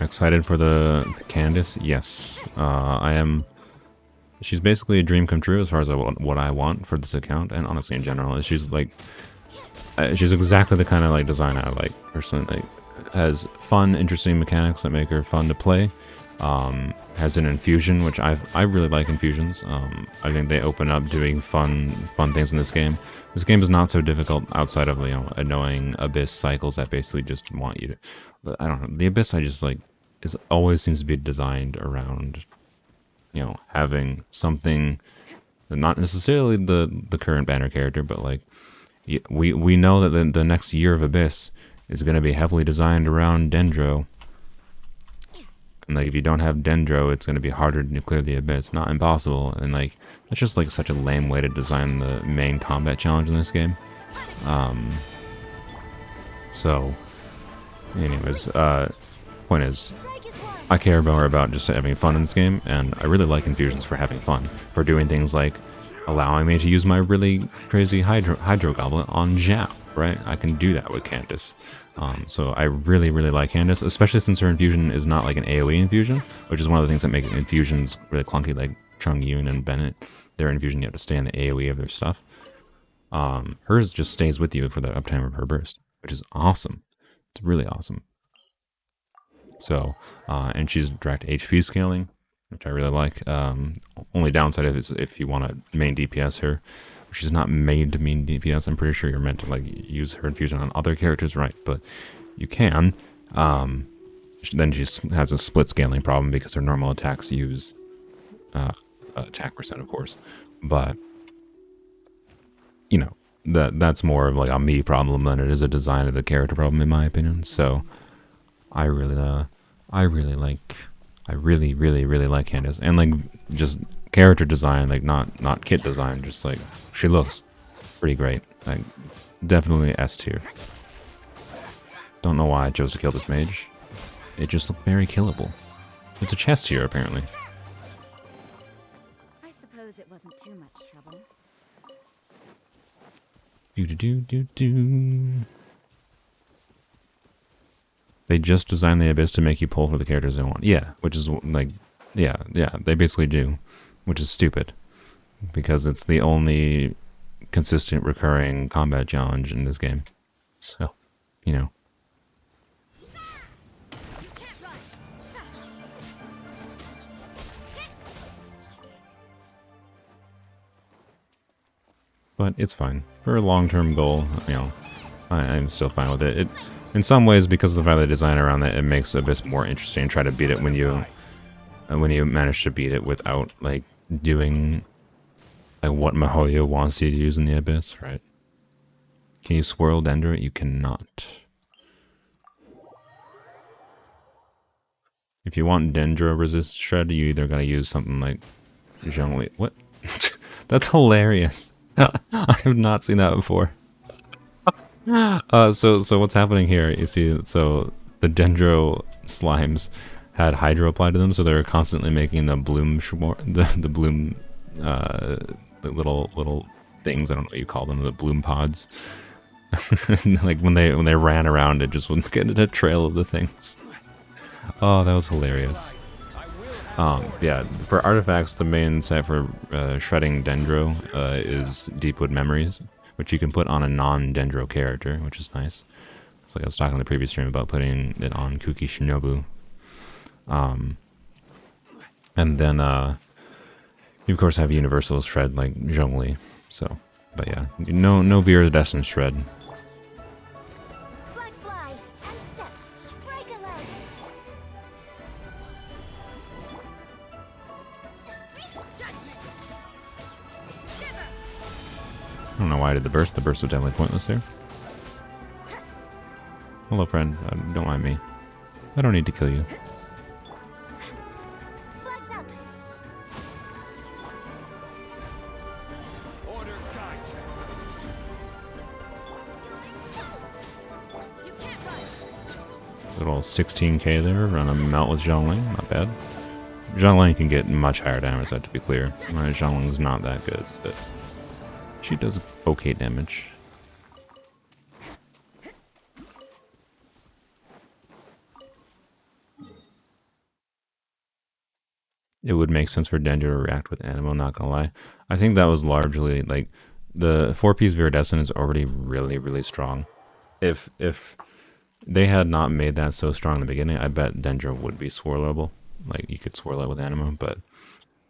Excited for the Candace? Yes, I am. She's basically a dream come true as far as what I want for this account, and honestly in general. She's like, she's exactly the kind of like design I like personally. Like, has fun, interesting mechanics that make her fun to play. Has an infusion, which I really like infusions. I think they open up doing fun things in this game. This game is not so difficult outside of, you know, annoying abyss cycles that basically just want you to. But I don't know. The abyss I just like always seems to be designed around, you know, having something, not necessarily the current banner character, but like we know that the next year of abyss is going to be heavily designed around Dendro. And like if you don't have Dendro, it's going to be harder to clear the abyss. Not impossible, and like that's just like such a lame way to design the main combat challenge in this game. So, anyways, point is, I care more about just having fun in this game, and I really like infusions for having fun, for doing things like allowing me to use my really crazy Hydro Goblet on Zhao, right? I can do that with Candace. So I really like Candace, especially since her infusion is not like an AoE infusion, which is one of the things that make infusions really clunky, like Chung Yun and Bennett. Their infusion, you have to stay in the AoE of their stuff. Hers just stays with you for the uptime of her burst, which is awesome. It's really awesome. So, and she's direct HP scaling, which I really like. Only downside is if you want to main DPS her. She's not made to mean DPS. I'm pretty sure you're meant to like use her infusion on other characters, right? But you can. Then she has a split scaling problem because her normal attacks use attack percent, of course. But you know that's more of like a me problem than it is a design of the character problem, in my opinion. So I really like Candace, and like just character design, like not kit design, just like she looks pretty great. Like definitely S tier. Don't know why I chose to kill this mage. It just looked very killable. It's a chest here apparently. I suppose it wasn't too much trouble. Do. They just designed the abyss to make you pull for the characters they want. Yeah, which is like, yeah, they basically do, which is stupid, because it's the only consistent recurring combat challenge in this game. So, you know. but it's fine. For a long-term goal, you know, I'm still fine with it. In some ways, because of the fact that design around it, it makes Abyss more interesting. Try to beat it when you manage to beat it without like doing like what Mihoyo wants you to use in the Abyss, right? Can you swirl Dendro it? You cannot. If you want Dendro resist shred, you either gotta use something like Zhongli. What? That's hilarious. I have not seen that before. So what's happening here? You see, so the Dendro slimes had Hydro applied to them, so they're constantly making the bloom the bloom the little things. I don't know what you call them, the bloom pods. Like when they ran around, it just wouldn't get a trail of the things. Oh, that was hilarious. Yeah, for artifacts, the main set for shredding Dendro is Deepwood Memories, which you can put on a non-Dendro character, which is nice. It's like I was talking in the previous stream about putting it on Kuki Shinobu. And then you of course have universal shred like Zhongli. So, but yeah, no Beer of Destined shred. Black fly and step. Break a leg. I don't know why I did the burst. The burst was definitely pointless there. Hello, friend. Don't mind me. I don't need to kill you. Flags up. Order guide. You can't run. Little 16k there. Run a melt with Zhongli. Not bad. Zhongli can get much higher damage, that to be clear. Zhongling's not that good, but she does okay damage. It would make sense for Dendro to react with Anemo, not gonna lie. I think that was largely, like, the 4-piece Viridescent is already really, really strong. If they had not made that so strong in the beginning, I bet Dendro would be swirlable. Like, you could swirl it with Anemo, but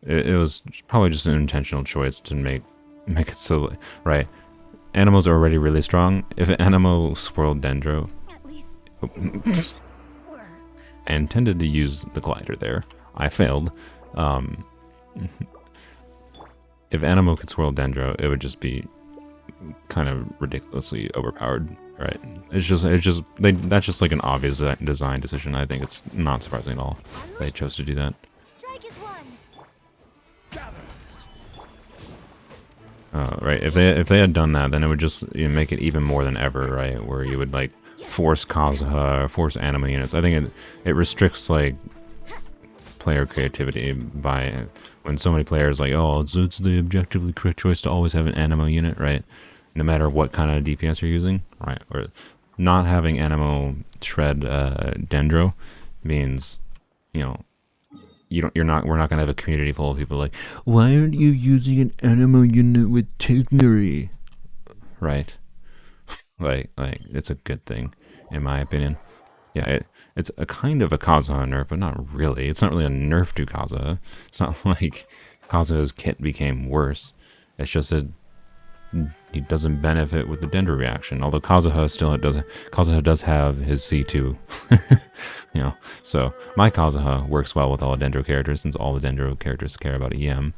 it was probably just an intentional choice to make it so, right? Anemo's already really strong. If Anemo swirled Dendro... At least work. I intended to use the glider there. I failed. If Anemo could swirl Dendro, it would just be kind of ridiculously overpowered, right? That's just like an obvious design decision. I think it's not surprising at all they chose to do that. Strike is one. Right. If they had done that, then it would just make it even more than ever, right? Where you would like force Kazuha, or force Anemo units. I think it restricts like player creativity by when so many players like, oh, it's the objectively correct choice to always have an Anemo unit, right? No matter what kind of DPS you're using, right? Or not having Anemo shred Dendro means, we're not gonna have a community full of people like, why aren't you using an Anemo unit with Tignery? Right? like it's a good thing, in my opinion. Yeah, it's a kind of a Kazuha nerf, but not really. It's not really a nerf to Kazuha. It's not like Kazuha's kit became worse. It's just that he doesn't benefit with the Dendro reaction. Although Kazuha does have his C2. So my Kazuha works well with all the Dendro characters, since all the Dendro characters care about EM.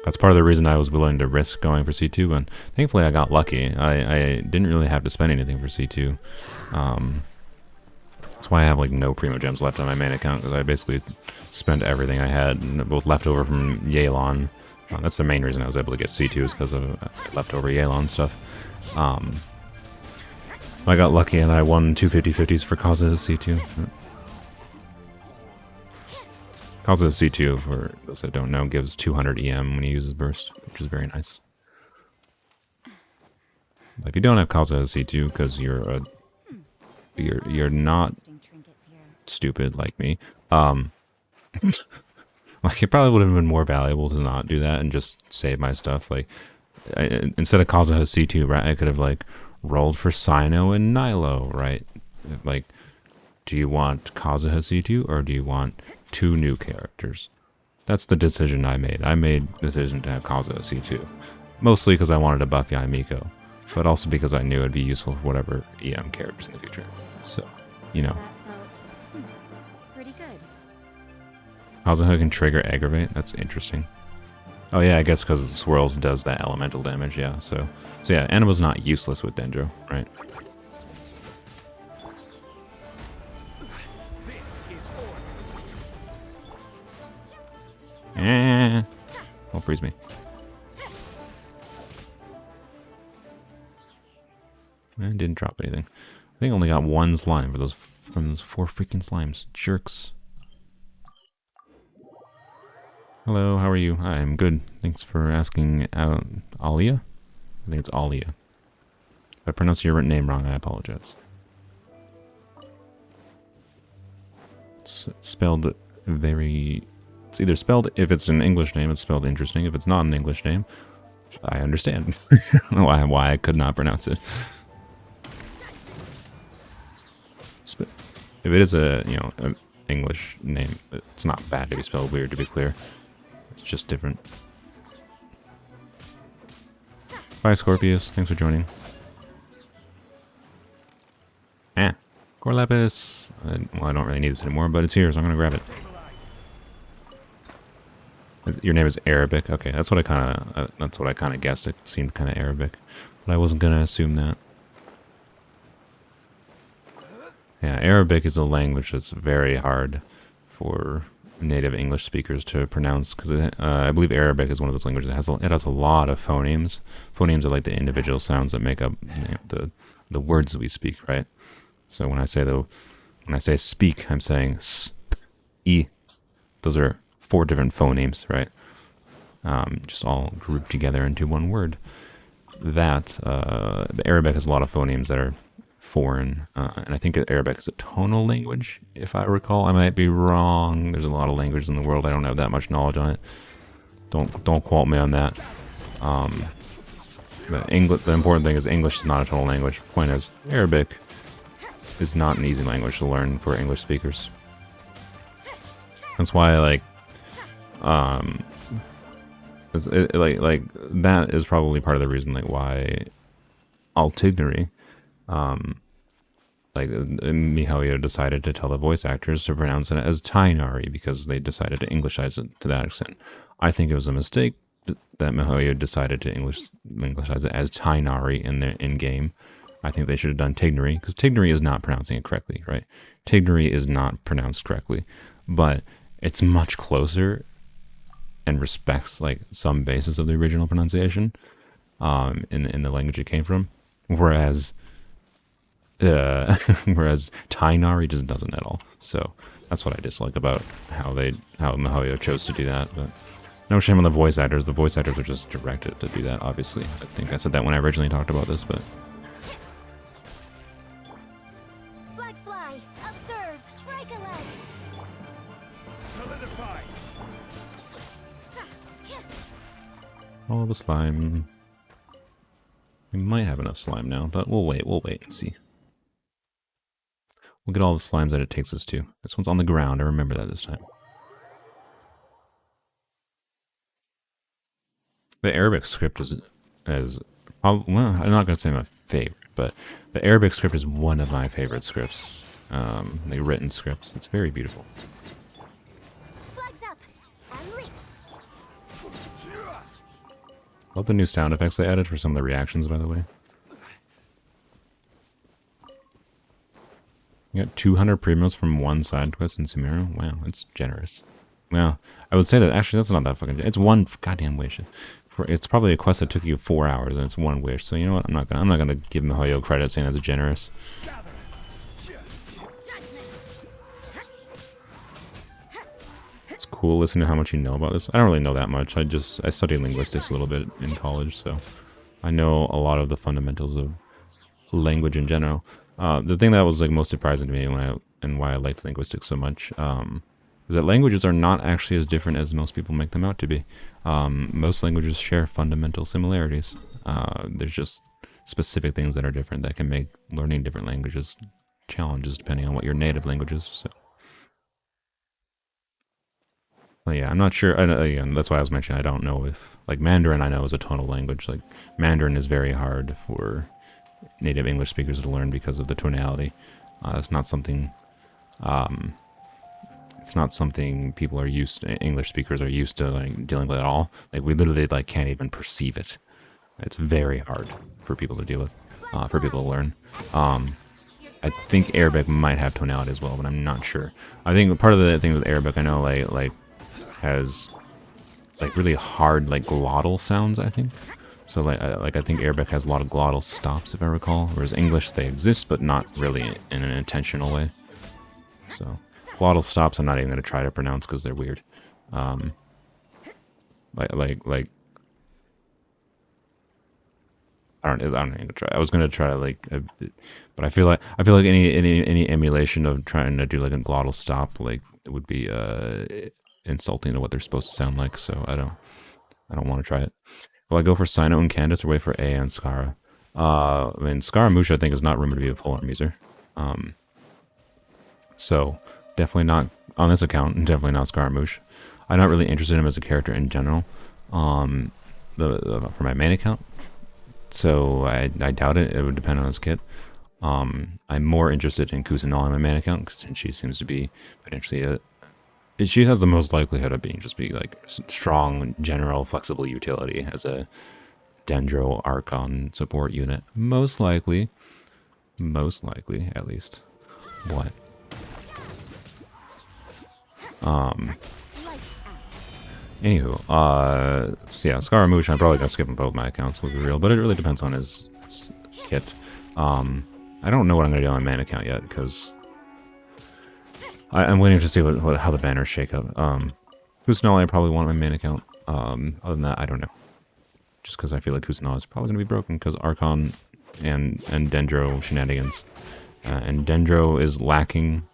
That's part of the reason I was willing to risk going for C2, and thankfully I got lucky. I didn't really have to spend anything for C2. That's why I have like no primogems left on my main account, because I basically spent everything I had, both leftover from Yelan. That's the main reason I was able to get C2, is because of leftover Yelan stuff. I got lucky and I won 2 50/50s for Kazuha's C2. Kazuha's C2, for those that don't know, gives 200 EM when he uses burst, which is very nice. But if you don't have Kazuha's C2 because you're not stupid like me, like, it probably would have been more valuable to not do that and just save my stuff. Like, instead of Kazuha's C2, right, I could have like rolled for Cyno and Nilo, right? Like, do you want Kazuha C2 or do you want 2 new characters? That's the decision I made. I made the decision to have Kazuha C2. Mostly because I wanted to buff Yaimiko, but also because I knew it'd be useful for whatever EM characters in the future. So, you know. That felt pretty good. Kazuha can trigger aggravate. That's interesting. Oh yeah, I guess because Swirls does that elemental damage. Yeah. So yeah, Anima's not useless with Dendro, right? Don't freeze me. I didn't drop anything. I think I only got one slime for from those 4 freaking slimes. Jerks. Hello, how are you? I'm good. Thanks for asking. Alia? I think it's Alia. If I pronounced your name wrong, I apologize. It's spelled very... It's either spelled, if it's an English name, it's spelled interesting. If it's not an English name, I understand. I don't know why I could not pronounce it. If it is a, you know, an English name, it's not bad to be spelled weird, to be clear. It's just different. Bye, Scorpius. Thanks for joining. Cor Lapis. Well, I don't really need this anymore, but it's here, so I'm gonna grab it. Your name is Arabic. Okay, that's what I kind of guessed. It seemed kind of Arabic, but I wasn't gonna assume that. Yeah, Arabic is a language that's very hard for native English speakers to pronounce, because I believe Arabic is one of those languages that has a lot of phonemes. Phonemes are like the individual sounds that make up, you know, the words that we speak, right? So when I say speak, I'm saying s, e. Those are 4 different phonemes, right? Just all grouped together into one word. That Arabic has a lot of phonemes that are foreign, and I think Arabic is a tonal language, if I recall. I might be wrong. There's a lot of languages in the world. I don't have that much knowledge on it. Don't quote me on that. But English. The important thing is English is not a tonal language. Point is, Arabic is not an easy language to learn for English speakers. That's why, like, that is probably part of the reason, like, why Altignary, Mihoyo decided to tell the voice actors to pronounce it as Tainari, because they decided to Englishize it to that extent. I think it was a mistake that Mihoyo decided to Englishize it as Tainari in game. I think they should have done Tignary, because Tignary is not pronouncing it correctly, right? Tignary is not pronounced correctly, but it's much closer and respects, like, some basis of the original pronunciation in the language it came from, whereas Tainari just doesn't at all. So that's what I dislike about how Mihoyo chose to do that. But no shame on the voice actors. The voice actors are just directed to do that, obviously. I think I said that when I originally talked about this, but... Flag fly, observe, break a leg. Solidify. All the slime. We might have enough slime now, but we'll wait and see. We'll get all the slimes that it takes us to. This one's on the ground, I remember that this time. The Arabic script is well, I'm not going to say my favorite, but the Arabic script is one of my favorite scripts. The written scripts. It's very beautiful. Flags up and leap. Love the new sound effects they added for some of the reactions, by the way. You got 200 primos from one side quest in Sumeru. Wow, that's generous. Well, I would say that actually that's not that fucking. It's one goddamn wish. It's probably a quest that took you 4 hours, and it's one wish. So you know what? I'm not gonna give Mihoyo credit saying that's generous. It's cool listening to how much you know about this. I don't really know that much. I studied linguistics a little bit in college, so I know a lot of the fundamentals of language in general. The thing that was like most surprising to me and why I liked linguistics so much is that languages are not actually as different as most people make them out to be. Most languages share fundamental similarities. There's just specific things that are different that can make learning different languages challenges depending on what your native language is. So Well, yeah, I'm not sure. Again, that's why I was mentioning I don't know if, like, Mandarin I know is a tonal language. Like, Mandarin is very hard for native English speakers to learn because of the tonality. It's not something, people are used to, English speakers are used to, like, dealing with at all. Like, we literally, like, can't even perceive it. It's very hard for people to deal with, for people to learn. I think Arabic might have tonality as well, but I'm not sure. I think part of the thing with Arabic, I know, like has like really hard like glottal sounds, I think. So like I think Arabic has a lot of glottal stops, if I recall, whereas English, they exist but not really in an intentional way. So glottal stops I'm not even going to try to pronounce because they're weird. Like I don't even try. I was gonna try like, but I feel like any emulation of trying to do like a glottal stop, like, it would be insulting to what they're supposed to sound like. So I don't want to try it. Will I go for Cyno and Candace or wait for A and Skara? I mean, Scaramouche I think is not rumored to be a polearm user. So definitely not on this account. Definitely not Scaramouche. I'm not really interested in him as a character in general. For my main account. So I doubt it. It would depend on his kit. I'm more interested in Kusanal on my main account since she seems to be potentially she has the most likelihood of being just like strong, general, flexible utility as a Dendro Archon support unit. Most likely, at least. What? Anywho, so yeah, Scaramouche, I'm probably gonna skip on both my accounts, to be real, but it really depends on his kit. I don't know what I'm gonna do on my main account yet, because I'm waiting to see how the banners shake up. Kusanal, I probably want my main account. Other than that, I don't know. Just because I feel like Kusanal is probably gonna be broken, because Archon and Dendro Shenanigans. And Dendro is lacking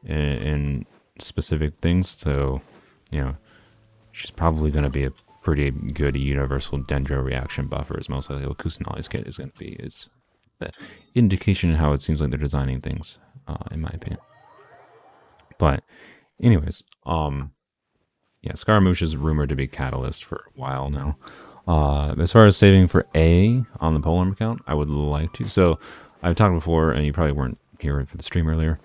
in specific things, so, you know, she's probably going to be a pretty good universal Dendro reaction buffer, is most likely what Kusanali's kit is going to be. Is the indication of how it seems like they're designing things, in my opinion. But, anyways, yeah, Scaramouche is rumored to be Catalyst for a while now. As far as saving for A on the Polearm account, I would like to. So, I've talked before, and you probably weren't here for the stream earlier.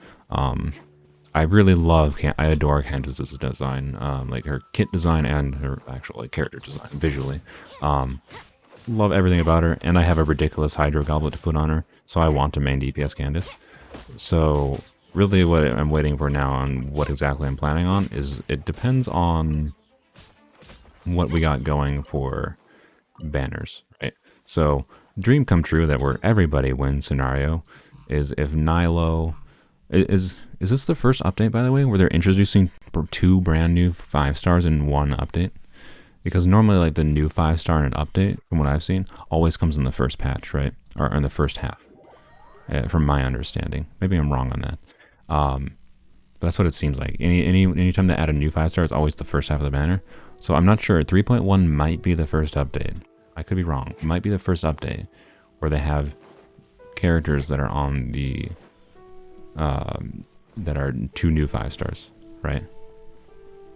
I really love, I adore Candace's design, like her kit design and her actual like character design visually. Love everything about her, and I have a ridiculous Hydro Goblet to put on her, so I want to main DPS Candace. So really what I'm waiting for now on what exactly I'm planning on is it depends on what we got going for banners, right? So dream come true that where everybody wins scenario is if Nilo... Is this the first update, by the way, where they're introducing 2 brand new 5-stars in one update? Because normally, like, the new 5-star in an update, from what I've seen, always comes in the first patch, right? Or in the first half, from my understanding. Maybe I'm wrong on that. But that's what it seems like. Anytime they add a new 5-star, it's always the first half of the banner. So I'm not sure. 3.1 might be the first update. I could be wrong. It might be the first update where they have characters that are on the... that are 2 new 5-stars, right?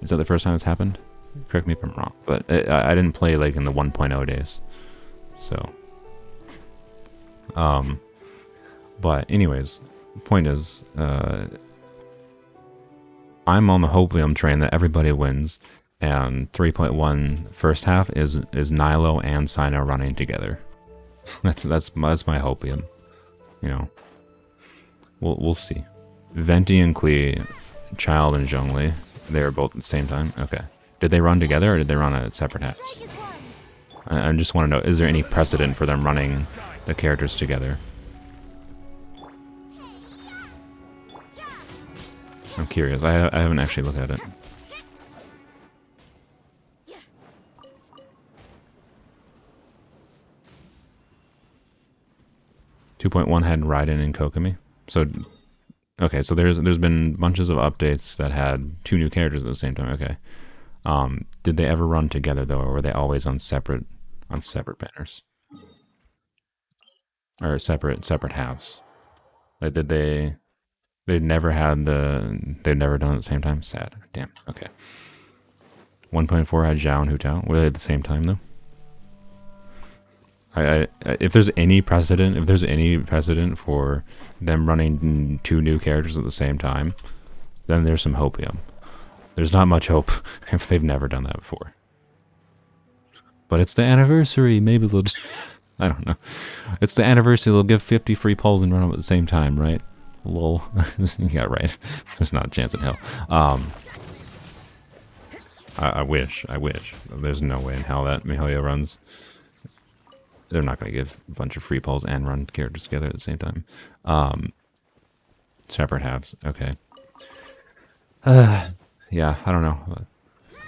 Is that the first time it's happened? Correct me if I'm wrong, but I didn't play like in the 1.0 days, so but anyways, the point is, I'm on the Hopium train that everybody wins, and 3.1 first half is Nilo and Cyno running together. that's my Hopium, you know. We'll see. Venti and Klee, Child and Zhongli, they were both at the same time? Okay. Did they run together or did they run at separate halves? I just want to know, is there any precedent for them running the characters together? I'm curious. I haven't actually looked at it. .1 had Raiden and Kokomi. So, okay, so there's been bunches of updates that had 2 new characters at the same time. Okay, did they ever run together though, or were they always on separate banners, or separate halves? Like, did they've never done it at the same time? Sad. Damn. Okay. 1.4 had Zhao and Hu Tao. Were they at the same time though? If there's any precedent for them running 2 new characters at the same time, then there's some hopium. There's not much hope if they've never done that before. But it's the anniversary. Maybe they'll just... I don't know. It's the anniversary. They'll give 50 free polls and run them at the same time, right? Lol. You got it right. There's not a chance in hell. I wish. There's no way in hell that Mihoyo runs. They're not going to give a bunch of free polls and run characters together at the same time. Separate halves. Okay. Yeah, I don't know.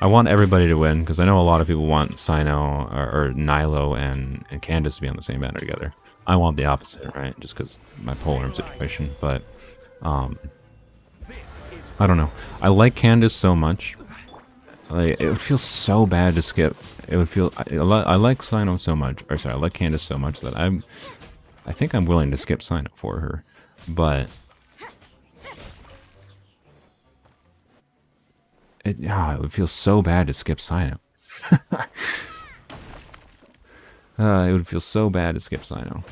I want everybody to win, because I know a lot of people want Cyno or Nilo and Candace to be on the same banner together. I want the opposite, right? Just because my Polearm situation. But, I don't know. I like Candace so much. Like, it would feel so bad to skip. It would feel... I like Cyno so much. Or sorry, I like Candace so much that I think I'm willing to skip Cyno for her. But... it would feel so bad to skip Cyno. It would feel so bad to skip Cyno.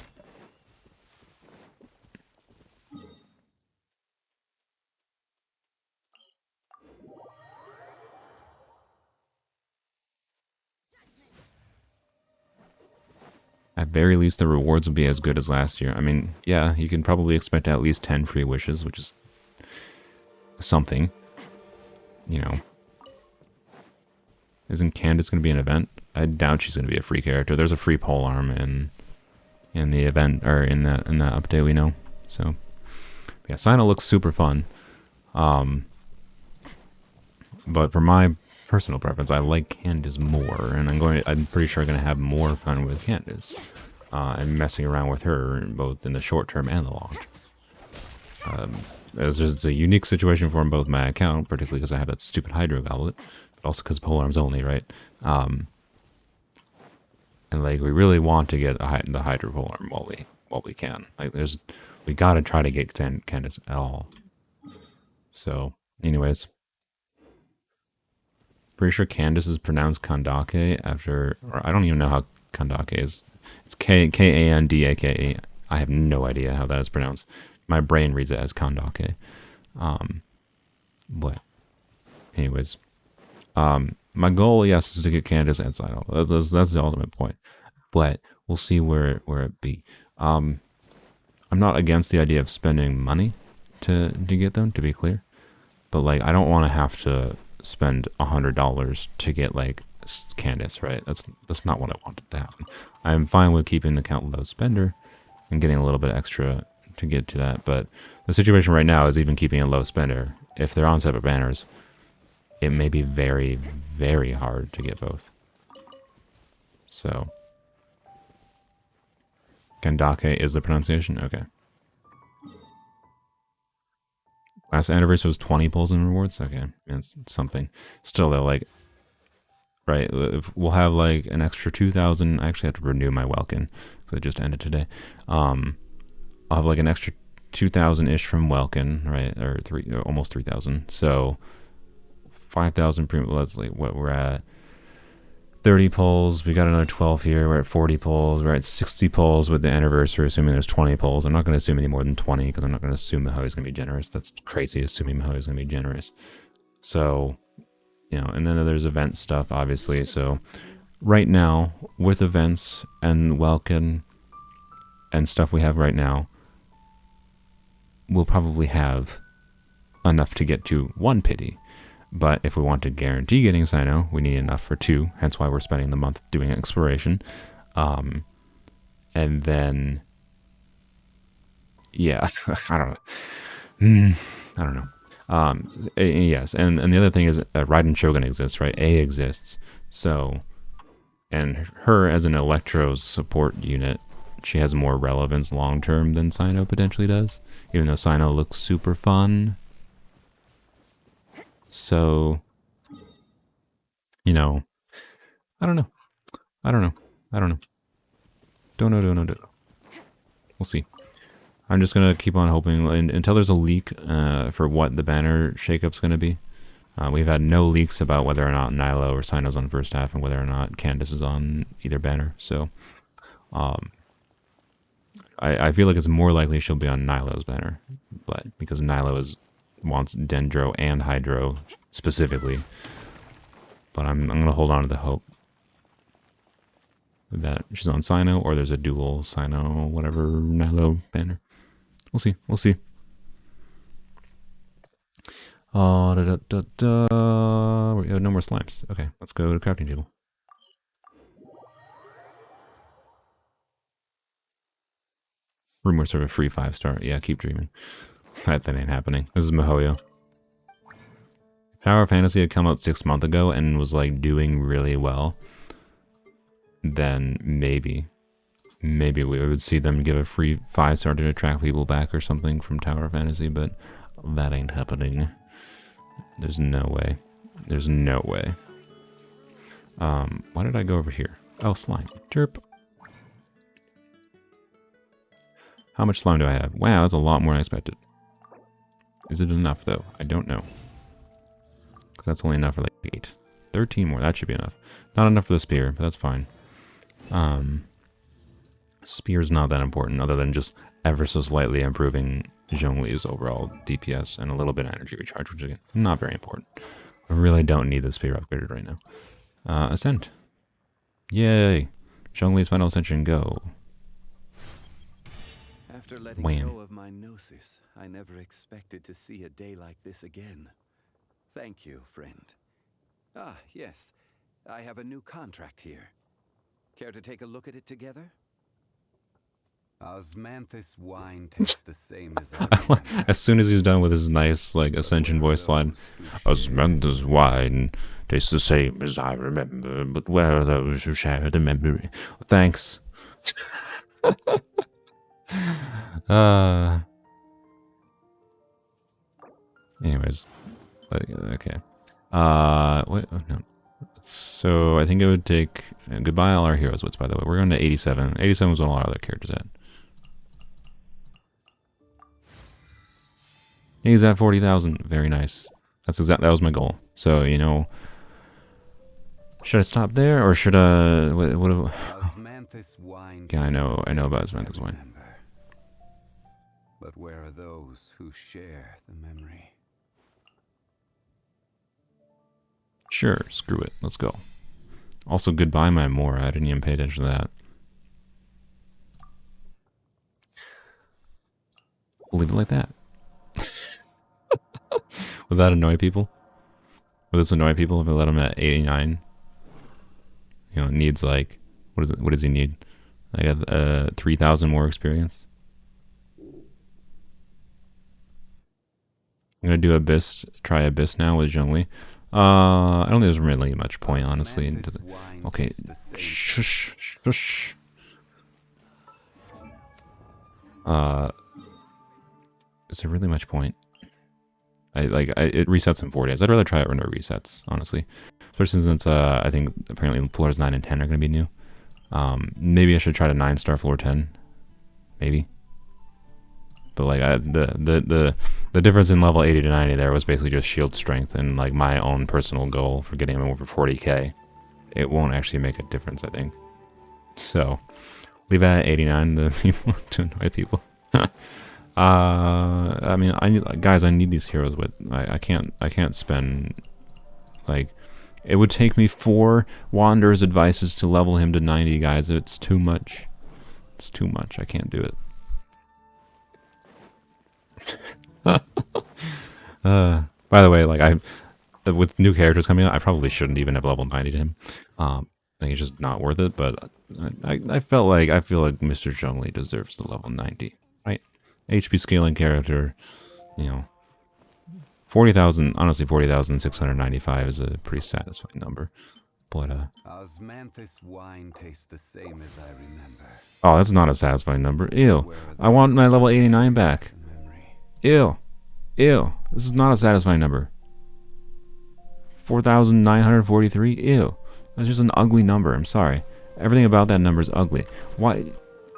At very least, the rewards will be as good as last year. I mean, yeah, you can probably expect at least 10 free wishes, which is something. You know. Isn't Candace going to be an event? I doubt she's going to be a free character. There's a free polearm in the event, or in that update we know. So, yeah, Cyno looks super fun. But for my personal preference, I like Candace more, and I'm pretty sure I'm going to have more fun with Candace. And messing around with her, both in the short term and the long term. It's a unique situation for both my account, particularly because I have that stupid Hydro Goblet, but also because Polearms only, right? And like, we really want to get the Hydro Polearm while we can. Like, we gotta try to get Candace L. So, anyways, pretty sure Candace is pronounced Kandake after, or I don't even know how Kandake is. It's Kandake. I have no idea how that is pronounced. My brain reads it as Kandake. But anyways, my goal, yes, is to get Candace and Cyno. That's the ultimate point. But we'll see where it be. I'm not against the idea of spending money to get them, to be clear. But like, I don't want to have to spend $100 to get like Candace, right? That's not what I wanted to happen. I'm fine with keeping the count low spender and getting a little bit extra to get to that, but the situation right now is even keeping a low spender. If they're on separate banners, it may be very, very hard to get both. So, Kandake is the pronunciation? Okay. Last anniversary was 20 pulls and rewards? Okay, it's something. Still though, like, right, we'll have like an extra 2,000. I actually have to renew my Welkin, because it just ended today. I'll have like an extra 2,000-ish from Welkin, right, or almost 3,000. So 5,000 that's like what we're at. 30 polls. We got another 12 here. We're at 40 polls. We're at 60 polls with the anniversary, assuming there's 20 polls. I'm not going to assume any more than 20, because I'm not going to assume Mihoyo's going to be generous. That's crazy, assuming Mihoyo's going to be generous. So, you know, and then there's event stuff, obviously. So right now, with events and Welkin and stuff we have right now, we'll probably have enough to get to 1 pity. But if we want to guarantee getting Cyno, we need enough for 2. Hence why we're spending the month doing exploration. And then, yeah, I don't know. Yes, and the other thing is Raiden Shogun exists, right? A exists. So, and her as an Electro support unit, she has more relevance long term than Cyno potentially does. Even though Cyno looks super fun. So, you know, I don't know. Don't know. We'll see. I'm just going to keep on hoping until there's a leak for what the banner shakeup's going to be. We've had no leaks about whether or not Nilo or Cyno's on first half and whether or not Candace is on either banner. So I feel like it's more likely she'll be on Nilo's banner, but because Nilo wants Dendro and Hydro specifically. But I'm gonna hold on to the hope that she's on Cyno or there's a dual Cyno whatever Nilo banner. We'll see. We'll see. We have no more slimes. Okay, let's go to crafting table. Rumors of a free 5-star. Yeah, keep dreaming. That ain't happening. This is Mihoyo. If Tower of Fantasy had come out 6 months ago and was like doing really well, then maybe we would see them give a free 5-star to attract people back or something from Tower of Fantasy, but that ain't happening. There's no way. There's no way. Why did I go over here? Oh, slime. Chirp. How much slime do I have? Wow, that's a lot more than I expected. Is it enough, though? I don't know. Because that's only enough for like 8. 13 more, that should be enough. Not enough for the spear, but that's fine. Spear's not that important, other than just ever so slightly improving Zhongli's overall DPS and a little bit of energy recharge, which is not very important. I really don't need the spear upgraded right now. Ascent. Yay! Zhongli's final ascension, go. After letting Wham. go of my gnosis, I never expected to see a day like this again. Thank you, friend. Ah, yes. I have a new contract here. Care to take a look at it together? Osmanthus wine tastes the same as I remember. As soon as he's done with his nice, like, Ascension voice line, Osmanthus wine tastes the same as I remember, but where are those who share the memory? Thanks. Anyways. Okay. Wait, oh, no. So, I think it would take... goodbye all our heroes wits, by the way. We're going to 87. 87 was what all our other characters at. He's at 40,000. Very nice. That was my goal. So, you know... Should I stop there, or should I... What yeah, I know about Osmanthus wine. But where are those who share the memory? Sure, screw it. Let's go. Also, goodbye my Mora. I didn't even pay attention to that. We'll leave it like that. Would that annoy people? Would this annoy people if I let him at 89? You know, needs like... What does he need? I got 3,000 more experience. I'm gonna do Abyss, try Abyss now with Zhongli. I don't think there's really much point, honestly. Okay, shush, shush. Is there really much point? It resets in 4 days. I'd rather try it when it resets, honestly. Especially since I think apparently floors 9 and 10 are gonna be new. Maybe I should try to 9-star floor 10. Maybe. But like the difference in level 80 to 90 there was basically just shield strength and like my own personal goal for getting him over 40k. It won't actually make a difference, I think. So leave that at 89 to annoy people. I mean, I need these heroes with. I can't spend like. It would take me 4 Wanderer's Advices to level him to 90, guys. It's too much. It's too much. I can't do it. By the way, like with new characters coming out, I probably shouldn't even have level 90 to him. I think it's just not worth it. But I feel like Mr. Zhongli deserves the level 90, right? HP scaling character, you know, 40,000. Honestly, 40,695 is a pretty satisfying number. But Osmanthus wine tastes the same as I remember. Oh, that's not a satisfying number. Ew. I want my level 89 back. Ew. Ew. This is not a satisfying number. 4,943? Ew. That's just an ugly number. I'm sorry. Everything about that number is ugly. Why?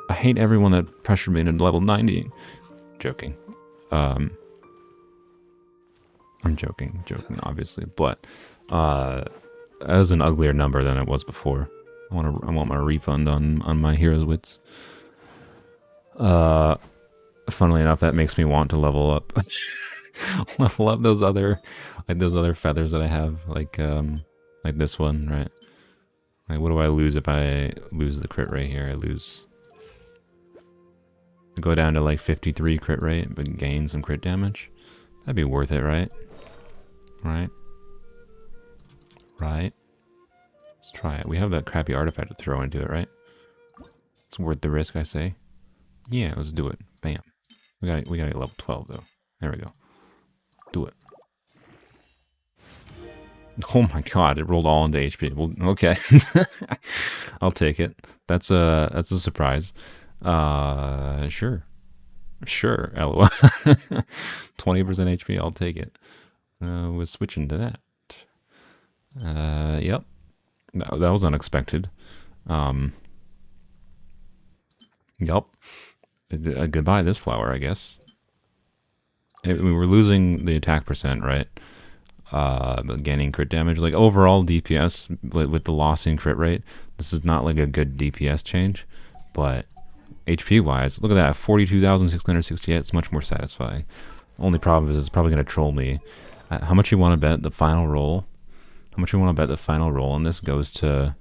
I hate everyone that pressured me into level 90. Joking. I'm joking, obviously, but that was an uglier number than it was before. I want my refund on my hero's wits. Funnily enough, that makes me want to level up, level up those other feathers that I have, like this one, right? Like, what do I lose if I lose the crit rate here? Go down to like 53 crit rate, but gain some crit damage. That'd be worth it, right? Right. Let's try it. We have that crappy artifact to throw into it, right? It's worth the risk, I say. Yeah, let's do it. Bam. We gotta get level 12 though. There we go. Do it. Oh my god, it rolled all into HP. Well, okay. I'll take it. That's a surprise. Sure. Sure, LOL. 20% HP, I'll take it. We're switching to that. Yep. That was unexpected. Yep. Goodbye this flower, I guess. We were losing the attack percent, right? But gaining crit damage. Like, overall DPS, with the loss in crit rate, this is not like a good DPS change. But HP-wise, look at that, 42,668. It's much more satisfying. Only problem is it's probably going to troll me. How much you want to bet the final roll? How much you want to bet the final roll on this goes to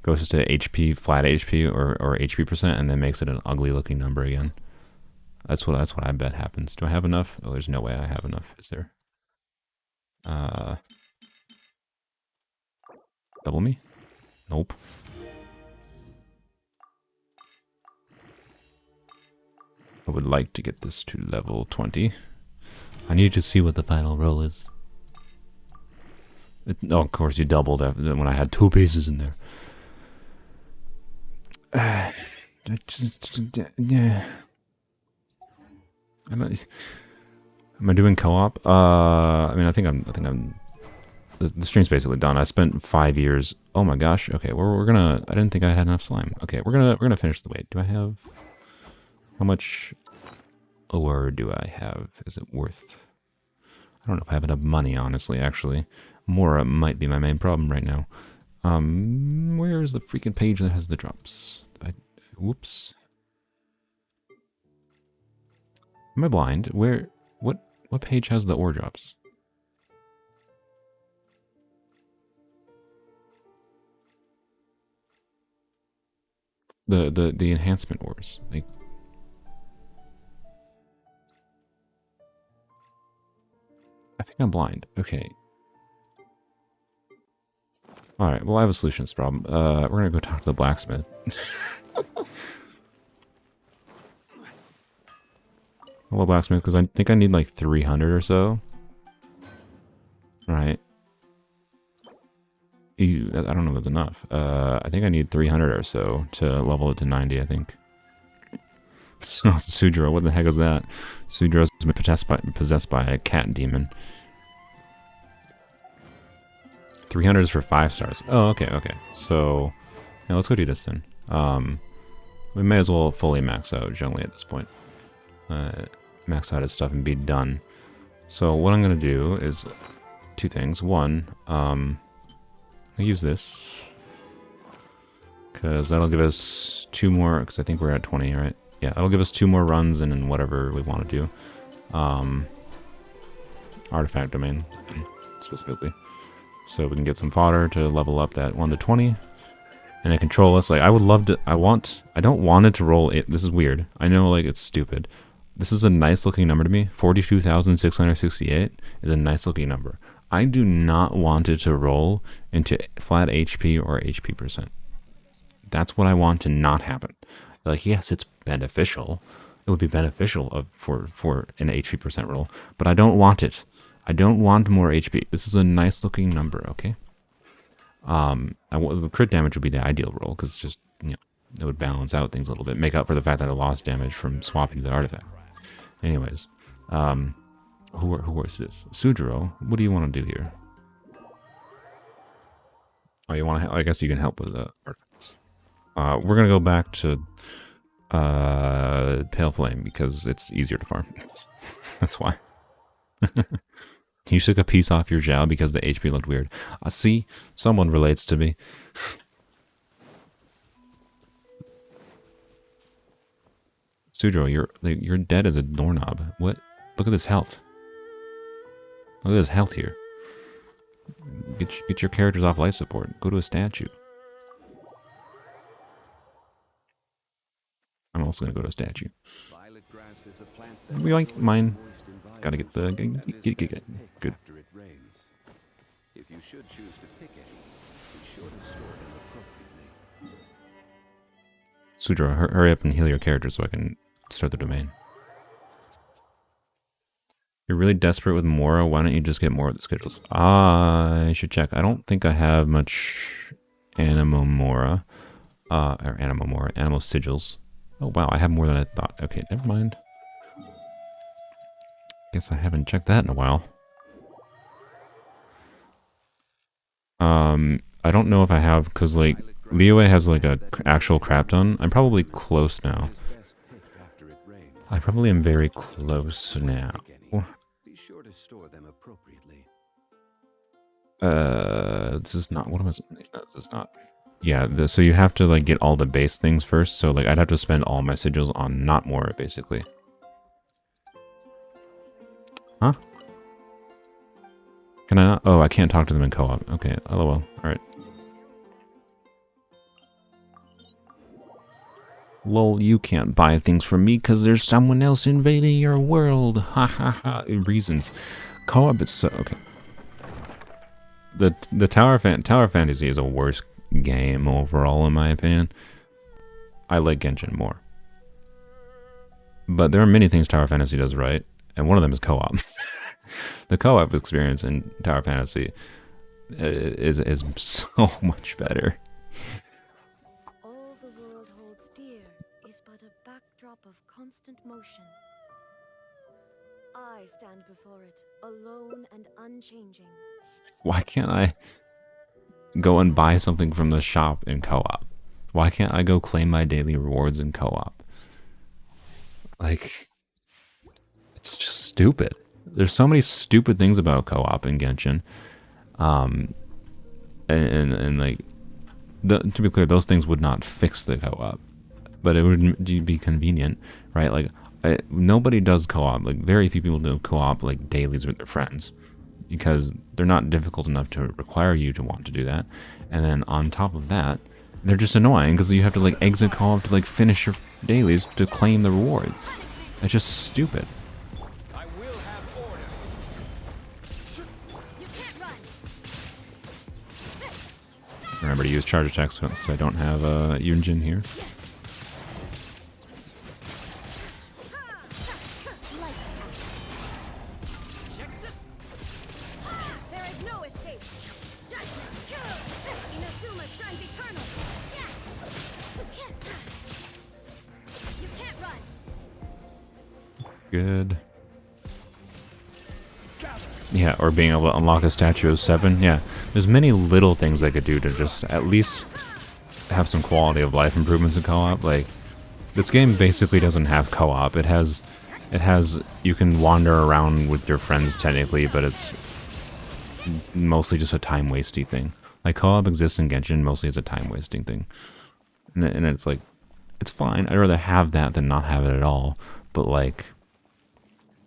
HP, flat HP, or HP percent, and then makes it an ugly looking number again? That's what I bet happens. Do I have enough? Oh, there's no way I have enough. Is there? Double me? Nope. I would like to get this to level 20. I need to see what the final roll is. Oh, of course, you doubled after, when I had 2 pieces in there. Yeah. Am I doing co-op? I mean, I think I'm. The stream's basically done. I spent 5 years. Oh my gosh. Okay, we're gonna. I didn't think I had enough slime. Okay, we're gonna finish the wait. Do I have? How much ore do I have? Is it worth? I don't know if I have enough money, honestly. Actually, Mora might be my main problem right now. Where is the freaking page that has the drops? Whoops. Am I blind? Where? What page has the ore drops? The enhancement ores. Like, I think I'm blind. Okay. Alright, well, I have a solution to this problem. We're gonna go talk to the blacksmith. Hello, blacksmith, because I think I need like 300 or so. Right. I don't know if that's enough. I think I need 300 or so to level it to 90, I think. So, Sudro, what the heck is that? Sudro's been possessed by a cat demon. 300 is for 5 stars. Oh, okay. So, yeah, let's go do this then. We may as well fully max out Zhongli at this point. Max out his stuff and be done. So what I'm going to do is 2 things. One, I'll use this, because that'll give us 2 more, because I think we're at 20, right? Yeah, that'll give us 2 more runs and then whatever we want to do. Artifact domain, specifically. So we can get some fodder to level up that 1 to 20. And it control us. Like, I would love to, I don't want it to roll it. This is weird. I know, like, it's stupid. This is a nice looking number to me. 42,668 is a nice looking number. I do not want it to roll into flat HP or HP percent. That's what I want to not happen. Like, yes, it's beneficial. It would be beneficial for an HP percent roll, but I don't want it. I don't want more HP. This is a nice looking number, okay? The crit damage would be the ideal roll, because just, you know, it would balance out things a little bit, make up for the fact that I lost damage from swapping to the artifact. Anyways, who is this? Sudro, what do you want to do here? Oh, you want to? I guess you can help with the artifacts. We're gonna go back to Pale Flame because it's easier to farm. That's why. You took a piece off your Zhao because the HP looked weird. See, someone relates to me. Sudro, you're dead as a doorknob. What? Look at this health. Look at this health here. Get your characters off life support. Go to a statue. I'm also gonna go to a statue. Violet grass is a plant that Yoink, mine. moist Gotta get the environments and is get best picked good. after it rains. If you should choose to pick any, be sure to store them appropriately. Sudra, hurry up and heal your character so I can start the domain. You're really desperate with Mora. Why don't you just get more of the schedules? I should check. I don't think I have much Animo Mora. Or Animo Mora. Animo Sigils. Oh, wow. I have more than I thought. Okay, never mind. Guess I haven't checked that in a while. I don't know if I have, because, like, Liyue has, like, a actual crap ton. I'm probably close now. I probably am very close now. Be sure to store them appropriately. This is not, what am I saying? This is not. Yeah, so you have to, like, get all the base things first. So, like, I'd have to spend all my sigils on not Mora, basically. Huh? Can I not? Oh, I can't talk to them in co-op. Okay, lol. Alright. Lol, you can't buy things from me because there's someone else invading your world. Ha ha ha. Reasons. Co-op is so... Okay. The Tower Fantasy is a worse game overall, in my opinion. I like Genshin more. But there are many things Tower Fantasy does right, and one of them is co-op. The co-op experience in Tower Fantasy is so much better. All the world holds dear is but a backdrop of constant motion. I stand before it, alone and unchanging. Why can't I go and buy something from the shop in co-op? Why can't I go claim my daily rewards in co-op? Like, it's just stupid. There's so many stupid things about co-op in Genshin. And like, to be clear, those things would not fix the co-op, but it would be convenient, right? Like, nobody does co-op. Like, very few people do co-op like dailies with their friends because they're not difficult enough to require you to want to do that. And then on top of that, they're just annoying because you have to like exit co-op to like finish your dailies to claim the rewards. It's just stupid. I will have order. You can't run. Remember to use charge attacks so I don't have Yunjin here. There is no escape. Inazuma shines eternal. You can't run. Good. Yeah, or being able to unlock a statue of 7. Yeah, there's many little things I could do to just at least have some quality of life improvements in co-op. Like, this game basically doesn't have co-op. It has, you can wander around with your friends technically, but it's mostly just a time-wasting thing. Like, co-op exists in Genshin mostly as a time-wasting thing. And it's like, it's fine. I'd rather have that than not have it at all. But, like,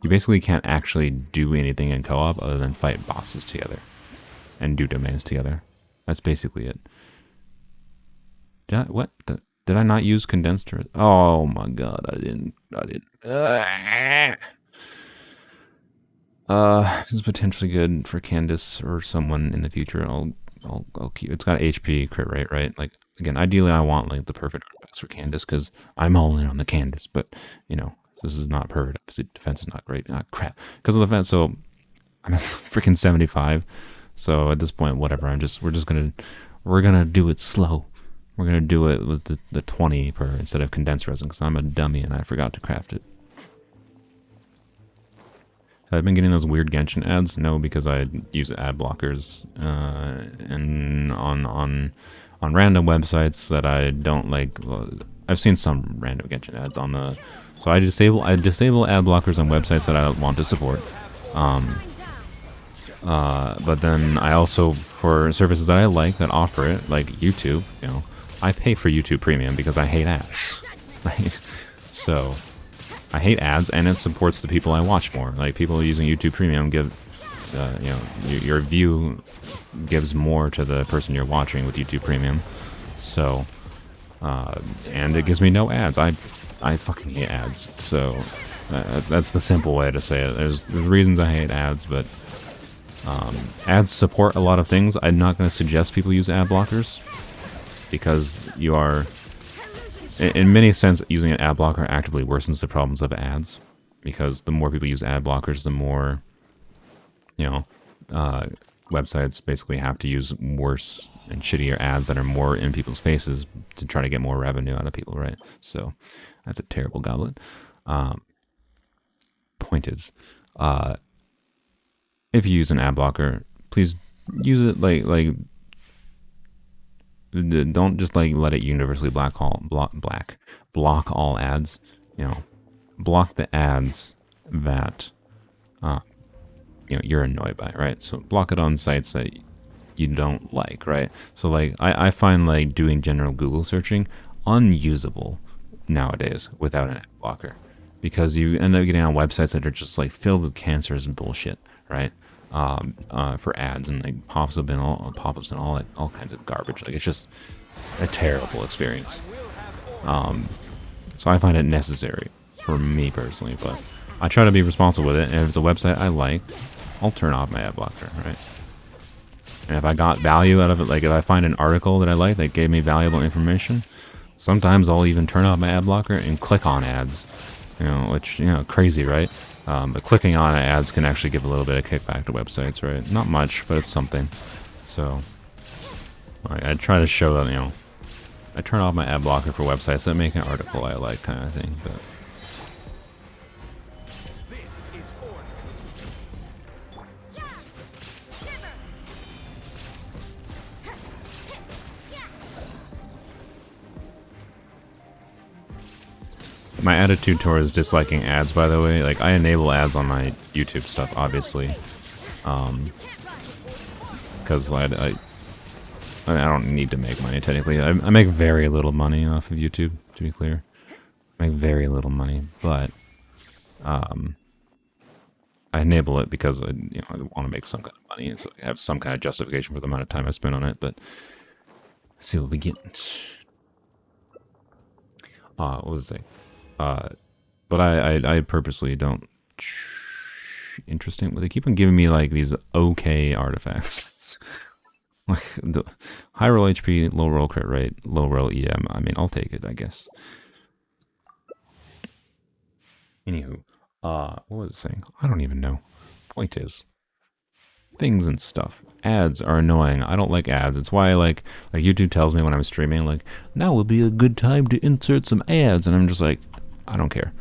you basically can't actually do anything in co-op other than fight bosses together and do domains together. That's basically it. Did I not use condensed? Oh my god, I didn't. This is potentially good for Candace or someone in the future. I'll keep. It's got HP crit rate, right? Like, again, ideally I want like the perfect artifacts for Candace because I'm all in on the Candace, but you know. This is not perfect. Obviously, defense is not great. Ah, crap. Because of the defense, so I'm at freaking 75. So at this point, whatever. We're gonna do it slow. We're gonna do it with the 20 per instead of condensed resin because I'm a dummy and I forgot to craft it. Have I been getting those weird Genshin ads? No, because I use ad blockers and on random websites that I don't like. Well, I've seen some random Genshin ads on the. So I disable ad blockers on websites that I don't want to support. But then I also, for services that I like that offer it, like YouTube, you know, I pay for YouTube Premium because I hate ads. Right? So, I hate ads, and it supports the people I watch more. Like, people using YouTube Premium give, you know, your view gives more to the person you're watching with YouTube Premium. So, and it gives me no ads. I fucking hate ads. So, that's the simple way to say it. There's reasons I hate ads, but ads support a lot of things. I'm not going to suggest people use ad blockers because you are, in many sense, using an ad blocker actively worsens the problems of ads, because the more people use ad blockers, the more, you know, websites basically have to use worse and shittier ads that are more in people's faces to try to get more revenue out of people, right? So that's a terrible goblet. Point is, if you use an ad blocker, please use it like don't just like let it universally block all ads. You know, block the ads that you know, you're annoyed by, right? So block it on sites that you don't like, right? So like I find like doing general Google searching unusable nowadays without an ad blocker, because you end up getting on websites that are just like filled with cancers and bullshit, right? For ads, and like pop-ups and all kinds of garbage. Like, it's just a terrible experience. So I find it necessary for me personally, but I try to be responsible with it. And if it's a website I like, I'll turn off my ad blocker, right? And if I got value out of it, like if I find an article that I like that gave me valuable information, sometimes I'll even turn off my ad blocker and click on ads. You know, which, you know, crazy, right? But clicking on ads can actually give a little bit of kickback to websites, right? Not much, but it's something. So, I try to show that, you know, I turn off my ad blocker for websites that make an article I like, kind of thing. But my attitude towards disliking ads, by the way, like I enable ads on my YouTube stuff, obviously, because I don't need to make money technically. I make very little money off of YouTube, to be clear. I make very little money, but I enable it because I want to make some kind of money, and so I have some kind of justification for the amount of time I spend on it. But let's see what we get. What was I saying? But I purposely don't. Interesting. Well, they keep on giving me like these okay artifacts. Like the high roll HP, low roll crit rate, low roll EM. I mean, I'll take it, I guess. Anywho, what was it saying? I don't even know. Point is, things and stuff. Ads are annoying. I don't like ads. It's why like YouTube tells me when I'm streaming, like, now would be a good time to insert some ads, and I'm just like, I don't care.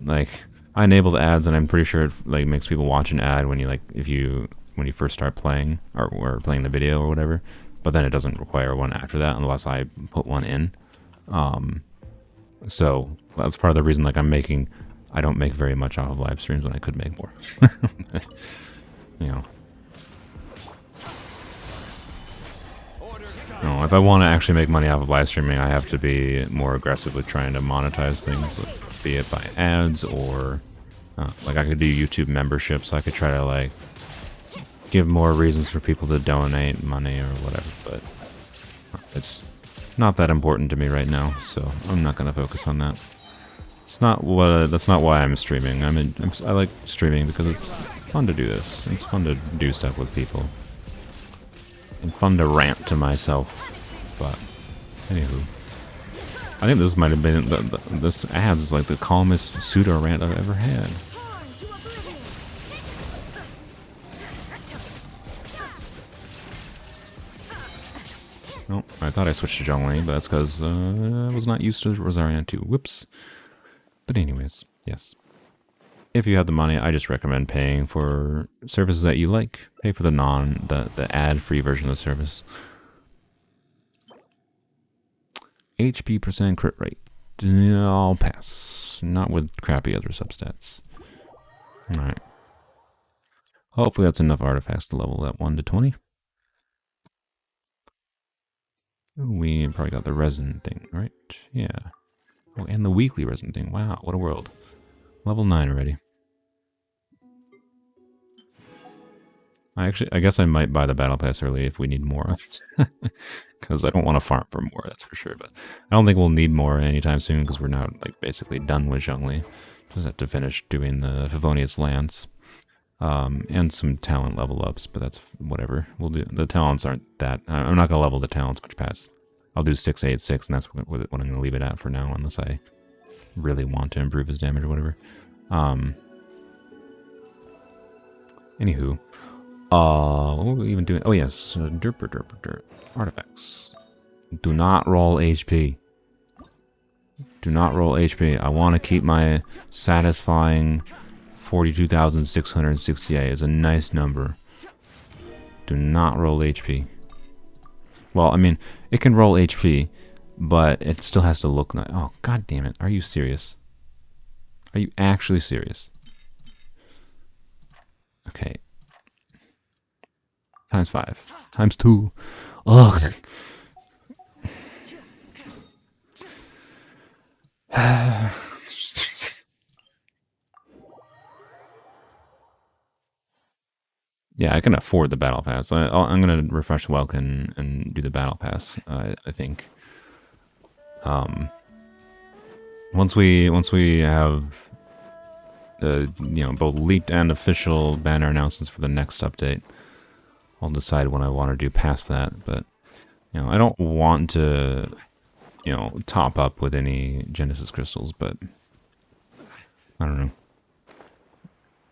Like, I enable the ads, and I'm pretty sure it like makes people watch an ad when you when you first start playing or playing the video or whatever. But then it doesn't require one after that unless I put one in. So that's part of the reason like I don't make very much off of live streams when I could make more. You know. No, if I want to actually make money off of live streaming, I have to be more aggressive with trying to monetize things, be it by ads or like I could do YouTube memberships. So I could try to like give more reasons for people to donate money or whatever. But it's not that important to me right now, so I'm not going to focus on that. It's not what. That's not why I'm streaming. I like streaming because it's fun to do this. It's fun to do stuff with people. And fun to rant to myself, but anywho, I think this might have been this ads is like the calmest pseudo rant I've ever had. Oh, I thought I switched to Zhongli, but that's because I was not used to Rosarian 2. Whoops. But anyways, yes. If you have the money, I just recommend paying for services that you like. Pay for the ad-free version of the service. HP % crit rate. I'll pass. Not with crappy other substats. Alright. Hopefully that's enough artifacts to level that 1 to 20. We probably got the resin thing, right? Yeah. Oh, and the weekly resin thing. Wow, what a world. Level 9 already. I guess I might buy the battle pass early if we need more. Because I don't want to farm for more, that's for sure. But I don't think we'll need more anytime soon because we're now like basically done with Zhongli. Just have to finish doing the Favonius lands. And some talent level ups, but that's whatever. We'll do. The talents aren't that. I'm not gonna level the talents much past. I'll do 6, 8, 6, and that's what I'm gonna leave it at for now, unless I really want to improve his damage or whatever. Anywho, what were we even doing? Oh yes, derp. Artifacts. Do not roll HP. Do not roll HP. I want to keep my satisfying 42,668 is a nice number. Do not roll HP. Well, I mean, it can roll HP, but it still has to look nice. Oh, god damn it. Are you serious? Are you actually serious? Okay. Times 5. Times 2. Ugh. Yeah, I can afford the battle pass. I'm gonna refresh Welkin and do the battle pass. I think. Once we have both leaked and official banner announcements for the next update, I'll decide what I want to do past that. But I don't want to top up with any Genesis crystals, but I don't know.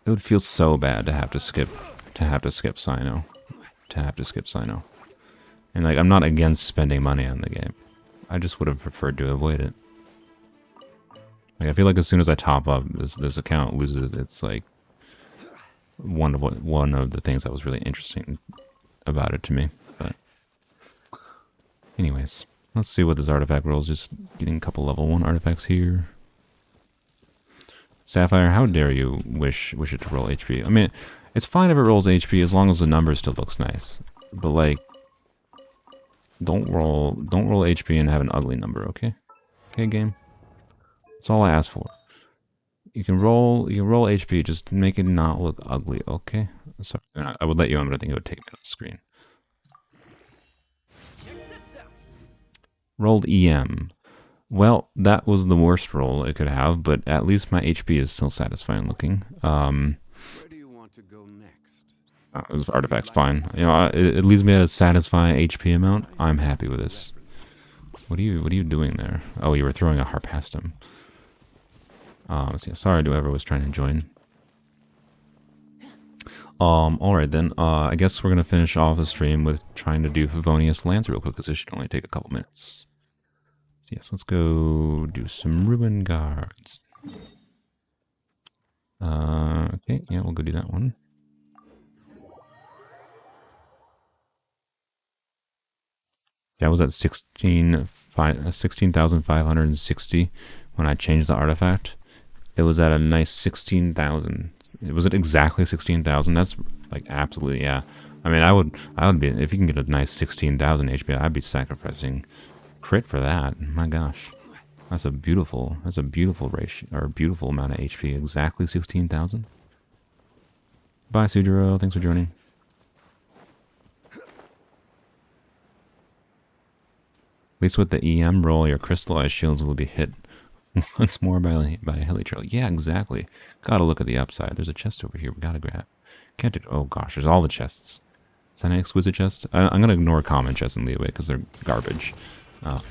It would feel so bad to have to skip Cyno. And like, I'm not against spending money on the game. I just would have preferred to avoid it. Like, I feel like as soon as I top up, this account loses its like one of the things that was really interesting about it to me. But anyways, let's see what this artifact rolls. Just getting a couple level 1 artifacts here. Sapphire, how dare you wish it to roll HP? I mean, it's fine if it rolls HP as long as the number still looks nice. But like, don't roll HP and have an ugly number, okay? Okay, game. That's all I ask for. You can roll HP, just make it not look ugly, okay? Sorry, I would let you on, but I think it would take me off the screen. Rolled EM. Well, that was the worst roll it could have, but at least my HP is still satisfying looking. Where do you want to go next? This artifact's fine. It leaves me at a satisfying HP amount. I'm happy with this. What are you doing there? Oh, you were throwing a harp past him. So sorry to whoever was trying to join. Alright then, I guess we're gonna finish off the stream with trying to do Favonius lands real quick, because this should only take a couple minutes. So yes, let's go do some ruin guards. Okay, yeah, we'll go do that one. That was at 16,560 when I changed the artifact. It was at a nice 16,000. Was it exactly 16,000? That's like absolutely, yeah. I mean, I would be, if you can get a nice 16,000 HP, I'd be sacrificing crit for that. My gosh, that's a beautiful ratio, or beautiful amount of HP. Exactly 16,000. Bye, Sujiro. Thanks for joining. At least with the EM roll, your crystallized shields will be hit once more by a helitrail. Yeah, exactly. Gotta look at the upside. There's a chest over here we gotta grab. Can't do. Oh gosh, there's all the chests. Is that an exquisite chest? I'm gonna ignore common chests in Liyue because they're garbage. What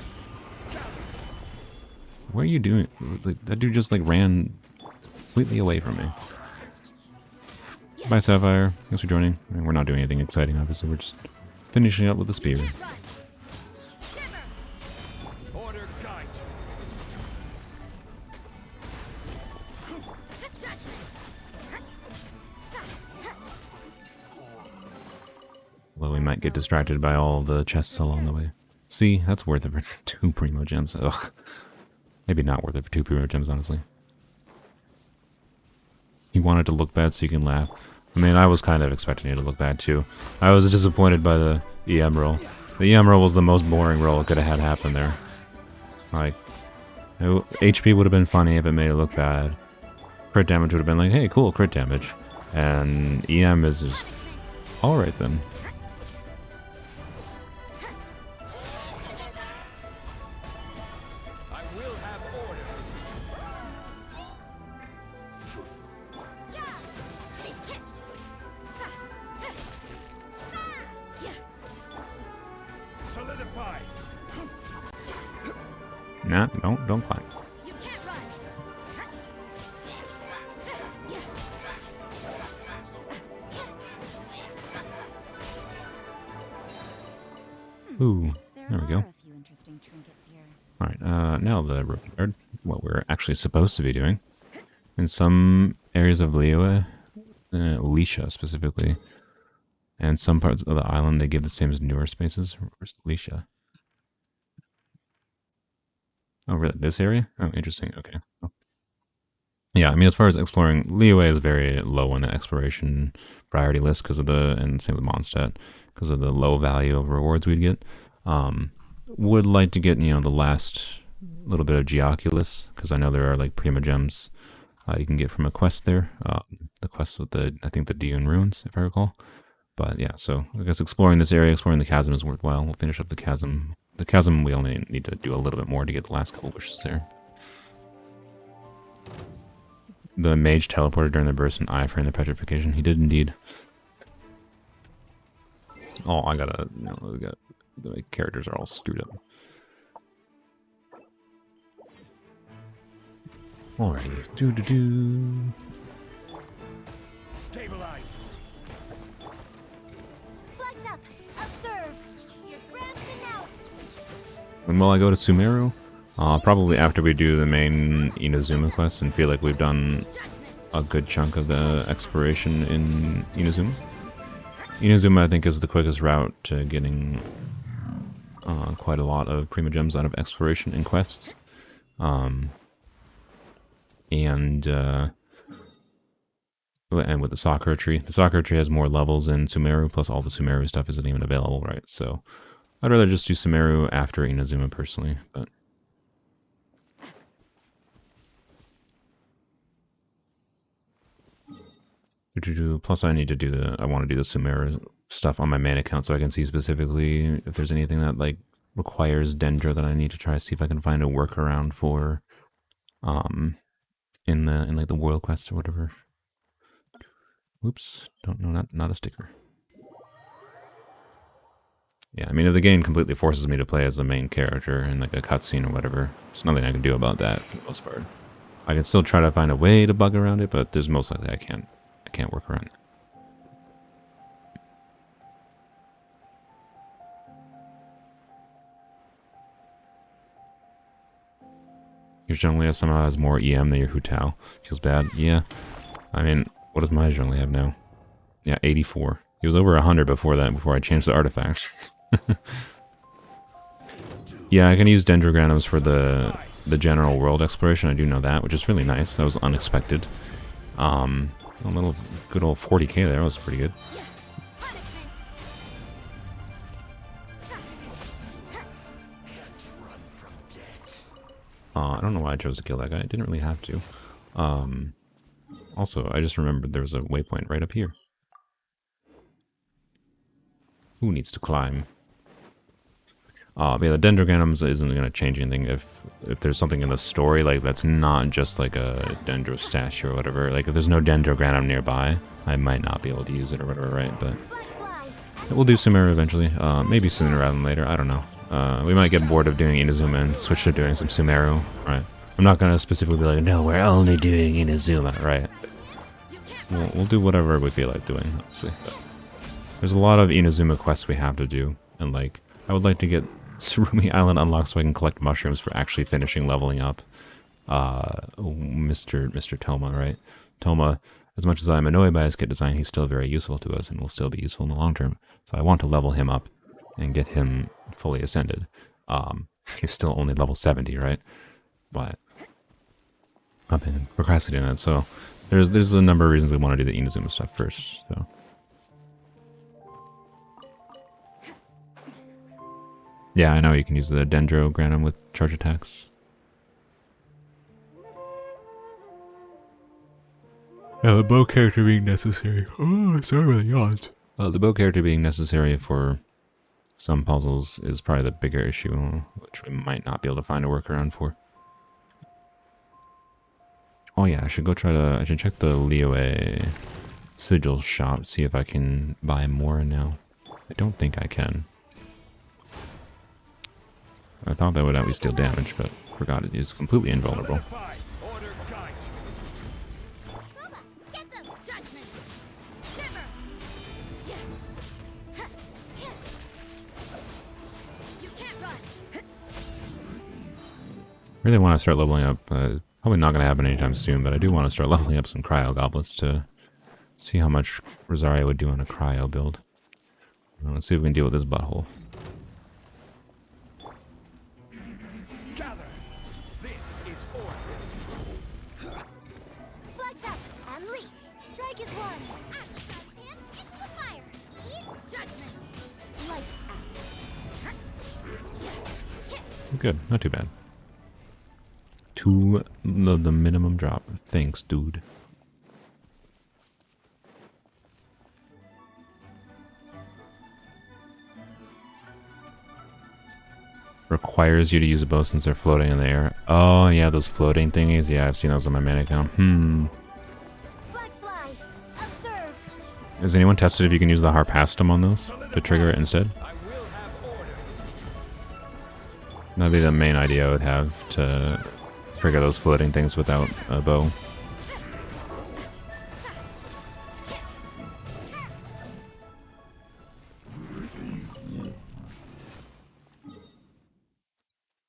are you doing? That dude just like ran completely away from me. Bye, Sapphire. Thanks for joining. I mean, we're not doing anything exciting, obviously. We're just finishing up with the spear. Well, we might get distracted by all the chests along the way. See, that's worth it for 2 primogems. Ugh. Maybe not worth it for 2 primogems, honestly. You want it to look bad so you can laugh. I mean, I was kind of expecting it to look bad too. I was disappointed by the EM roll. The EM roll was the most boring roll it could have had happen there. Like, HP would have been funny if it made it look bad. Crit damage would have been like, hey, cool, crit damage. And EM is just, alright then. Nah, don't climb. You can't run. Ooh, there we go. Are a few interesting trinkets here. Alright, now what we're actually supposed to be doing. In some areas of Liyue, Lisha specifically, and some parts of the island they give the same as newer spaces. Where's Lisha? Oh, really? This area? Oh, interesting. Okay. Oh. Yeah, I mean, as far as exploring, Liyue is very low on the exploration priority list because of and same with Mondstadt, because of the low value of rewards we'd get. Would like to get, the last little bit of Geoculus, because I know there are, like, primogems you can get from a quest there. The quest with I think the Dune Ruins, if I recall. But, yeah, so I guess exploring this area, exploring the chasm is worthwhile. We'll finish up the chasm. The chasm, we only need to do a little bit more to get the last couple wishes there. The mage teleported during the burst and iframe the petrification. He did indeed. Oh, I gotta, the characters are all screwed up. Alrighty. Do. Stabilize. Flags up. Observe. You're granted now. When will I go to Sumeru? Probably after we do the main Inazuma quest and feel like we've done a good chunk of the exploration in Inazuma. Inazuma, I think, is the quickest route to getting quite a lot of primogems out of exploration and quests. And with the Sakura tree. The Sakura tree has more levels in Sumeru, plus all the Sumeru stuff isn't even available, right? So I'd rather just do Sumeru after Inazuma personally, but... Plus I need to do I want to do the Sumeru stuff on my main account so I can see specifically if there's anything that, like, requires Dendro that I need to try to see if I can find a workaround for, in like the world quest or whatever. Oops, don't know, not a sticker. Yeah, I mean, if the game completely forces me to play as the main character in, like, a cutscene or whatever, there's nothing I can do about that for the most part. I can still try to find a way to bug around it, but there's most likely I can't work around it. Your Zhongli somehow has more EM than your Hu Tao. Feels bad. Yeah. I mean, what does my Zhongli have now? Yeah, 84. He was over 100 before that, before I changed the artifacts. Yeah, I can use Dendrogranums for the general world exploration. I do know that, which is really nice. That was unexpected. A little good old 40k there. That was pretty good. I don't know why I chose to kill that guy. I didn't really have to. Also, I just remembered there was a waypoint right up here. Who needs to climb? But yeah, the Dendrogranums isn't going to change anything if there's something in the story, like, that's not just like a Dendro statue or whatever. Like, if there's no Dendrogranum nearby, I might not be able to use it or whatever, right? But we'll do Sumeru eventually. Maybe sooner rather than later. I don't know. We might get bored of doing Inazuma and switch to doing some Sumeru, right? I'm not going to specifically be like, no, we're only doing Inazuma, right? We'll do whatever we feel like doing, honestly. But there's a lot of Inazuma quests we have to do, and, like, I would like to get Surumi Island unlocked so I can collect mushrooms for actually finishing leveling up Mr. Toma, right? Toma, as much as I'm annoyed by his kit design, he's still very useful to us and will still be useful in the long term. So I want to level him up and get him fully ascended. He's still only level 70, right? But I've been procrastinating that, so There's a number of reasons we want to do the Inazuma stuff first, so. Yeah, I know you can use the Dendro Granum with charge attacks. Yeah, the bow character being necessary. Oh, sorry about the yawns. The bow character being necessary for some puzzles is probably the bigger issue, which we might not be able to find a workaround for. Oh yeah, I should check the Liyue sigil shop, see if I can buy Mora now. I don't think I can. I thought that would at least deal damage, but forgot it is completely invulnerable. Really want to start leveling up. Probably not going to happen anytime soon, but I do want to start leveling up some cryo goblets to see how much Rosaria would do on a cryo build. Let's see if we can deal with this butthole. Gather. This is order. Flags up and leap. Strike is one. It's the fire. Eat judgment. Light out. Good, not too bad. To the minimum drop. Thanks, dude. Requires you to use a bow since they're floating in the air. Oh, yeah, those floating thingies. Yeah, I've seen those on my mana account. Flags fly. Observe. Has anyone tested if you can use the Harpastum on those to trigger it instead? I will have order. That'd be the main idea I would have, to trigger those floating things without a bow.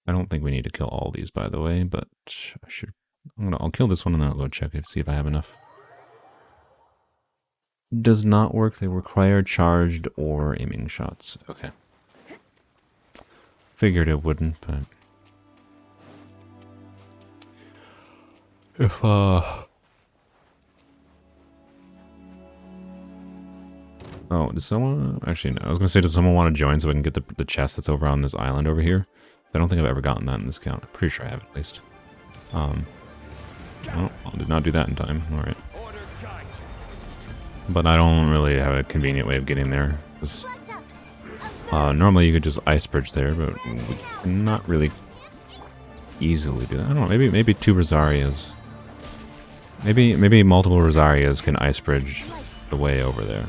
I don't think we need to kill all these, by the way, but I should. I'll kill this one and then I'll go check it, see if I have enough. Does not work. They require charged or aiming shots. Okay. Figured it wouldn't, but if oh, does someone actually no, I was gonna say, does someone want to join so I can get the chest that's over on this island over here? I don't think I've ever gotten that in this count. I'm pretty sure I have at least. Oh, I did not do that in time. Alright. But I don't really have a convenient way of getting there. Normally you could just ice bridge there, but we cannot really easily do that. I don't know, maybe two Rosarias. Maybe multiple Rosarias can ice bridge the way over there.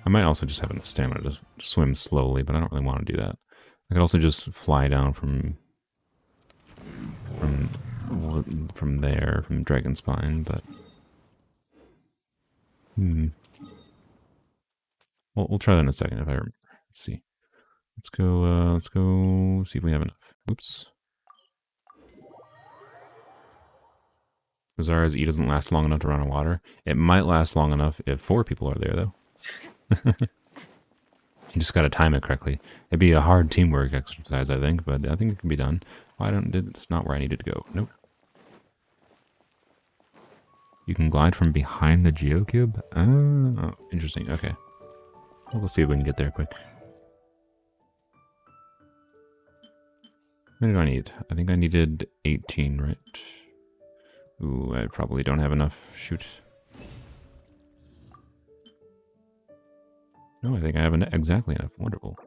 I might also just have enough stamina to swim slowly, but I don't really want to do that. I could also just fly down from there, from Dragonspine, but well, we'll try that in a second if I remember. Let's see. Let's go see if we have enough. Oops. Rosaria's E doesn't last long enough to run on water. It might last long enough if 4 people are there, though. You just gotta time it correctly. It'd be a hard teamwork exercise, I think, but I think it can be done. It's not where I needed to go. Nope. You can glide from behind the geocube? Oh, interesting. Okay. We'll see if we can get there quick. What did I need? I think I needed 18, right? Ooh, I probably don't have enough. Shoot. No, I think I have exactly enough. Wonderful.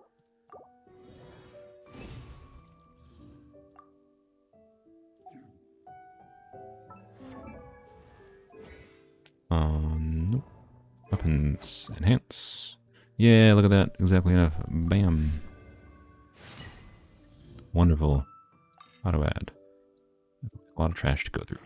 Nope. Weapons. Enhance. Yeah, look at that. Exactly enough. Bam. Wonderful. Auto add. A lot of trash to go through.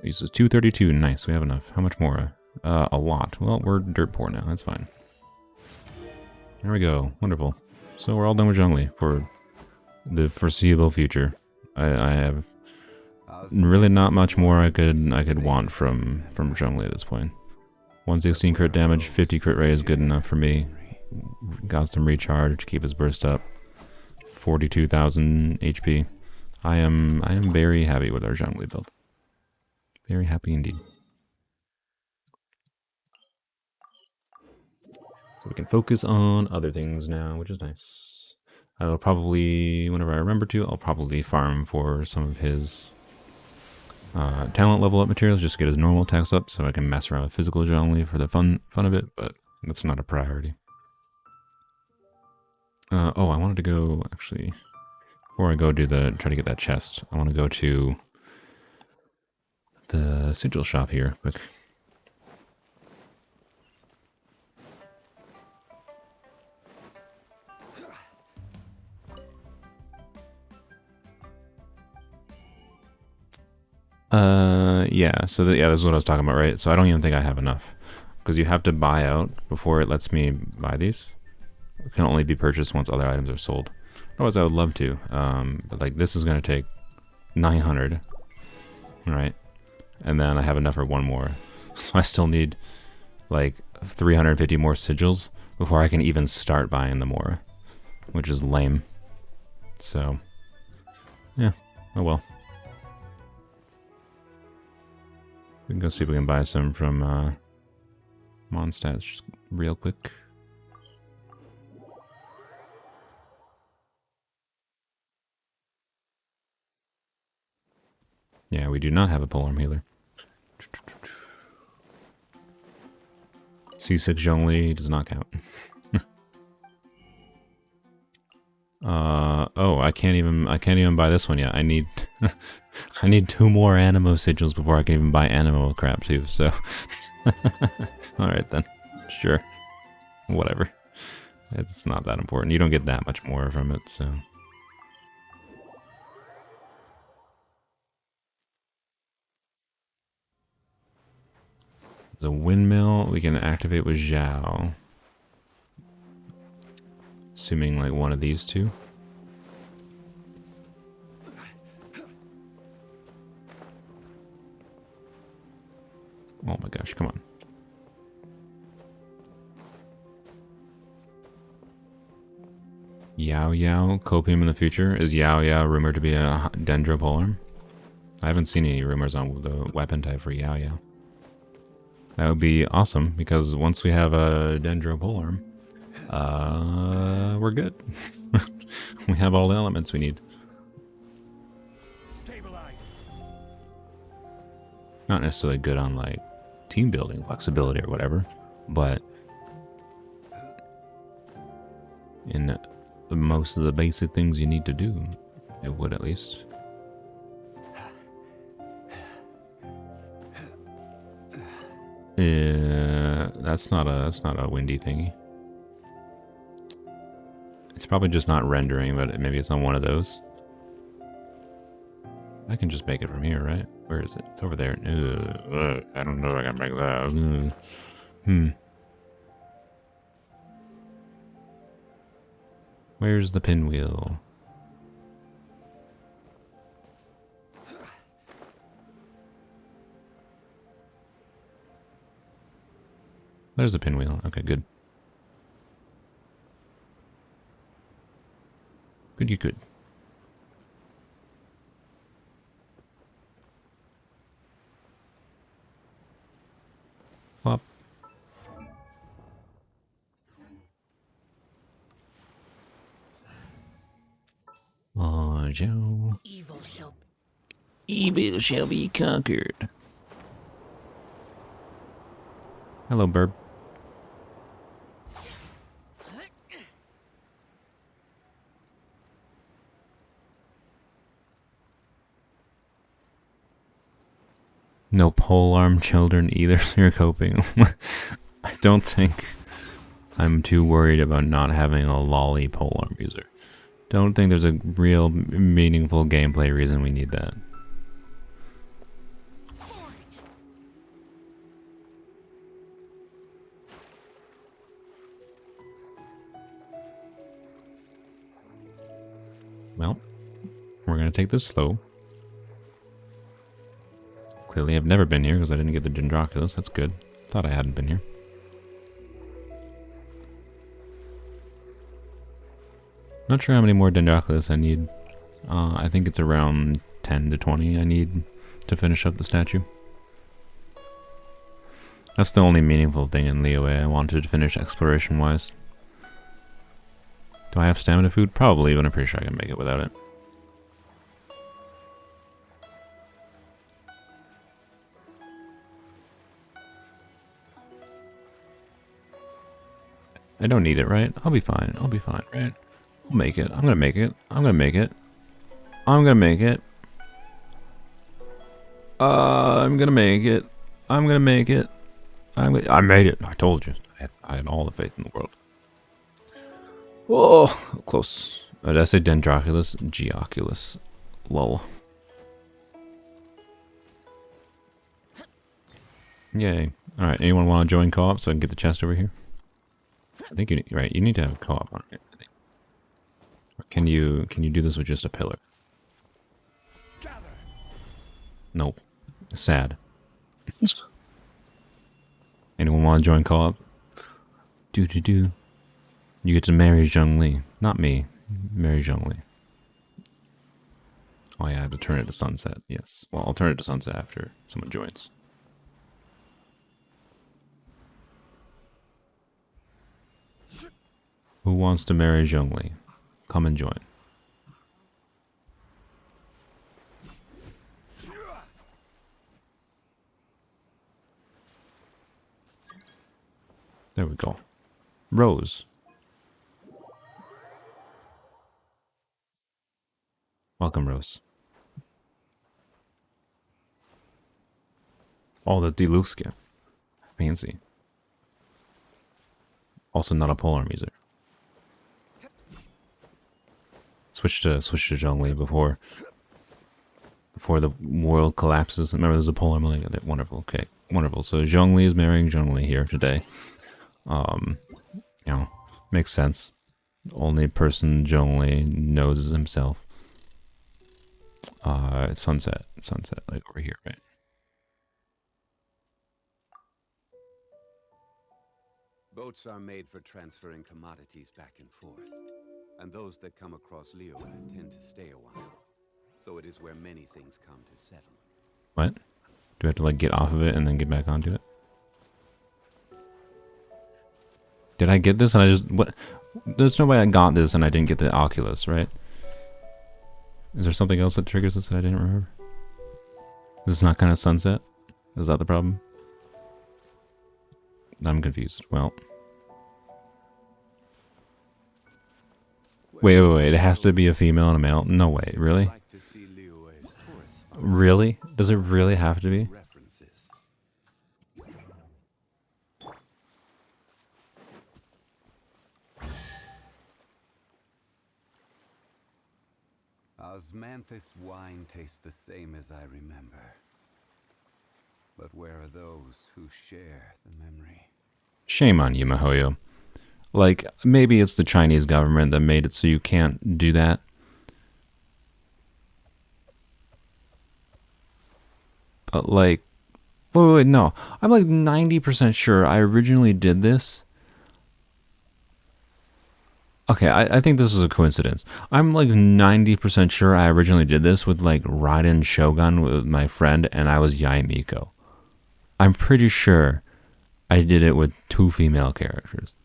Uses 232. Nice, we have enough. How much more? A lot. Well, we're dirt poor now. That's fine. There we go. Wonderful. So we're all done with Zhongli for the foreseeable future. I have really not much more I could want from Zhongli at this point. 116 crit damage, 50 crit rate is good enough for me. Got some recharge, keep his burst up. 42,000 HP. I am very happy with our Zhongli build. Very happy indeed. So we can focus on other things now, which is nice. I'll probably, whenever I remember to, I'll probably farm for some of his talent level up materials, just to get his normal attacks up, so I can mess around with physical Zhongli for the fun of it, but that's not a priority. Oh, I wanted to go, actually, before I go try to get that chest, I want to go to the sigil shop here, quick. Yeah, so yeah, this is what I was talking about, right? So I don't even think I have enough, because you have to buy out before it lets me buy these. It can only be purchased once other items are sold. Otherwise, I would love to, but like this is going to take 900, right? And then I have enough for one more, so I still need like 350 more sigils before I can even start buying the Mora, which is lame. So, yeah, oh well. We can go see if we can buy some from Mondstadt just real quick. Yeah, we do not have a polearm healer. C6 Zhongli does not count. Oh, I can't even buy this one yet. I need I need 2 more Animo sigils before I can even buy Animo crap too, so alright then. Sure. Whatever. It's not that important. You don't get that much more from it, so. There's a windmill we can activate with Zhao. Assuming like one of these two. Oh my gosh, come on. Yao Yao, copium in the future. Is Yao Yao rumored to be a Dendro Polearm? I haven't seen any rumors on the weapon type for Yao Yao. That would be awesome, because once we have a Dendro Polearm, we're good. We have all the elements we need. Stabilize. Not necessarily good on like team building, flexibility or whatever, but in most of the basic things you need to do, it would at least. That's not a windy thingy. It's probably just not rendering, but maybe it's on one of those. I can just make it from here, right? Where is it? It's over there. I don't know if I can make that. Where's the pinwheel? There's the pinwheel. Okay, good. Good, you could. Plop. Oh, Joe. Evil shall be conquered. Hello, Burb. No polearm children either, so you're coping. I don't think I'm too worried about not having a lolly polearm user. Don't think there's a real meaningful gameplay reason we need that. Well, we're gonna take this slow. Clearly I've never been here because I didn't get the Dendroculus. That's good. Thought I hadn't been here. Not sure how many more Dendroculus I need. I think it's around 10 to 20 I need to finish up the statue. That's the only meaningful thing in Liyue I wanted to finish exploration-wise. Do I have stamina food? Probably, but I'm pretty sure I can make it without it. I don't need it, right? I'll be fine. I'll be fine, right? I'll make it. I'm gonna make it. I'm gonna make it. I'm gonna make it. I'm gonna make it. I'm gonna make it. I made it. I told you. I had all the faith in the world. Whoa, close. Did I say Dendroculus? Geoculus. Lol. Yay. Alright, anyone want to join co-op so I can get the chest over here? I think you need, right, you need to have co-op on it, I think. Or can you do this with just a pillar? Nope. Sad. Anyone want to join co-op? Do. You get to marry Zhongli. Not me. Marry Zhongli. Oh yeah, I have to turn it to sunset. Yes. Well, I'll turn it to sunset after someone joins. Who wants to marry Zhongli? Come and join. There we go. Rose. Welcome, Rose. Oh, the deluxe gift. Fancy. Also not a polearm user. Switch to Zhongli before the world collapses. Remember, there's a polearm link. Wonderful. Okay, wonderful. So Zhongli is marrying Zhongli here today. You know, makes sense. The only person Zhongli knows is himself. Sunset, like over here, right? Boats are made for transferring commodities back and forth, and those that come across Liyue tend to stay a while. So it is where many things come to settle. What? Do I have to like get off of it and then get back onto it? Did I get this and I just what? There's no way I got this and I didn't get the Oculus, right? Is there something else that triggers this that I didn't remember? Is this not kind of sunset? Is that the problem? I'm confused. Well. Wait. It has to be a female and a male? No way. Really? Really? Does it really have to be? Osmanthus wine tastes the same as I remember. But where are those who share the memory? Shame on you, Mihoyo. Like, maybe it's the Chinese government that made it so you can't do that. But like, wait, no. I'm like 90% sure I originally did this. Okay, I think this is a coincidence. I'm like 90% sure I originally did this with like Raiden Shogun with my friend and I was Yae Miko. I'm pretty sure I did it with 2 female characters.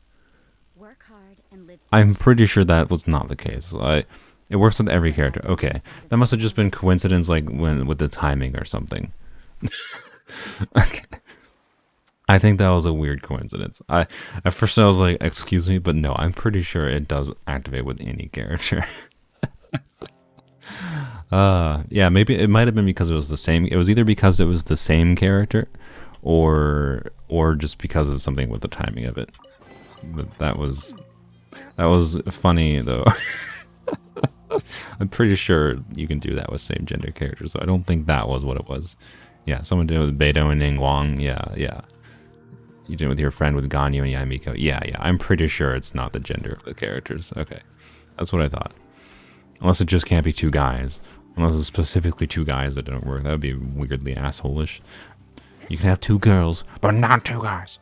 Work hard and live. I'm pretty sure that was not the case. It works with every character. Okay, that must have just been coincidence, like with the timing or something. Okay. I think that was a weird coincidence. At first I was like, excuse me, but no, I'm pretty sure it does activate with any character. Yeah, maybe it might have been because it was the same. It was either because it was the same character, or just because of something with the timing of it. But that was funny though. I'm pretty sure you can do that with same gender characters. So I don't think that was what it was. Yeah, someone did it with Beidou and Ningguang. Yeah. You did it with your friend with Ganyu and Yae Miko. Yeah. I'm pretty sure it's not the gender of the characters. Okay. That's what I thought. Unless it just can't be 2 guys. Unless it's specifically 2 guys that don't work. That would be weirdly asshole-ish. You can have 2 girls, but not 2 guys.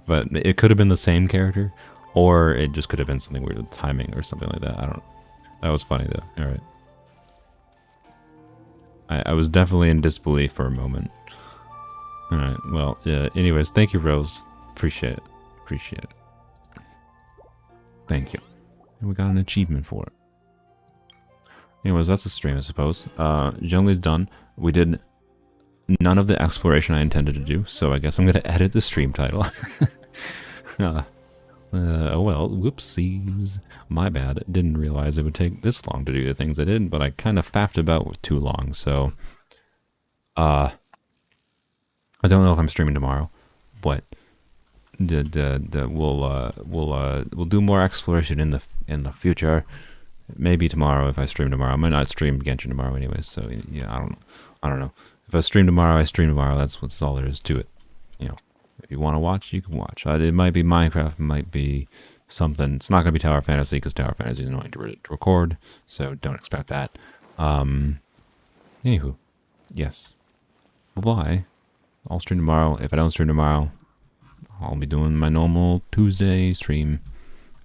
But it could have been the same character, or it just could have been something weird with timing or something like that. I don't know. That was funny though. Alright. I was definitely in disbelief for a moment. Alright, well, anyways, thank you, Rose. Appreciate it. Appreciate it. Thank you. And we got an achievement for it. Anyways, that's the stream, I suppose. Zhongli's done. We did none of the exploration I intended to do, so I guess I'm going to edit the stream title. Oh well, whoopsies. My bad. Didn't realize it would take this long to do the things I did, but I kind of faffed about with too long, so... I don't know if I'm streaming tomorrow, but... we'll do more exploration in the future. Maybe tomorrow if I stream tomorrow. I might not stream Genshin tomorrow anyways, so yeah, I don't know. If I stream tomorrow, I stream tomorrow. That's all there is to it. You know, if you want to watch, you can watch. It might be Minecraft, it might be something. It's not going to be Tower Fantasy because Tower Fantasy is annoying to record, so don't expect that. Anywho, yes. Bye-bye. I'll stream tomorrow. If I don't stream tomorrow, I'll be doing my normal Tuesday stream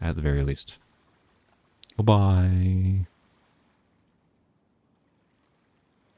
at the very least. Bye-bye.